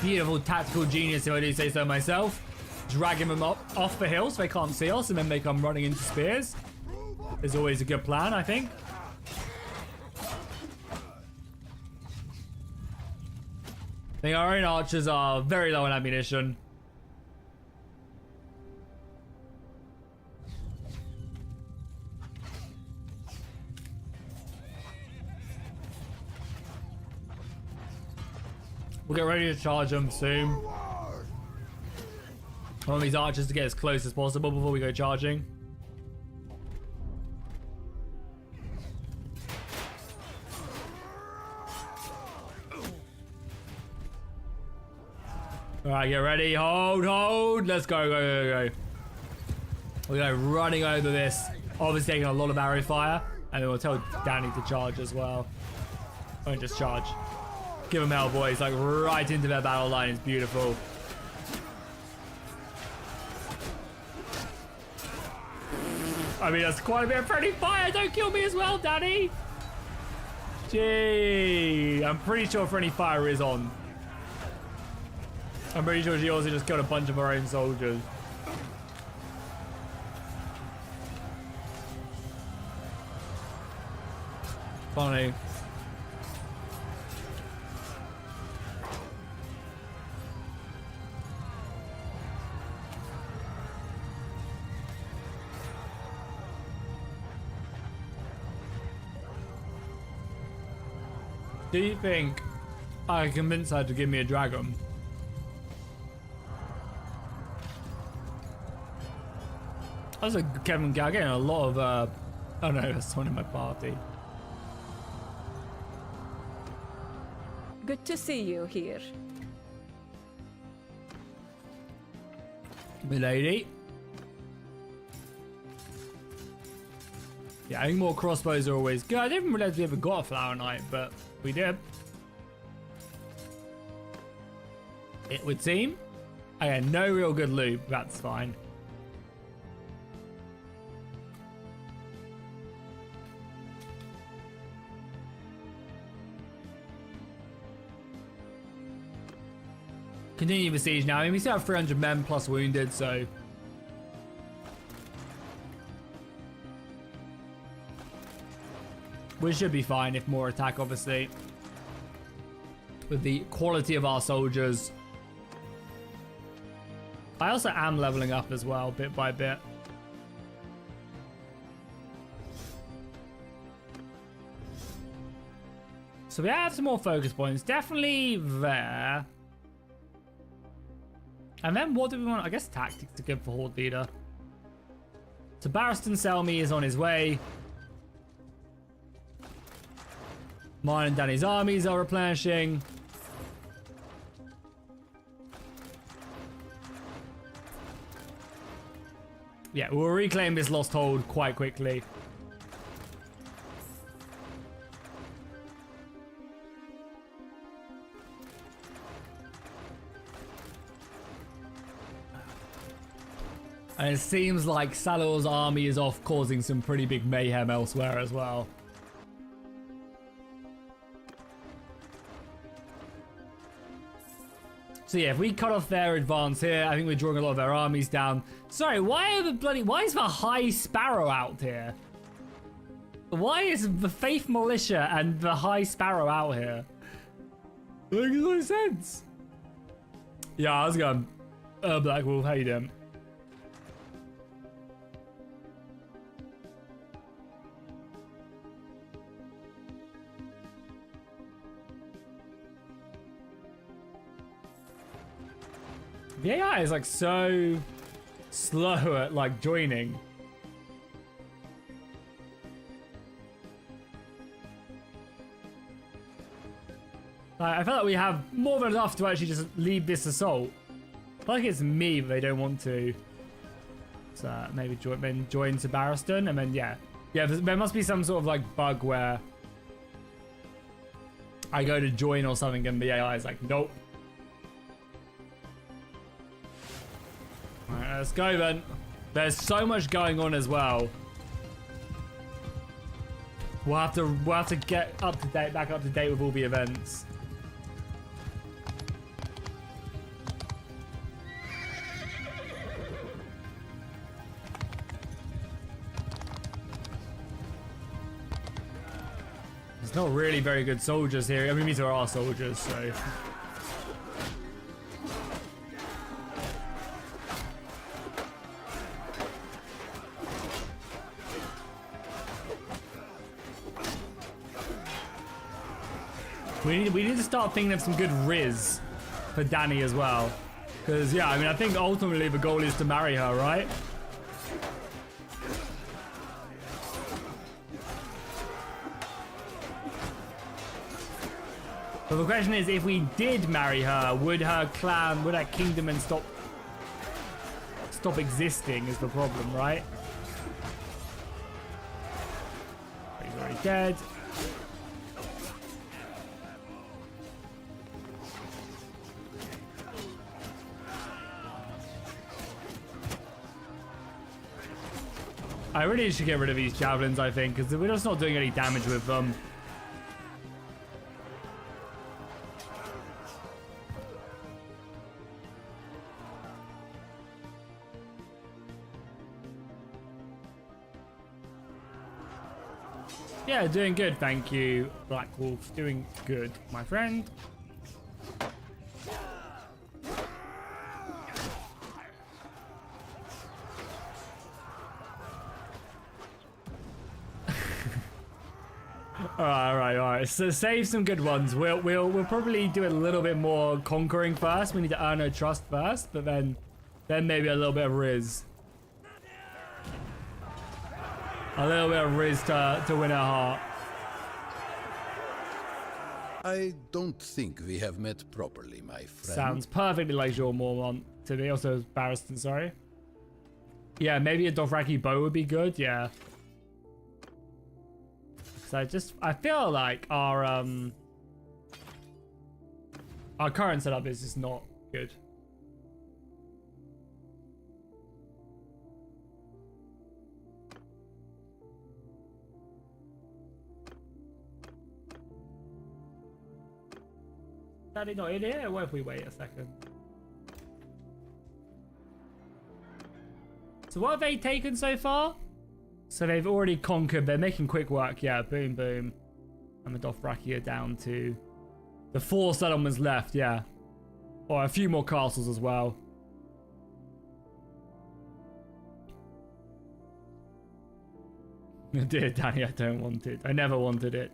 [SPEAKER 1] Beautiful tactical genius, if I do say so myself. Dragging them up off the hill so they can't see us, and then they come running into spears. Is always a good plan, I think. I think our own archers are very low on ammunition. We'll get ready to charge them soon. I want these archers to get as close as possible before we go charging. All right, get ready. Hold. Let's go, go. We're going running over this. Obviously taking a lot of arrow fire. And then we'll tell Danny to charge as well. Don't just charge. Give him hell, boys. Like right into their battle line. It's beautiful. I mean, that's quite a bit of friendly fire. Don't kill me as well, Danny. Gee. I'm pretty sure friendly fire is on. I'm pretty sure she also just killed a bunch of her own soldiers. Funny. Do you think I can convince her to give me a dragon? That's a Kevin Gag getting a lot of oh no, there's someone in my party.
[SPEAKER 11] Good to see you here.
[SPEAKER 1] Milady. Yeah, I think more crossbows are always good. I didn't realize we ever got a flower knight, but we did. It would seem. I had no real good loot. That's fine. Continue the siege now. I mean, we still have 300 men plus wounded, so... we should be fine if more attack, obviously. With the quality of our soldiers. I also am leveling up as well, bit by bit. So we have some more focus points. Definitely there. And then what do we want? I guess tactics to give for Horde Leader. So Barristan Selmy is on his way. Mine and Danny's armies are replenishing. Yeah, we'll reclaim this lost hold quite quickly. And it seems like Salor's army is off causing some pretty big mayhem elsewhere as well. So yeah, if we cut off their advance here, I think we're drawing a lot of their armies down. Sorry, why is the High Sparrow out here? Why is the Faith Militia and the High Sparrow out here? It makes no sense. Yeah, how's it going? Black Wolf, how you doing? The AI is like so slow at like joining. I feel like we have more than enough to actually just lead this assault. I feel like it's me, but they don't want to. So maybe join to Barristan, and then yeah, there must be some sort of like bug where I go to join or something, and the AI is like, nope. Alright, let's go then. There's so much going on as well. We'll have to get up to date, back up to date with all the events. There's not really very good soldiers here. I mean, these are our soldiers, so. We need to start thinking of some good Riz for Danny as well. Because, yeah, I mean, I think ultimately the goal is to marry her, right? But the question is, if we did marry her, would her clan, would her kingdom and stop existing is the problem, right? He's already dead. I really should get rid of these javelins, I think, because we're just not doing any damage with them. Yeah, doing good, thank you, Black Wolf. Doing good, my friend. All right. So save some good ones. We'll probably do a little bit more conquering first. We need to earn her trust first, but then maybe a little bit of Riz. A little bit of Riz to win her heart.
[SPEAKER 6] I don't think we have met properly, my friend.
[SPEAKER 1] Sounds perfectly like your Mormont to me. Also, Barristan, sorry. Yeah, maybe a Dothraki bow would be good. Yeah. So I feel like our current setup is just not good. Daddy not in here? What if we wait a second? So what have they taken so far? So they've already conquered. They're making quick work. Yeah, boom, boom. And the Dothraki are down to the 4 settlements left. Yeah. Or a few more castles as well. Dear Danny, I don't want it. I never wanted it.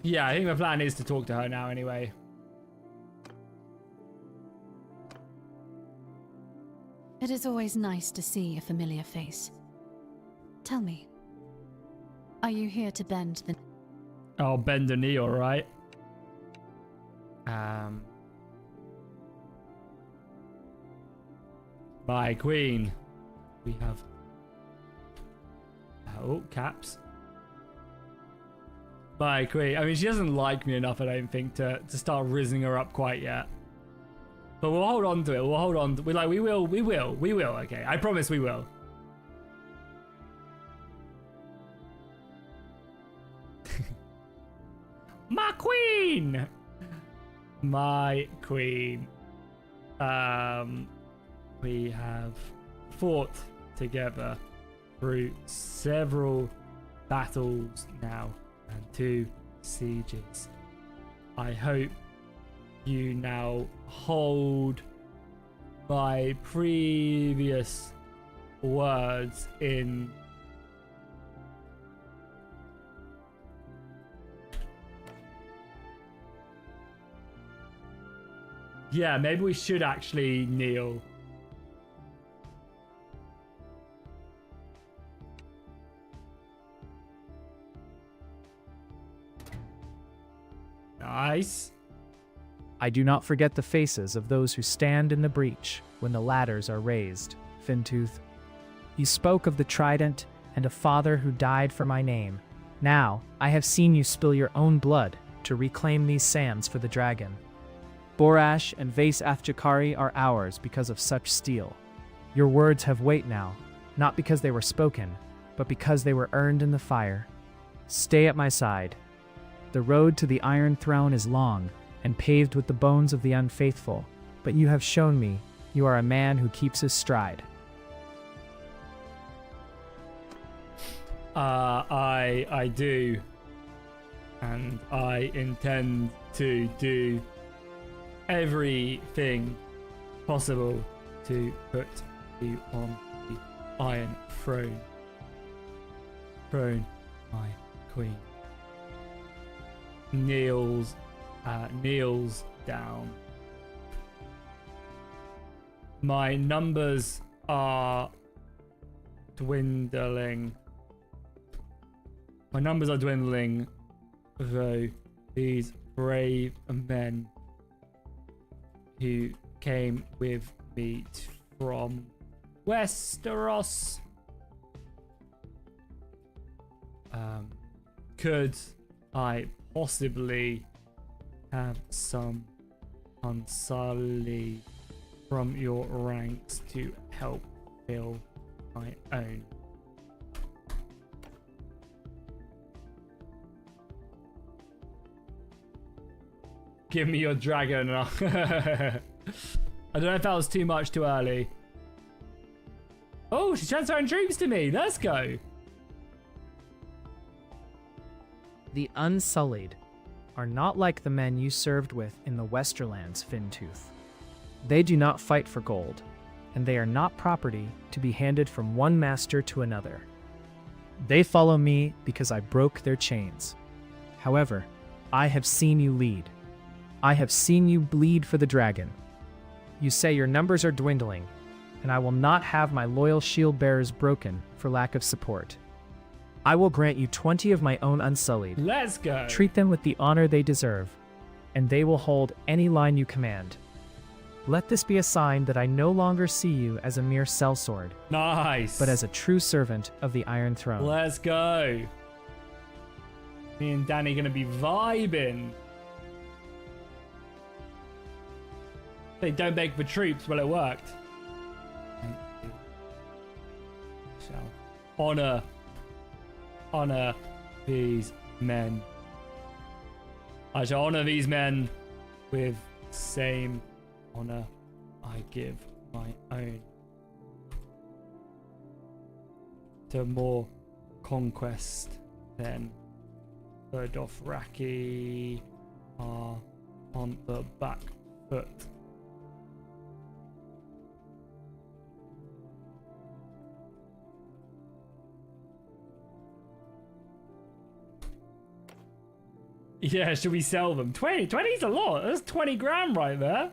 [SPEAKER 1] Yeah, I think the plan is to talk to her now anyway.
[SPEAKER 9] It is always nice to see a familiar face. Tell me, are you here to bend the...
[SPEAKER 1] Oh, bend the knee, alright. My queen. We have... Oh, caps. My queen. I mean, she doesn't like me enough, I don't think, to start rizzing her up quite yet. But we'll hold on to it. We'll hold on. We will. Okay, I promise we will. My queen. My queen. We have fought together through several battles now and 2 sieges. I hope you now hold my previous words in yeah, maybe we should actually kneel. Nice.
[SPEAKER 10] I do not forget the faces of those who stand in the breach when the ladders are raised, Fintooth. You spoke of the trident and a father who died for my name. Now, I have seen you spill your own blood to reclaim these sands for the dragon. Borash and Vace Athjakari are ours because of such steel. Your words have weight now, not because they were spoken, but because they were earned in the fire. Stay at my side. The road to the Iron Throne is long, and paved with the bones of the unfaithful, but you have shown me you are a man who keeps his stride.
[SPEAKER 1] I do, and I intend to do everything possible to put you on the Iron Throne. Throne, my queen. Kneels down. My numbers are dwindling. My numbers are dwindling, though these brave men who came with me from Westeros. Could I possibly have some Consolidating from your ranks to help fill my own? Give me your dragon. I don't know if that was too much too early. Oh, she's transferring troops to me. Let's go.
[SPEAKER 10] The Unsullied are not like the men you served with in the Westerlands, Fintooth. They do not fight for gold, and they are not property to be handed from one master to another. They follow me because I broke their chains. However, I have seen you lead. I have seen you bleed for the dragon. You say your numbers are dwindling, and I will not have my loyal shield bearers broken for lack of support. I will grant you 20 of my own Unsullied.
[SPEAKER 1] Let's go.
[SPEAKER 10] Treat them with the honor they deserve, and they will hold any line you command. Let this be a sign that I no longer see you as a mere sellsword.
[SPEAKER 1] Nice.
[SPEAKER 10] But as a true servant of the Iron Throne.
[SPEAKER 1] Let's go. Me and Danny gonna be vibing. They don't beg for troops. Well, it worked. Shall honor these men. I shall honor these men with same honor I give my own. To more conquest than the Dothraki are on the back foot. Yeah, should we sell them? 20 is a lot. That's 20 grand right there.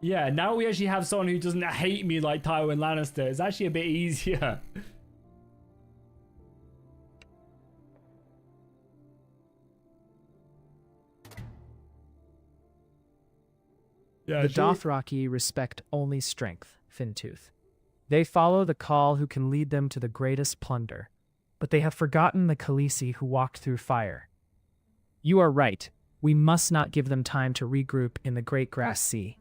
[SPEAKER 1] Yeah, now we actually have someone who doesn't hate me like Tywin Lannister. It's actually a bit easier. Yeah,
[SPEAKER 10] the Dothraki respect only strength, Fintooth. They follow the call who can lead them to the greatest plunder. But they have forgotten the Khaleesi who walked through fire. You are right. We must not give them time to regroup in the Great Grass Sea.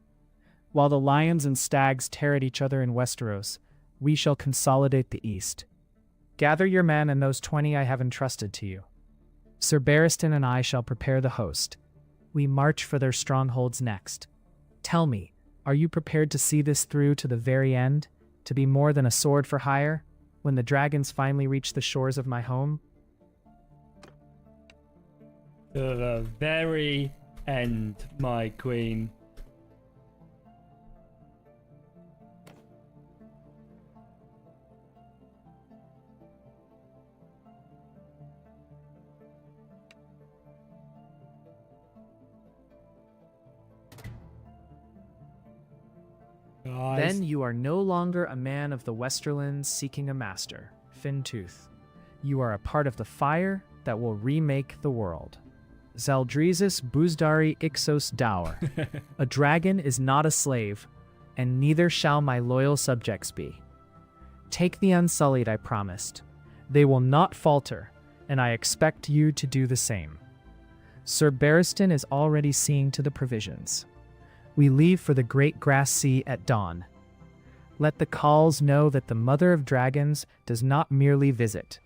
[SPEAKER 10] While the lions and stags tear at each other in Westeros, we shall consolidate the east. Gather your men and those 20 I have entrusted to you. Sir Barristan and I shall prepare the host. We march for their strongholds next. Tell me, are you prepared to see this through to the very end? To be more than a sword for hire? When the dragons finally reach the shores of my home?
[SPEAKER 1] To the very end, my queen.
[SPEAKER 10] Then you are no longer a man of the Westerlands seeking a master, Fintooth. You are a part of the fire that will remake the world. Zaldrizis Buzdari Ixos Dower. A dragon is not a slave, and neither shall my loyal subjects be. Take the Unsullied I promised. They will not falter, and I expect you to do the same. Sir Barristan is already seeing to the provisions. We leave for the Great Grass Sea at dawn. Let the Khals know that the Mother of Dragons does not merely visit.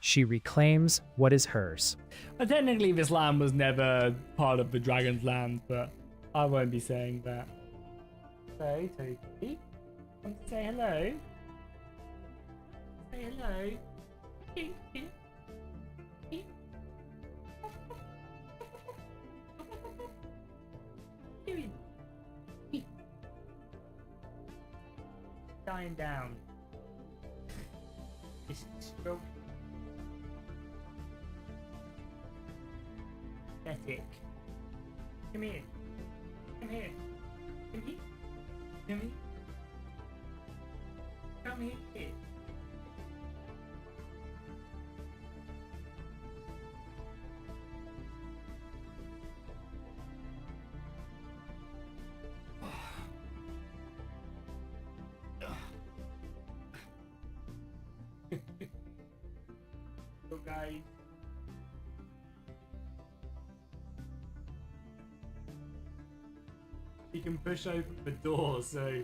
[SPEAKER 10] She reclaims what is hers.
[SPEAKER 1] Well, technically this land was never part of the Dragon's Land, but I won't be saying that. So, Toki, want to say hello? Say hello. Dying down. Just stroke. Pathetic. Come here. Come here. Come here. Come here. down here? Okay. He can push open the door, so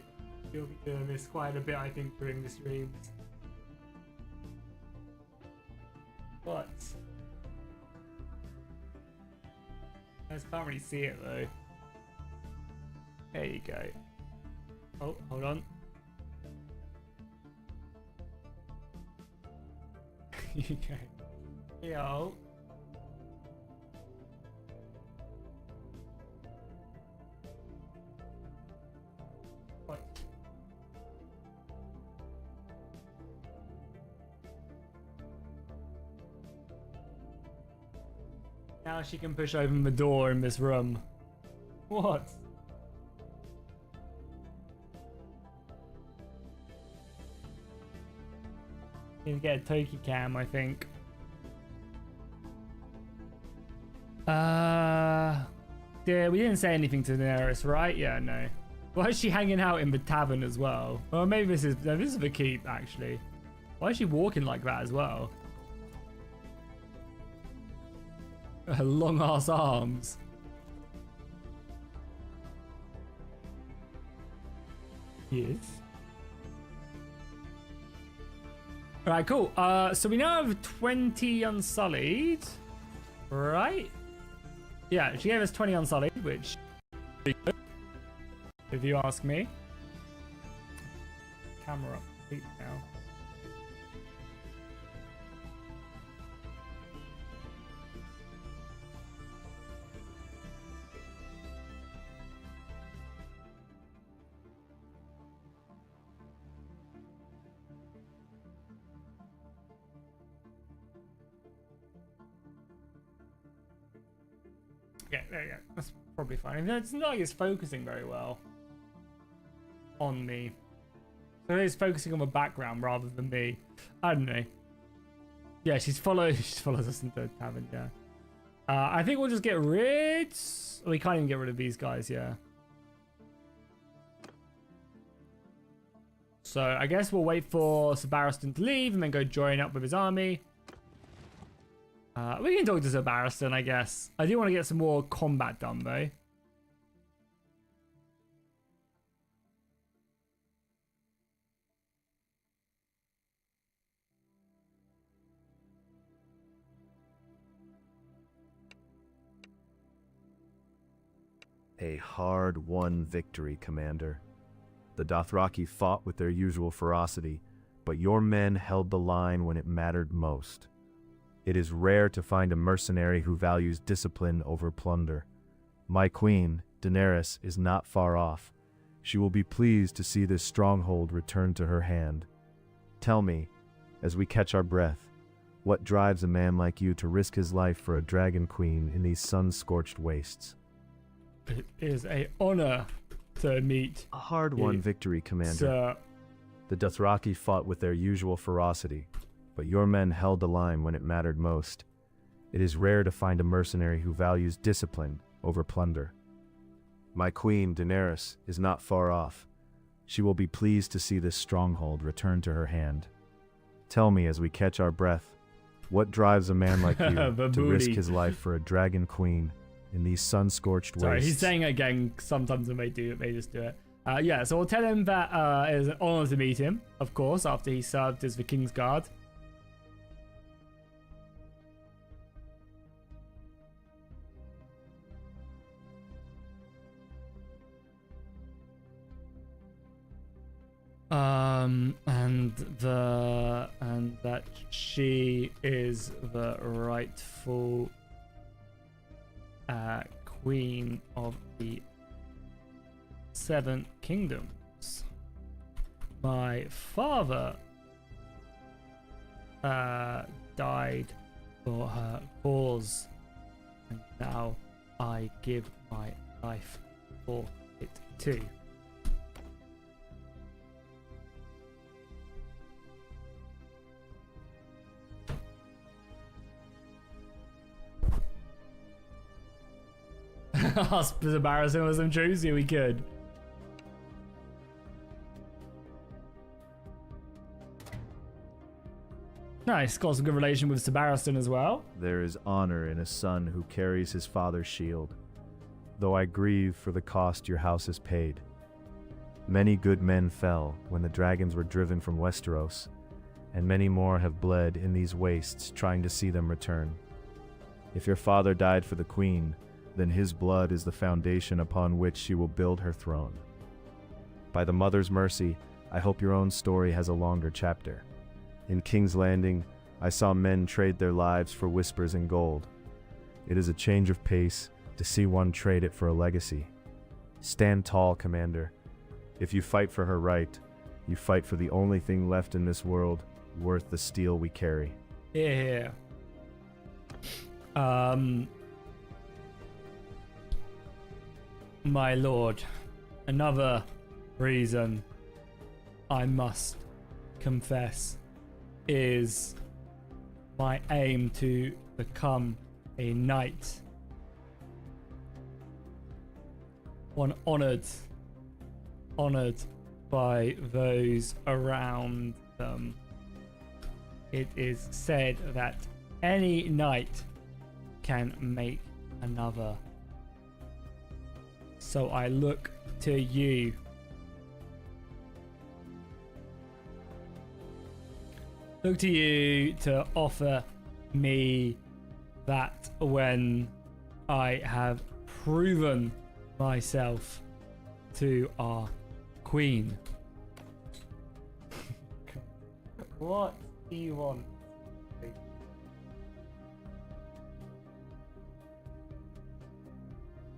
[SPEAKER 1] he'll be doing this quite a bit, I think, during the streams. But I just can't really see it though. There you go. Oh, hold on. You go. Yo. What? Now she can push open the door in this room. What? Need to get a Toki cam, I think. Yeah, we didn't say anything to Daenerys, right? Yeah, no. Why is she hanging out in the tavern as well? Well, maybe this is the keep, actually. Why is she walking like that as well? Her long ass arms. Yes. Alright, cool. So we now have 20 Unsullied. Right? Yeah, she gave us 20 Unsullied, which... if you ask me. Camera up complete now. Okay, there you go. That's probably fine. It's not like it's focusing very well on me. So it's focusing on the background rather than me. I don't know. Yeah, she follows us into the tavern, yeah. I think we'll just get rid... we can't even get rid of these guys, yeah. So I guess we'll wait for Sir Barristan to leave and then go join up with his army. We can talk to Sir Barristan, I guess. I do want to get some more combat done, though.
[SPEAKER 4] A hard-won victory, Commander. The Dothraki fought with their usual ferocity, but your men held the line when it mattered most. It is rare to find a mercenary who values discipline over plunder. My queen, Daenerys, is not far off. She will be pleased to see this stronghold return to her hand. Tell me, as we catch our breath, what drives a man like you to risk his life for a dragon queen in these sun-scorched wastes?
[SPEAKER 1] It is an honor to meet
[SPEAKER 4] a hard-won victory, Commander.
[SPEAKER 1] Sir.
[SPEAKER 4] The Dothraki fought with their usual ferocity, but your men held the line when it mattered most. It is rare to find a mercenary who values discipline over plunder. My queen, Daenerys, is not far off. She will be pleased to see this stronghold return to her hand. Tell me as we catch our breath, what drives a man like you to risk his life for a dragon queen in these sun-scorched wastes?
[SPEAKER 1] Sorry, he's saying it again. Sometimes they just do it. Yeah, so we'll tell him that it is an honor to meet him, of course, after he served as the King's Guard. And that she is the rightful queen of the Seven Kingdoms. My father died for her cause, and now I give my life for it too. ask Barristan with some troops? Yeah, we could. Nice, got some good relation with Barristan as well.
[SPEAKER 4] There is honor in a son who carries his father's shield, though I grieve for the cost your house has paid. Many good men fell when the dragons were driven from Westeros, and many more have bled in these wastes trying to see them return. If your father died for the queen, then his blood is the foundation upon which she will build her throne. By the mother's mercy, I hope your own story has a longer chapter. In King's Landing, I saw men trade their lives for whispers and gold. It is a change of pace to see one trade it for a legacy. Stand tall, Commander. If you fight for her right, you fight for the only thing left in this world worth the steel we carry.
[SPEAKER 1] Yeah. My lord, another reason I must confess is my aim to become a knight. One honored by those around them. It is said that any knight can make another. So I look to you. Look to you to offer me that when I have proven myself to our queen. What do you want?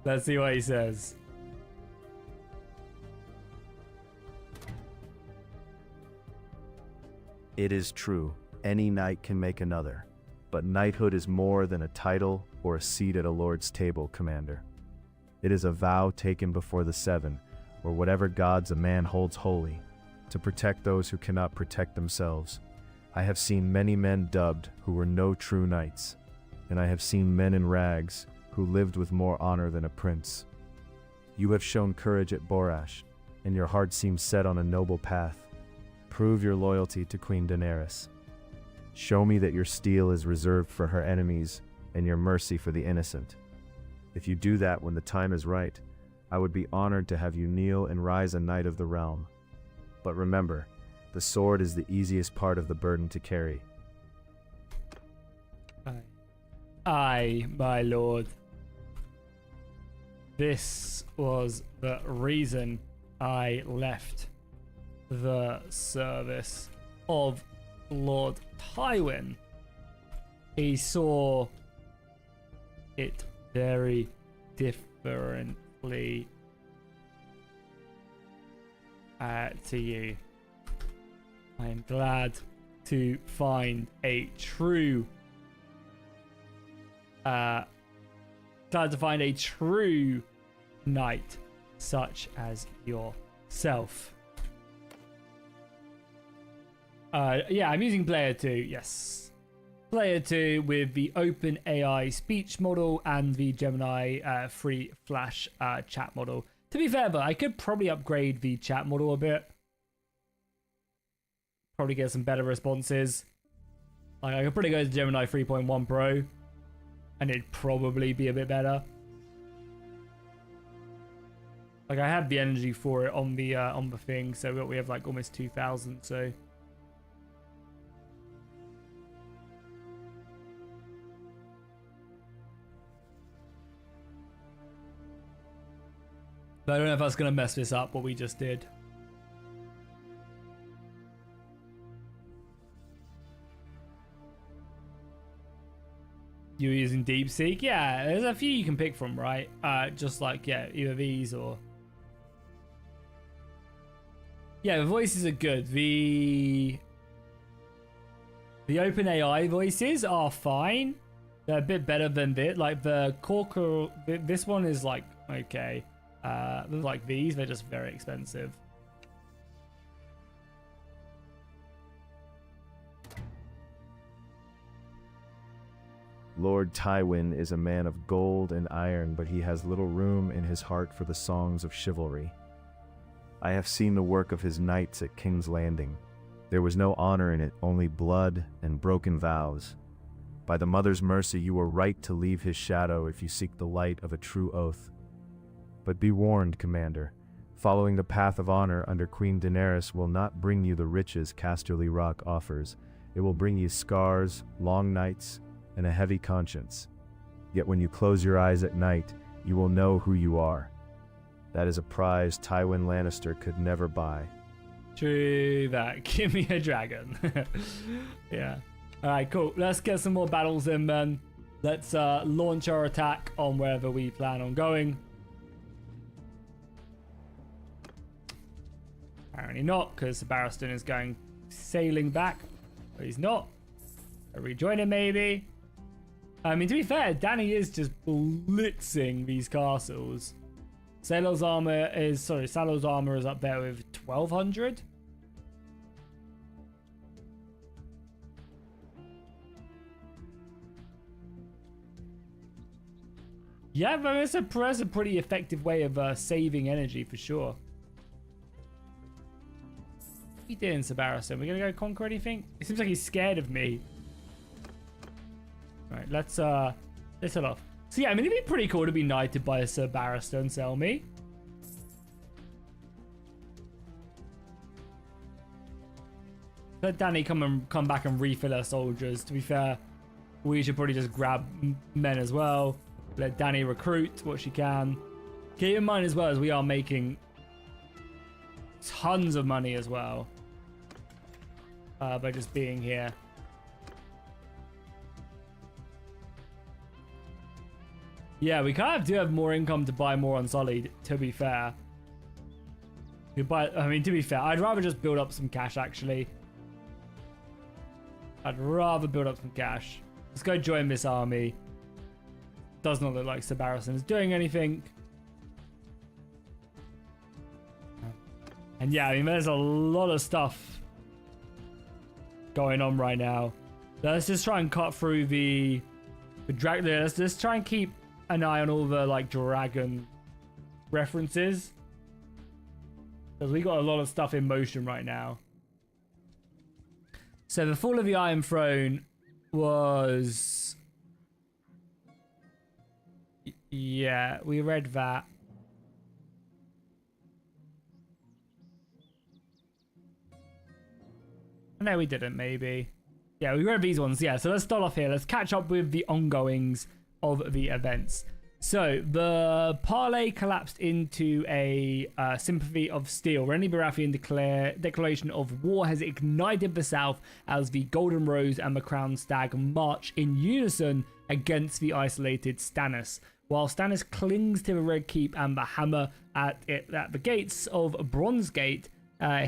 [SPEAKER 1] Let's see what he says.
[SPEAKER 4] It is true, any knight can make another, but knighthood is more than a title or a seat at a lord's table, Commander. It is a vow taken before the seven, or whatever gods a man holds holy, to protect those who cannot protect themselves. I have seen many men dubbed who were no true knights, and I have seen men in rags who lived with more honor than a prince. You have shown courage at Borash, and your heart seems set on a noble path. Prove your loyalty to Queen Daenerys. Show me that your steel is reserved for her enemies and your mercy for the innocent. If you do that when the time is right, I would be honored to have you kneel and rise a knight of the realm. But remember, the sword is the easiest part of the burden to carry.
[SPEAKER 1] Aye, my lord. This was the reason I left the service of Lord Tywin. He saw it very differently to you. I am glad to find a true knight such as yourself. Yeah, I'm using Player 2, yes. Player 2 with the Open AI speech model and the Gemini free flash chat model. To be fair, but I could probably upgrade the chat model a bit. Probably get some better responses. Like, I could probably go to Gemini 3.1 Pro and it'd probably be a bit better. Like, I have the energy for it on the thing, so we have like almost 2,000, so... But I don't know if that's going to mess this up, what we just did. You're using DeepSeek? Yeah, there's a few you can pick from, right? Just like, yeah, either these or... Yeah, the voices are good. The OpenAI voices are fine. They're a bit better than this. Like, the Corker... This one is, like, okay. Like these, they're just very expensive.
[SPEAKER 4] Lord Tywin is a man of gold and iron, but he has little room in his heart for the songs of chivalry. I have seen the work of his knights at King's Landing. There was no honor in it, only blood and broken vows. By the Mother's mercy, you were right to leave his shadow if you seek the light of a true oath. But be warned, Commander. Following the path of honor under Queen Daenerys will not bring you the riches Casterly Rock offers. It will bring you scars, long nights, and a heavy conscience. Yet when you close your eyes at night, you will know who you are. That is a prize Tywin Lannister could never buy.
[SPEAKER 1] True that. Give me a dragon. Yeah. Alright, cool. Let's get some more battles in, then. Let's launch our attack on wherever we plan on going. Apparently not, because Barristan is going sailing back. But he's not. I'll rejoin him, maybe. I mean, to be fair, Dany is just blitzing these castles. Salor's armor is up there with 1,200. Yeah, but it's a pretty effective way of saving energy for sure. What are you doing, Sir Barristan? We're gonna go conquer anything? It seems like he's scared of me. Right, let's head off. So yeah, I mean, it'd be pretty cool to be knighted by a Sir Barristan, tell me. Let Dany come back and refill our soldiers. To be fair, we should probably just grab men as well. Let Dany recruit what she can. Keep in mind as well as we are making tons of money as well by just being here. Yeah, we kind of do have more income to buy more Unsullied, to be fair. To be fair, I'd rather just build up some cash, actually. I'd rather build up some cash. Let's go join this army. Does not look like Sir Barristan is doing anything. And yeah, I mean, there's a lot of stuff going on right now. Let's just try and cut through the drag. Let's just try and keep an eye on all the like dragon references, because we got a lot of stuff in motion right now. So the fall of the Iron Throne was, yeah, we read that. No, we didn't, maybe. Yeah, we read these ones. Yeah, so let's start off here. Let's catch up with the ongoings of the events. So the parley collapsed into a sympathy of steel. Renly Baratheon declaration of war has ignited the south as the Golden Rose and the Crown Stag march in unison against the isolated Stannis. While Stannis clings to the Red Keep and the hammer at the gates of Bronzegate,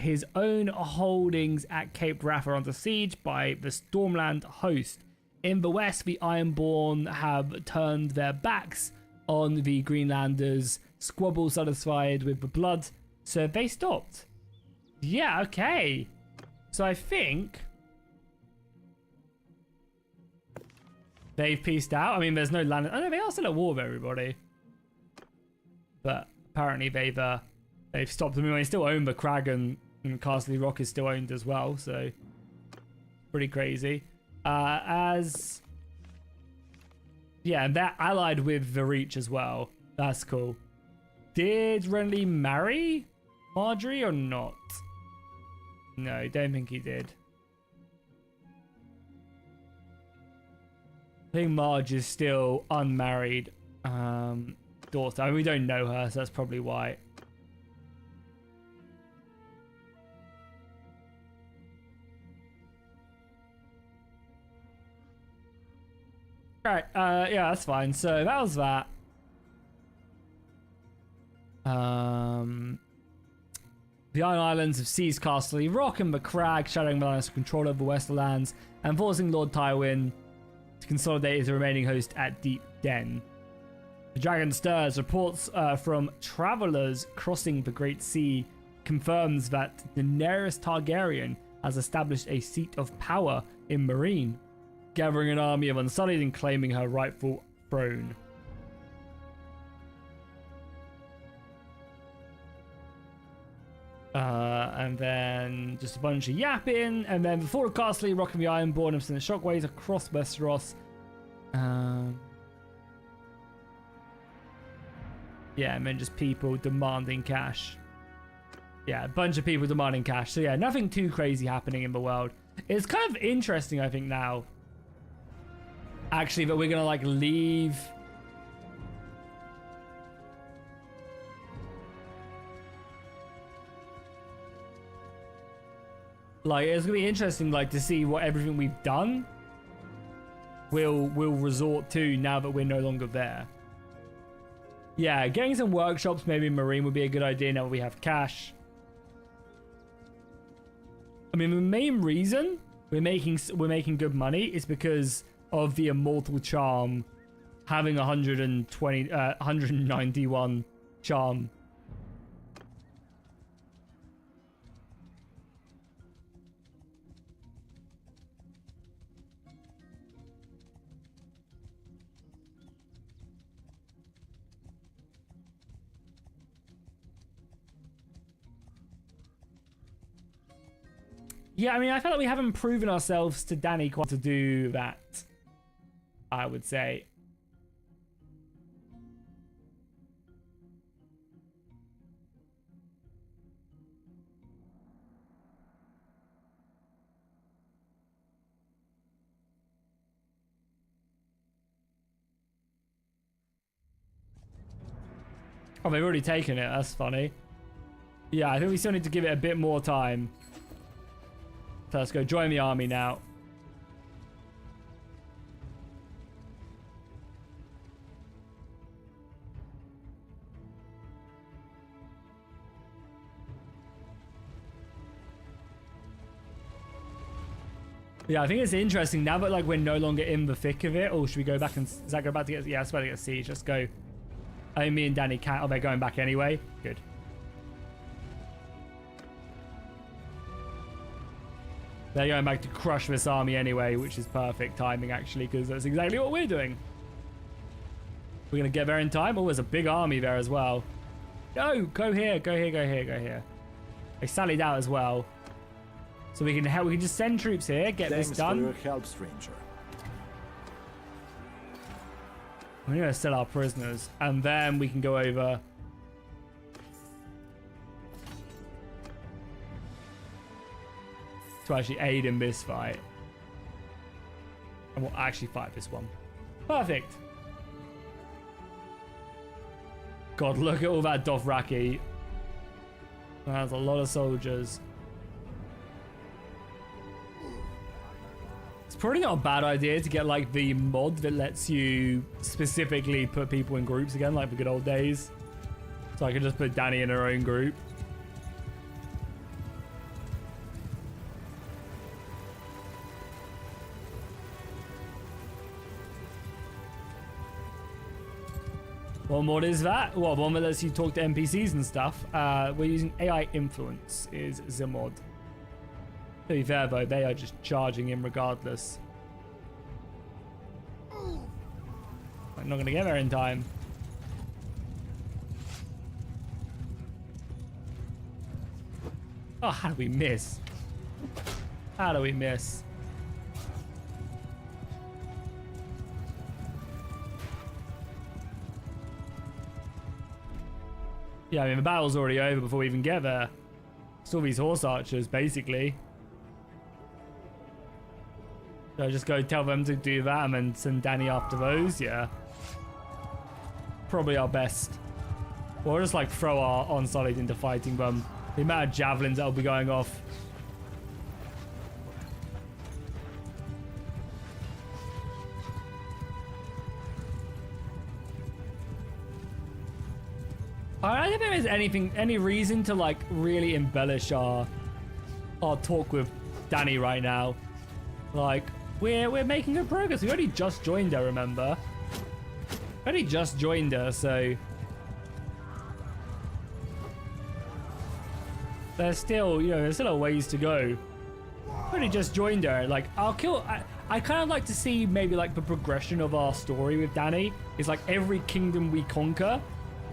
[SPEAKER 1] his own holdings at Cape Wrath are under siege by the Stormland host. In the west, the Ironborn have turned their backs on the Greenlanders, squabble satisfied with the blood, so they stopped. Yeah, okay. So I think they've peaced out. I mean, there's no land. Oh no, they are still at war with everybody. But apparently they've stopped them. I mean, they still own the crag, and Casterly Rock is still owned as well, so pretty crazy. Yeah, and they're allied with the Reach as well. That's cool. Did Renly marry Marjorie or not? No, don't think he did. I think Marge is still unmarried daughter. I mean, we don't know her, so that's probably why. Alright, yeah, that's fine. So that was that. The Iron Islands have seized Casterly Rock and the Crag, shattering the Lannister control over the Westerlands and forcing Lord Tywin to consolidate his remaining host at Deep Den. The dragon stirs. Reports from travelers crossing the Great Sea confirms that Daenerys Targaryen has established a seat of power in Meereen. gathering an army of Unsullied and claiming her rightful throne. And then just a bunch of yapping, and then before the castle, rocking the Ironborn and sending shockwaves across Westeros. Yeah, and then just people demanding cash. Yeah, a bunch of people demanding cash. So yeah, nothing too crazy happening in the world. It's kind of interesting, I think, now. Actually, that we're gonna like leave. Like, it's gonna be interesting, like, to see what everything we've done will resort to now that we're no longer there. Yeah, getting some workshops, maybe in Marine, would be a good idea now that we have cash. I mean, the main reason we're making good money is because of the Immortal Charm having 191 charm. Yeah, I mean, I feel like we haven't proven ourselves to Dany quite to do that, I would say. Oh, they've already taken it. That's funny. Yeah, I think we still need to give it a bit more time. So let's go join the army now. Yeah, I think it's interesting now that like we're no longer in the thick of it. Or should we go back and does that go back to get? Yeah, it's about to get siege. Let's go. I mean, me and Dany can't. Oh, they're going back anyway. Good. They're going back to crush this army anyway, which is perfect timing, actually, because that's exactly what we're doing. We're going to get there in time. Oh, there's a big army there as well. No, go here, go here, go here, go here. They sallied out as well. So we can help. We can just send troops here, get this done.
[SPEAKER 12] Thanks for your help, stranger.
[SPEAKER 1] We're going to sell our prisoners, and then we can go over. To actually aid in this fight. And we'll actually fight this one. Perfect. God, look at all that Dothraki. That's a lot of soldiers. It's probably not a bad idea to get like the mod that lets you specifically put people in groups again, like the good old days. So I can just put Dany in her own group. What mod is that? Well, one that lets you talk to NPCs and stuff. We're using AI influence is the mod. To be fair though, they are just charging him regardless. I'm not gonna get there in time. Oh, how do we miss? How do we miss? Yeah, I mean, the battle's already over before we even get there. Still these horse archers, basically. So I just go tell them to do that and then send Dany after those, yeah. Probably our best. Or just like throw our Unsullied into fighting them. The amount of javelins that'll be going off. I don't think there's any reason to like really embellish our talk with Dany right now. Like we're making good progress. We only just joined her, remember? Only just joined her, so there's still, you know, there's still a ways to go. Only just joined her. Like I'll kill. I kind of like to see maybe like the progression of our story with Dany. It's like every kingdom we conquer,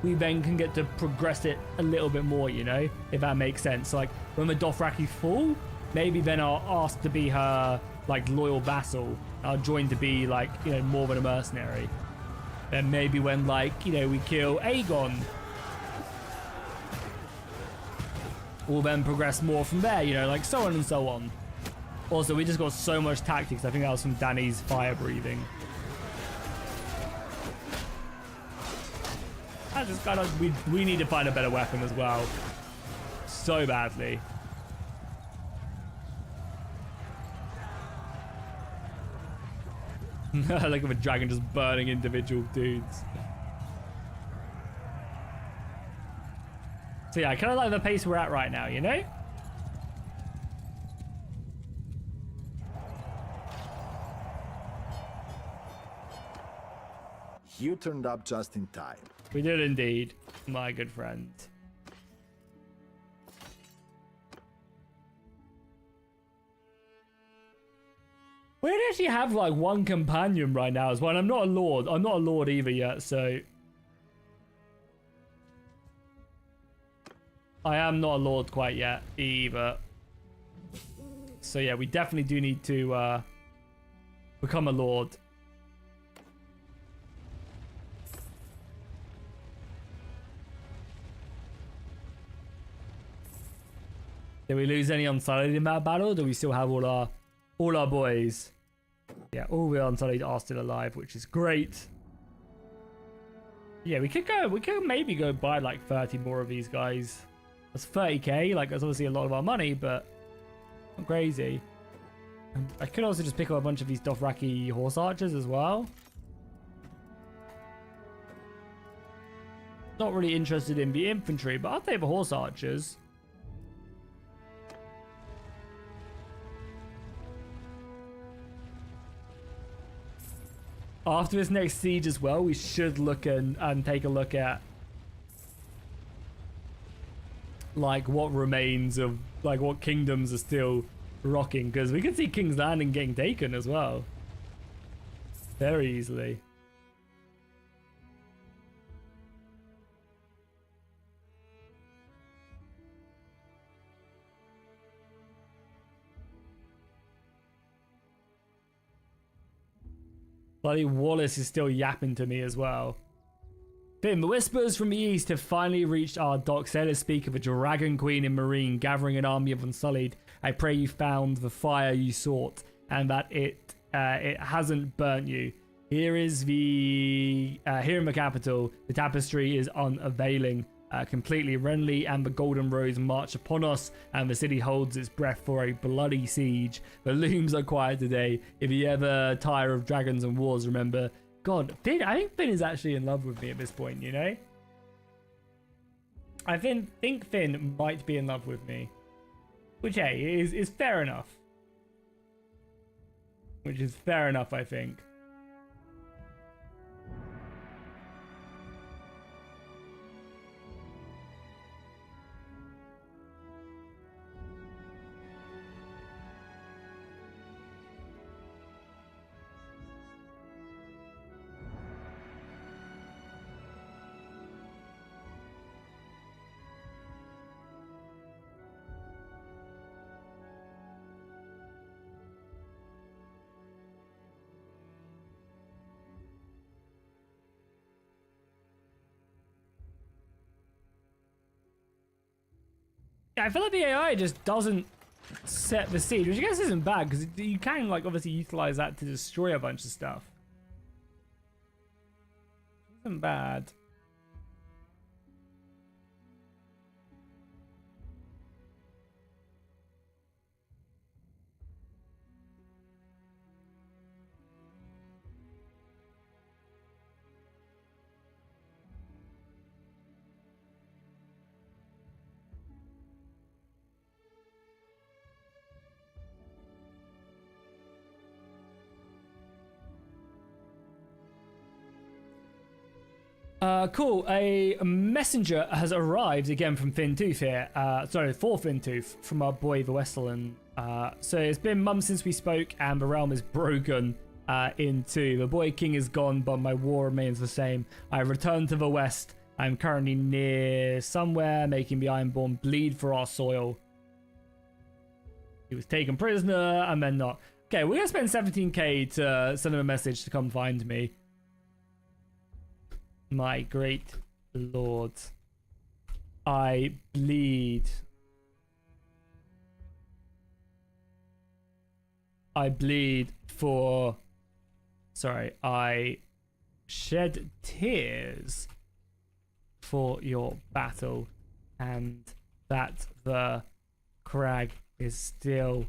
[SPEAKER 1] we then can get to progress it a little bit more, you know, if that makes sense. So like when the Dothraki fall, maybe then I'll ask to be her like loyal vassal. I'll join to be like, you know, more than a mercenary. Then maybe when like, you know, we kill Aegon, we'll then progress more from there, you know, like so on and so on. Also, we just got so much tactics. I think that was from Dany's fire breathing. I just kind of, we need to find a better weapon as well. So badly. Look at the dragon just burning individual dudes. So yeah, I kind of like the pace we're at right now, you know?
[SPEAKER 12] You turned up just in time.
[SPEAKER 1] We did indeed, my good friend. We actually have like one companion right now as well. And I'm not a lord. I'm not a lord either yet, so I am not a lord quite yet either. So yeah, we definitely do need to become a lord. Did we lose any Unsullied in that battle? Or do we still have all our boys? Yeah, all the Unsullied are still alive, which is great. Yeah, we could maybe go buy like 30 more of these guys. That's 30k, like that's obviously a lot of our money, but not crazy. I could also just pick up a bunch of these Dothraki horse archers as well. Not really interested in the infantry, but I'll take the horse archers. After this next siege as well, we should look and take a look at like what remains of like what kingdoms are still rocking, because we could see King's Landing getting taken as well very easily. Bloody Wallace is still yapping to me as well. Finn, the whispers from the east have finally reached our docks. Sailors speak of a dragon queen in Marine gathering an army of Unsullied. I pray you found the fire you sought and that it hasn't burnt you. Here in the capital, the tapestry is unavailing. Completely Renly and the Golden Rose march upon us, and the city holds its breath for a bloody siege. The looms are quiet today. If you ever tire of dragons and wars, remember, God, Finn, I think Finn is actually in love with me at this point, you know? I think Finn might be in love with me. Which, hey, is fair enough. Which is fair enough, I think. Yeah, I feel like the AI just doesn't set the siege, which I guess isn't bad, because you can, like, obviously utilize that to destroy a bunch of stuff. Isn't bad. Cool. A messenger has arrived again from Fintooth here. Sorry, for Fintooth, from our boy the So it's been months since we spoke, and the realm is broken in two. The boy king is gone, but my war remains the same. I returned to the west. I'm currently near somewhere, making the Ironborn bleed for our soil. He was taken prisoner, and then not. Okay, we're gonna spend 17k to send him a message to come find me. My great lord. I bleed. I bleed for... Sorry, I shed tears for your battle, and that the crag is still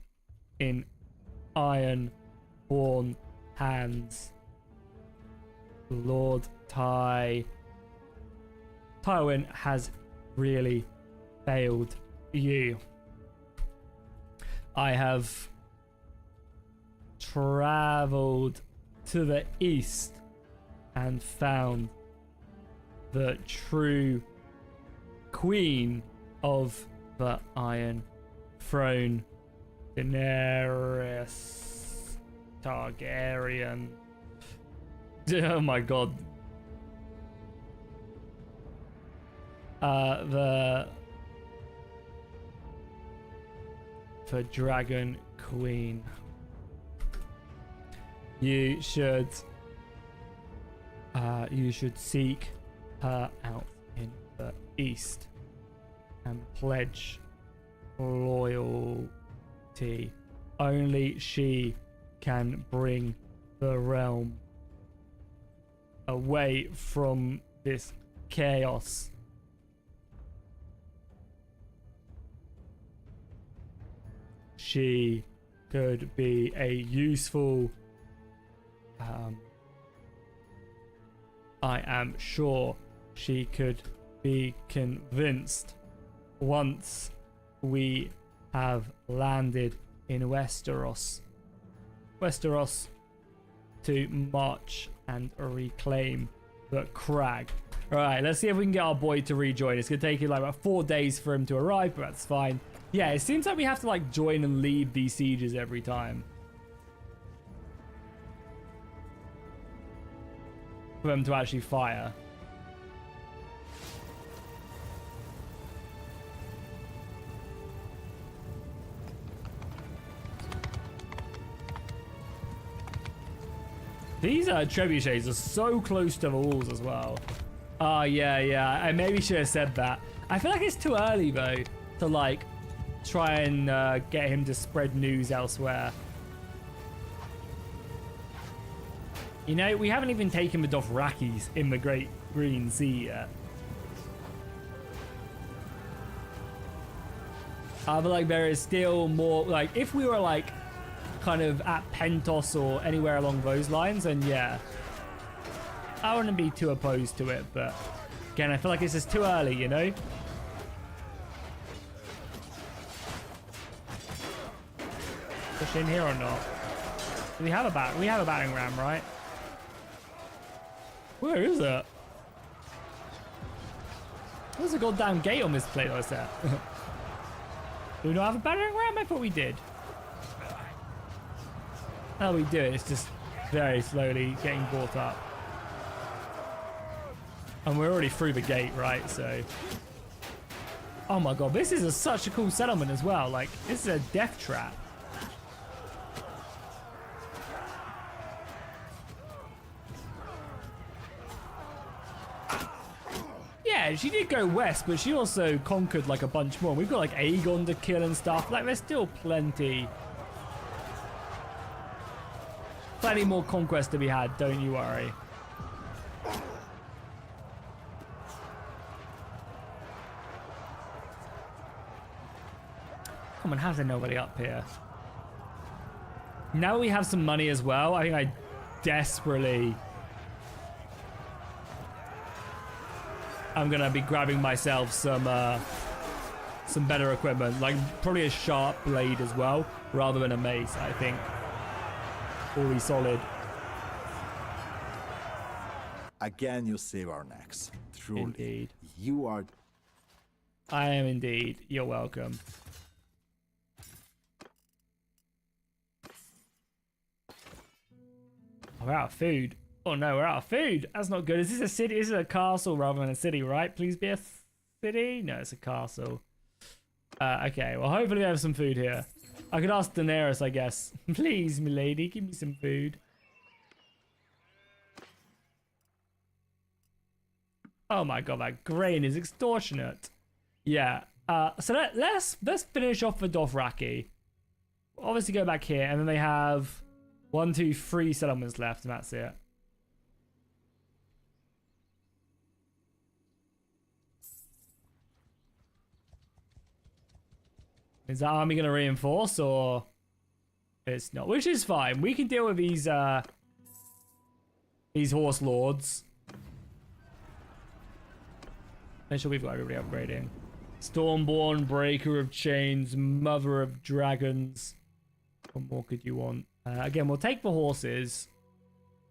[SPEAKER 1] in iron-born hands. Lord Tywin has really failed you. I have traveled to the east and found the true queen of the Iron Throne, Daenerys Targaryen. Oh my god. The Dragon Queen. You should seek her out in the east and pledge loyalty. Only she can bring the realm away from this chaos. She could be a useful... I am sure she could be convinced once we have landed in Westeros. To march and reclaim the crag. Alright, let's see if we can get our boy to rejoin. It's going to take like about 4 days for him to arrive, but that's fine. Yeah, it seems like we have to like join and leave these sieges every time for them to actually fire. These trebuchets are so close to the walls as well. Oh, yeah. I maybe should have said that. I feel like it's too early, though, to, like, try and get him to spread news elsewhere. You know, we haven't even taken the Dothrakis in the Great Green Sea yet. I feel like there is still more, like, if we were, like, kind of at Pentos or anywhere along those lines, and yeah, I wouldn't be too opposed to it, but again, I feel like it's just too early, you know? Push in here or not? Do we have a battering ram, right? Where is it? There's a goddamn gate on this plate I set. Do we not have a battering ram? I thought we did. No, we do. It's just very slowly getting brought up. And we're already through the gate, right? So... Oh my god, this is such a cool settlement as well. Like, this is a death trap. Yeah, she did go west, but she also conquered like a bunch more. We've got like Aegon to kill and stuff. Like, there's still plenty more conquest to be had, don't you worry. Come on, how's there nobody up here? Now we have some money as well. I think I desperately... I'm gonna be grabbing myself some better equipment, like probably a sharp blade as well, rather than a mace, I think. Fully solid.
[SPEAKER 12] Again, you save our necks. Truly.
[SPEAKER 1] Indeed.
[SPEAKER 12] You are...
[SPEAKER 1] I am indeed. You're welcome. we're out of food. Oh no, we're out of food. That's not good. Is this a city? This is a castle rather than a city, right? Please be a city. No, it's a castle. Okay, well, hopefully we have some food here. I could ask Daenerys, I guess. Please, milady, give me some food. Oh my god, that grain is extortionate. Yeah. So let's finish off with Dothraki. Obviously go back here, and then they have 1, 2, 3 settlements left, and that's it. Is that army going to reinforce, or it's not? Which is fine. We can deal with these horse lords. Make sure we've got everybody upgrading. Stormborn, Breaker of Chains, Mother of Dragons. What more could you want? Again, we'll take the horses.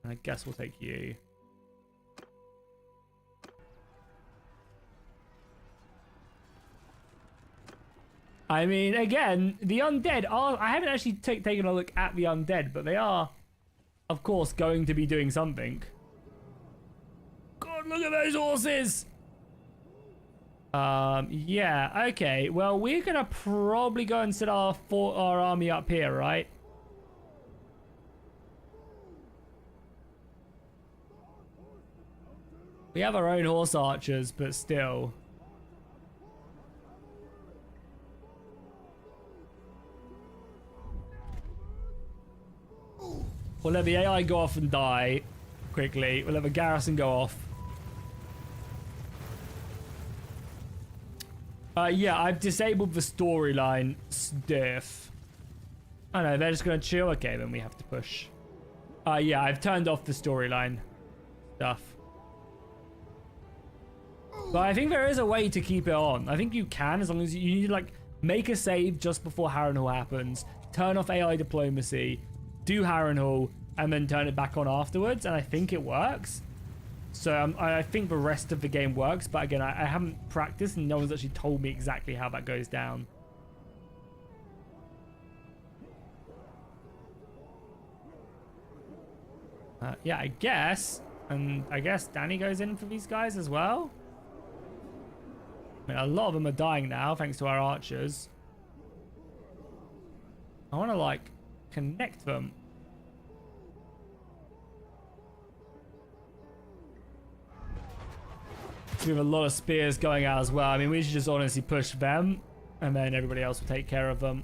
[SPEAKER 1] I guess we'll take you. I mean, again, the undead are... I haven't actually taken a look at the undead, but they are, of course, going to be doing something. God, look at those horses! Yeah, okay. Well, we're gonna probably go and set our army up here, right? We have our own horse archers, but still. We'll let the AI go off and die quickly. We'll let the garrison go off. Yeah, I've disabled the storyline stuff. Oh no, they're just gonna chill. Okay, then we have to push. Yeah, I've turned off the storyline stuff. But I think there is a way to keep it on. I think you can, as long as you need to, like, make a save just before Harrenhal happens, turn off AI diplomacy, do Harrenhal, and then turn it back on afterwards, and I think it works. So I think the rest of the game works, but again, I haven't practiced, and no one's actually told me exactly how that goes down. Yeah, I guess. And I guess Danny goes in for these guys as well. I mean, a lot of them are dying now, thanks to our archers. I want to, like, connect them. We have a lot of spears going out as well. I mean, we should just honestly push them, and then everybody else will take care of them.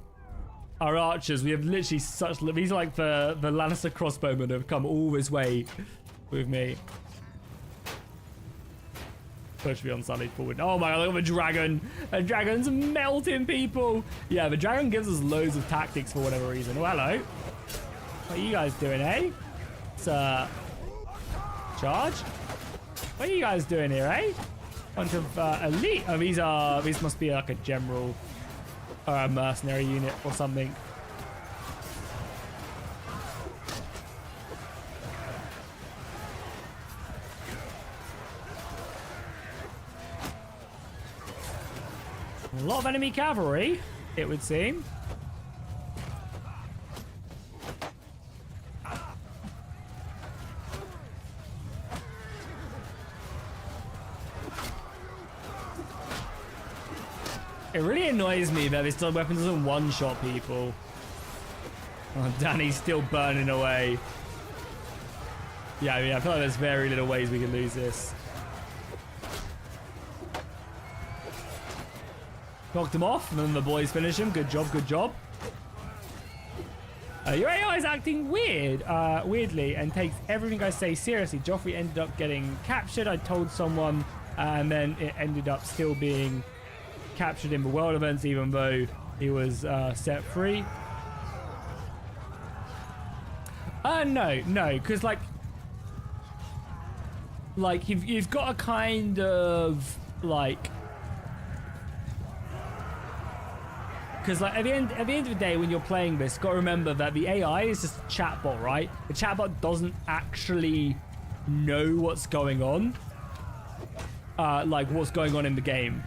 [SPEAKER 1] Our archers, we have literally such... These are like the Lannister crossbowmen have come all this way with me. Push the Unsullied forward. Oh my god, look at the dragon. The dragon's melting people. Yeah, the dragon gives us loads of tactics for whatever reason. Oh, hello. What are you guys doing, eh? It's charge? What are you guys doing here, eh? Bunch of elite. Oh, these must be like a general or a mercenary unit or something. A lot of enemy cavalry, it would seem. It really annoys me that this weapon doesn't one-shot people. Oh, Danny's still burning away. Yeah, I mean, I feel like there's very little ways we can lose this. Knocked him off, and then the boys finish him. Good job, good job. Your AI is acting weirdly, and takes everything I say seriously. Joffrey ended up getting captured. I told someone, and then it ended up still being captured in the world events, even though he was set free. No, because like you've got a kind of like. Because like at the end of the day, when you're playing this, got to remember that the AI is just a chatbot, right? The chatbot doesn't actually know what's going on, like what's going on in the game.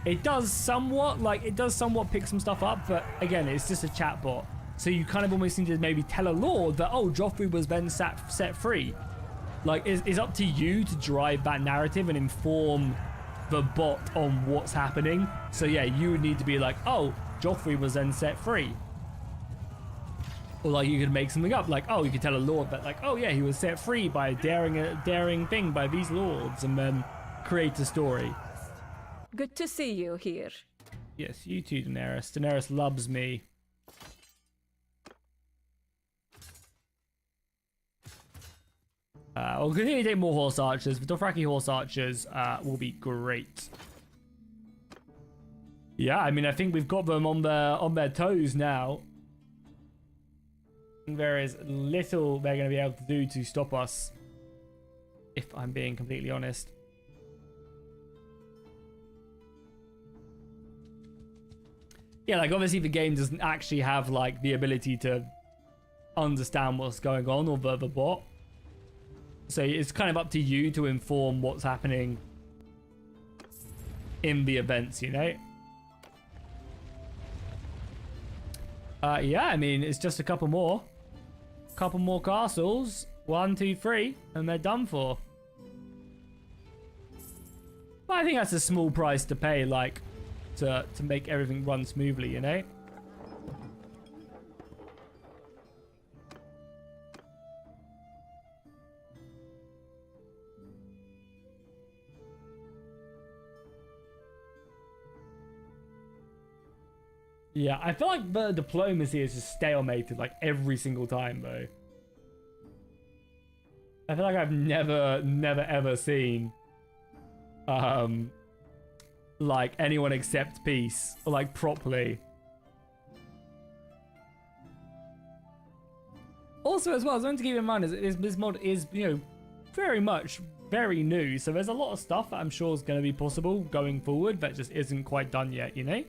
[SPEAKER 1] It does somewhat pick some stuff up, but again, it's just a chatbot. So you kind of almost need to maybe tell a lord that, oh, Joffrey was then set free. Like, it's up to you to drive that narrative and inform the bot on what's happening. So yeah, you would need to be like, oh, Joffrey was then set free. Or like you could make something up, like, oh, you could tell a lord that, like, oh yeah, he was set free by a daring thing by these lords, and then create a story.
[SPEAKER 11] Good to see you here.
[SPEAKER 1] Yes, you too, Daenerys. Daenerys loves me. We'll continue to take more horse archers. The Dothraki horse archers will be great. Yeah, I mean, I think we've got them on their toes now. There is little they're going to be able to do to stop us, if I'm being completely honest. Yeah, like obviously the game doesn't actually have like the ability to understand what's going on, or the bot. So it's kind of up to you to inform what's happening in the events, you know? Yeah, I mean, it's just a couple more. Couple more castles. 1, 2, 3, and they're done for. But I think that's a small price to pay, like, to make everything run smoothly, you know? Yeah, I feel like the diplomacy is just stalemated like every single time though. I feel like I've never ever seen like anyone accept peace or like properly. Also as well, something to keep in mind is this mod is, you know, very new, so there's a lot of stuff that I'm sure is going to be possible going forward that just isn't quite done yet, you know?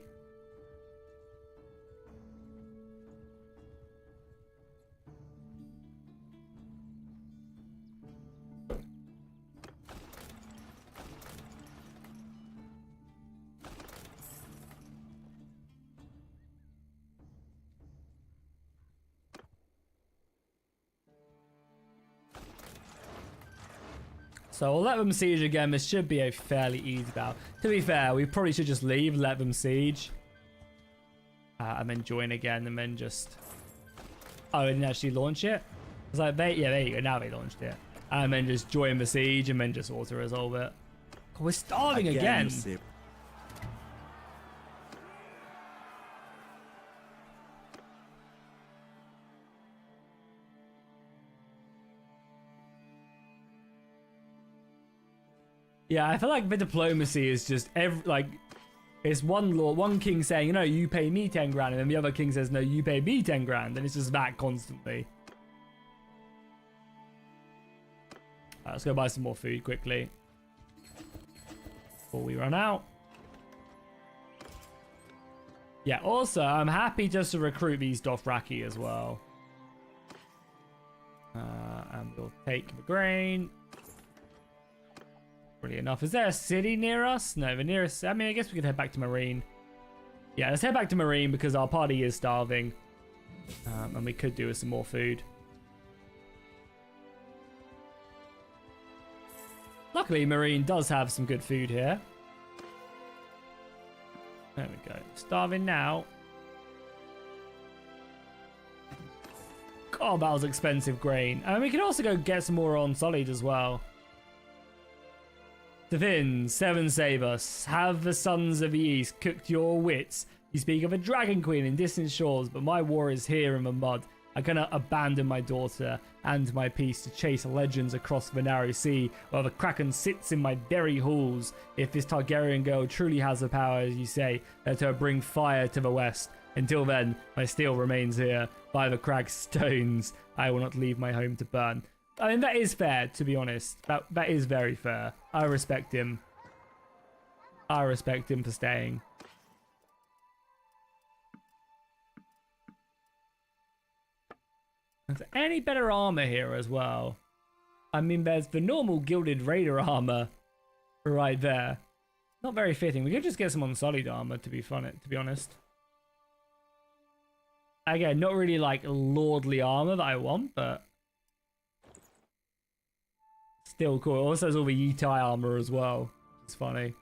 [SPEAKER 1] So we'll let them siege again. This should be a fairly easy battle. To be fair, we probably should just leave, let them siege. And then join again, and then just... Oh, they didn't actually launch it? It's like, yeah, there you go. Now they launched it. And then just join the siege, and then just auto-resolve it. God, we're starving again. Yeah, I feel like the diplomacy is just it's one king saying, you know, you pay me 10 grand, and then the other king says, no, you pay me 10 grand, and it's just that constantly. Let's go buy some more food quickly before we run out. Yeah, also, I'm happy just to recruit these Dothraki as well. And we'll take the grain. Really enough. Is there a city near us? No, the nearest... I mean, I guess we could head back to Marine. Yeah, let's head back to Marine because our party is starving. And we could do with some more food. Luckily, Marine does have some good food here. There we go. Starving now. God, that was expensive grain. And we can also go get some more on Solid as well. Tywin, 7 save us. Have the sons of the east cooked your wits? You speak of a dragon queen in distant shores, but my war is here in the mud. I cannot abandon my daughter and my peace to chase legends across the narrow sea, while the kraken sits in my very halls. If this Targaryen girl truly has the power, as you say, let her bring fire to the west. Until then, my steel remains here. By the crag stones, I will not leave my home to burn. I mean, that is fair, to be honest. That is very fair. I respect him. I respect him for staying. Is there any better armor here as well? I mean, there's the normal Gilded Raider armor right there. Not very fitting. We could just get some Unsullied armor, to be honest. Again, not really like lordly armor that I want, but still cool. It also has all the Yitai armor as well. It's funny.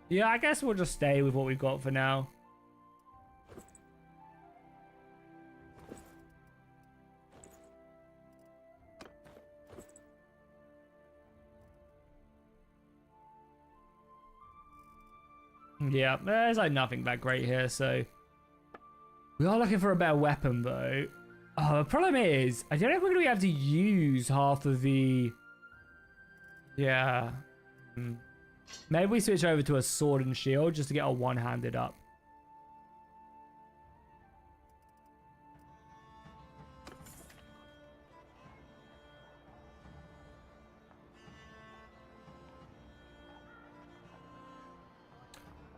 [SPEAKER 1] Yeah, I guess we'll just stay with what we've got for now. Yeah, there's like nothing that great here, so we are looking for a better weapon though. Oh, the problem is I don't know if we're gonna be able to use half of the. Yeah. Maybe we switch over to a sword and shield just to get our one-handed up.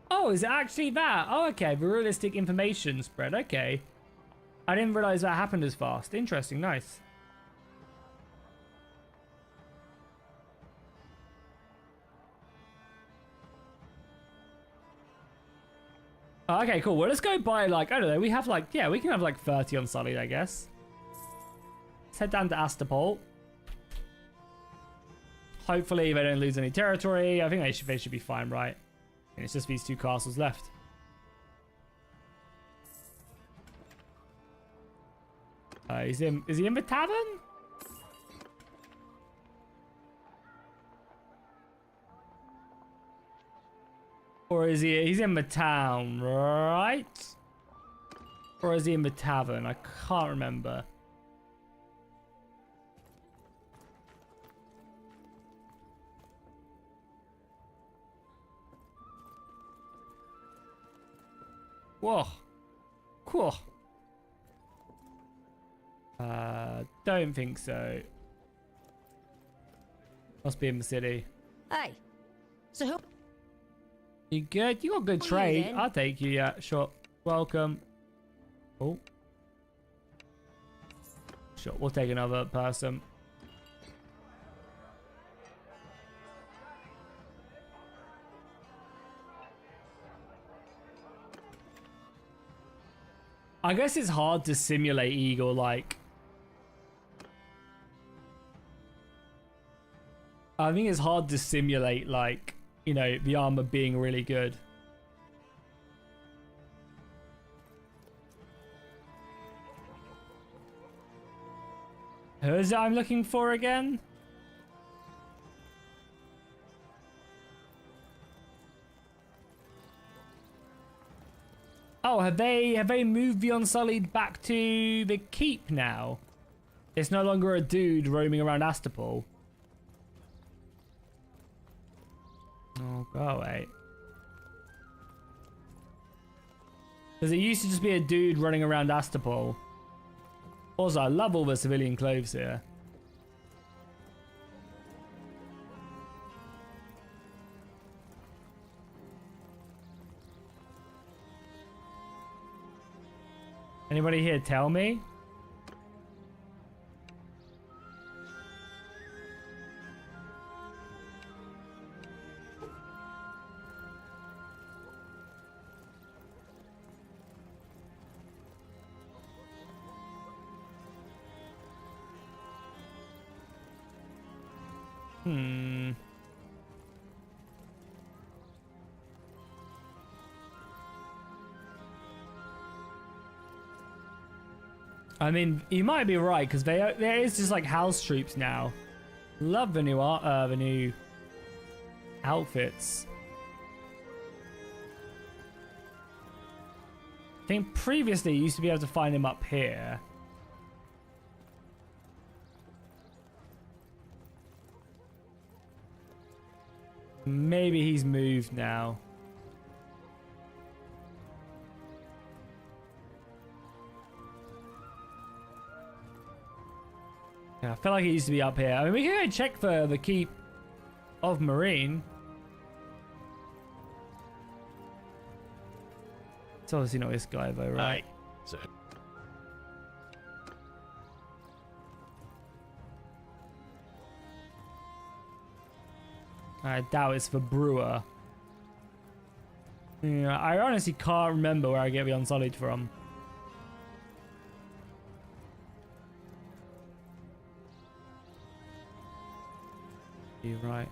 [SPEAKER 1] Oh, is it actually that? Oh, okay. The realistic information spread. Okay. I didn't realize that happened as fast. Interesting. Nice. Oh, okay, cool. Well, let's go buy, like, I don't know. We have, like, yeah, we can have, like, 30 on Sullied, I guess. Let's head down to Astapult. Hopefully they don't lose any territory. I think they should be fine, right? And it's just these two castles left. Is he in the tavern? Or is he's in the town, right? Or is he in the tavern? I can't remember. Whoa. Cool. Don't think so. Must be in the city.
[SPEAKER 13] Hey. So who?
[SPEAKER 1] You good? You got good trade. I'll take you, yeah, sure. Welcome. Oh. Sure, we'll take another person. I guess it's hard to simulate Eagle, like... I think it's hard to simulate, like, you know, the armor being really good. Who is it I'm looking for again? Oh, have they moved the Unsullied back to the keep now? It's no longer a dude roaming around Astapult. Oh, go away. Because it used to just be a dude running around Astapult. Also, I love all the civilian clothes here. Anybody here tell me? I mean, you might be right, because there is just like house troops now. Love the new outfits. I think previously you used to be able to find him up here. Maybe he's moved now. Yeah, I feel like it used to be up here. I mean, we can go check for the keep of Marine. It's obviously not this guy though, right?
[SPEAKER 5] So
[SPEAKER 1] I doubt it's for Brewer. Yeah, I honestly can't remember where I get the Unsullied from. You're right.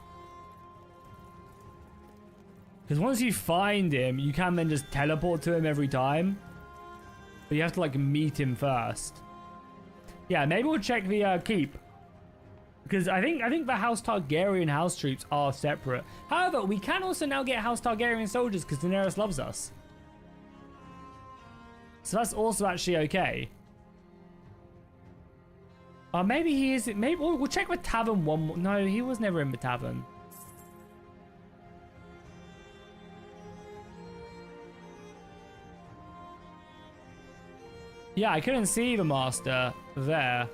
[SPEAKER 1] Because once you find him, you can then just teleport to him every time. But you have to like meet him first. Yeah, maybe we'll check the keep. Because I think the House Targaryen house troops are separate. However, we can also now get House Targaryen soldiers because Daenerys loves us. So that's also actually okay. Maybe he is. Maybe we'll check with Tavern one more. No, he was never in the Tavern. Yeah, I couldn't see the Master there.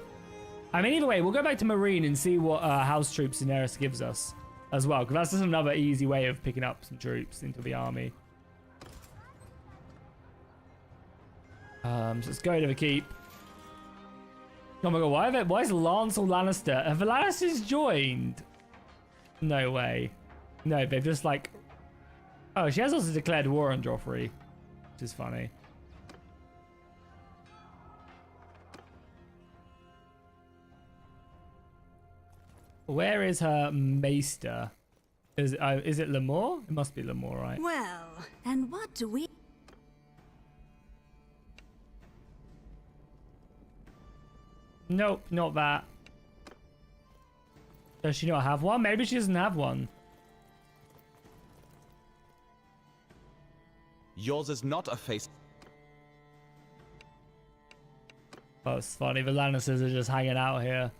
[SPEAKER 1] I mean, either way, we'll go back to Marine and see what house troops Daenerys gives us as well, because that's just another easy way of picking up some troops into the army. So let's go to the keep. Oh my god, why is Lancel Lannister? Have the Lannisters joined? No way. No, they've just like... Oh, she has also declared war on Joffrey, which is funny. Where is her maester? Is it Lemore? It must be Lemore, right?
[SPEAKER 13] Well, and what do we...
[SPEAKER 1] Nope, not that. Does she not have one? Maybe she doesn't have one.
[SPEAKER 3] Yours is not a face.
[SPEAKER 1] Oh, it's funny. The Lannisters are just hanging out here.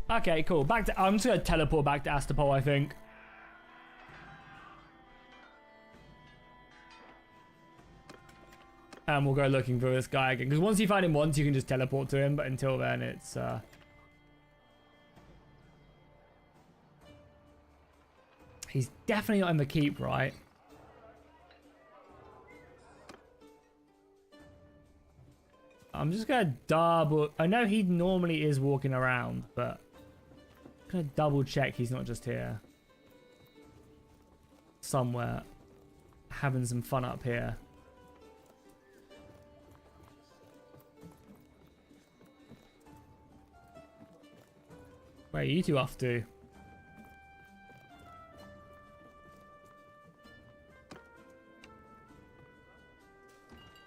[SPEAKER 1] Okay, cool. Back to... I'm just going to teleport back to Astapol, I think. And we'll go looking for this guy again. Because once you find him once, you can just teleport to him. But until then, it's... He's definitely not in the keep, right? I'm just going to double... I know he normally is walking around, but... I'm going to double check he's not just here. Somewhere. Having some fun up here. Where are you two off to?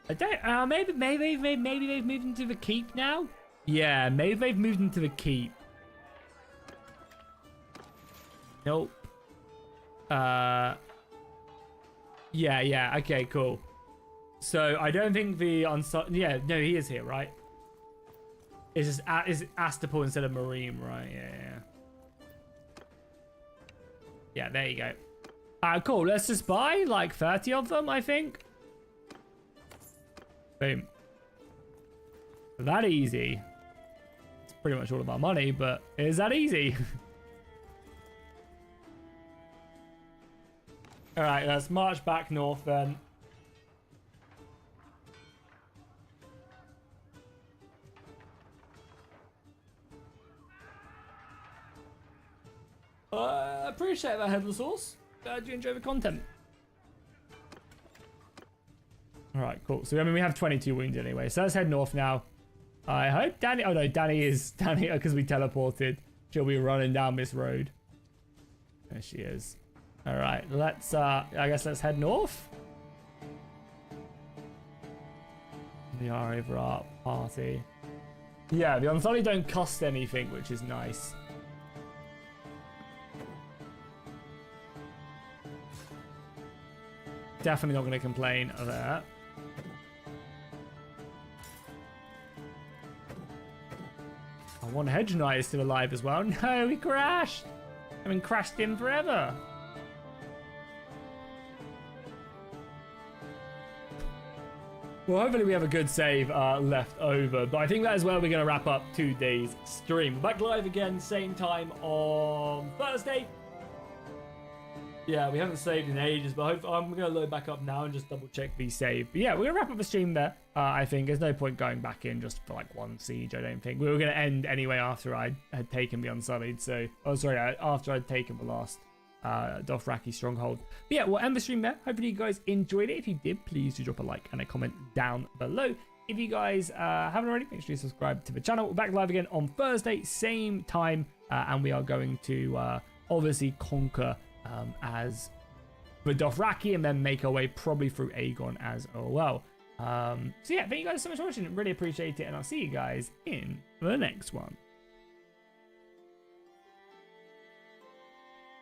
[SPEAKER 1] I don't. Maybe they've moved into the keep now. Yeah, maybe they've moved into the keep. Nope. Yeah. Okay, cool. So I don't think the yeah, no, he is here, right? It's just is Astapor instead of Marine, right? Yeah. Yeah, there you go. Cool. Let's just buy like 30 of them, I think. Boom. That easy. It's pretty much all of our money, but is that easy? All right, let's march back north then. Appreciate that, Headless Horse. Glad you enjoy the content. Alright, cool. So, I mean, we have 22 wounds anyway. So, let's head north now. I hope Danny... Oh, no, Danny, because we teleported. She'll be running down this road. There she is. Alright, let's... I guess let's head north. We are over our party. Yeah, the Unsullied don't cost anything, which is nice. Definitely not going to complain of that. One Hedge Knight is still alive as well. No, he crashed. I mean, crashed in forever. Well, hopefully we have a good save left over. But I think that is where we're going to wrap up today's stream. Back live again, same time on Thursday. Yeah, we haven't saved in ages, but I'm going to load back up now and just double check the save. But yeah, we're going to wrap up the stream there, I think. There's no point going back in just for like one siege, I don't think. We were going to end anyway after I had taken the Unsullied, so... Oh, sorry, after I'd taken the last Dothraki stronghold. But yeah, we'll end the stream there. Hopefully you guys enjoyed it. If you did, please do drop a like and a comment down below. If you guys haven't already, make sure you subscribe to the channel. We're back live again on Thursday, same time, and we are going to obviously conquer as the Dothraki and then make our way probably through Aegon as well. So yeah, thank you guys so much for watching. Really appreciate it, and I'll see you guys in the next one.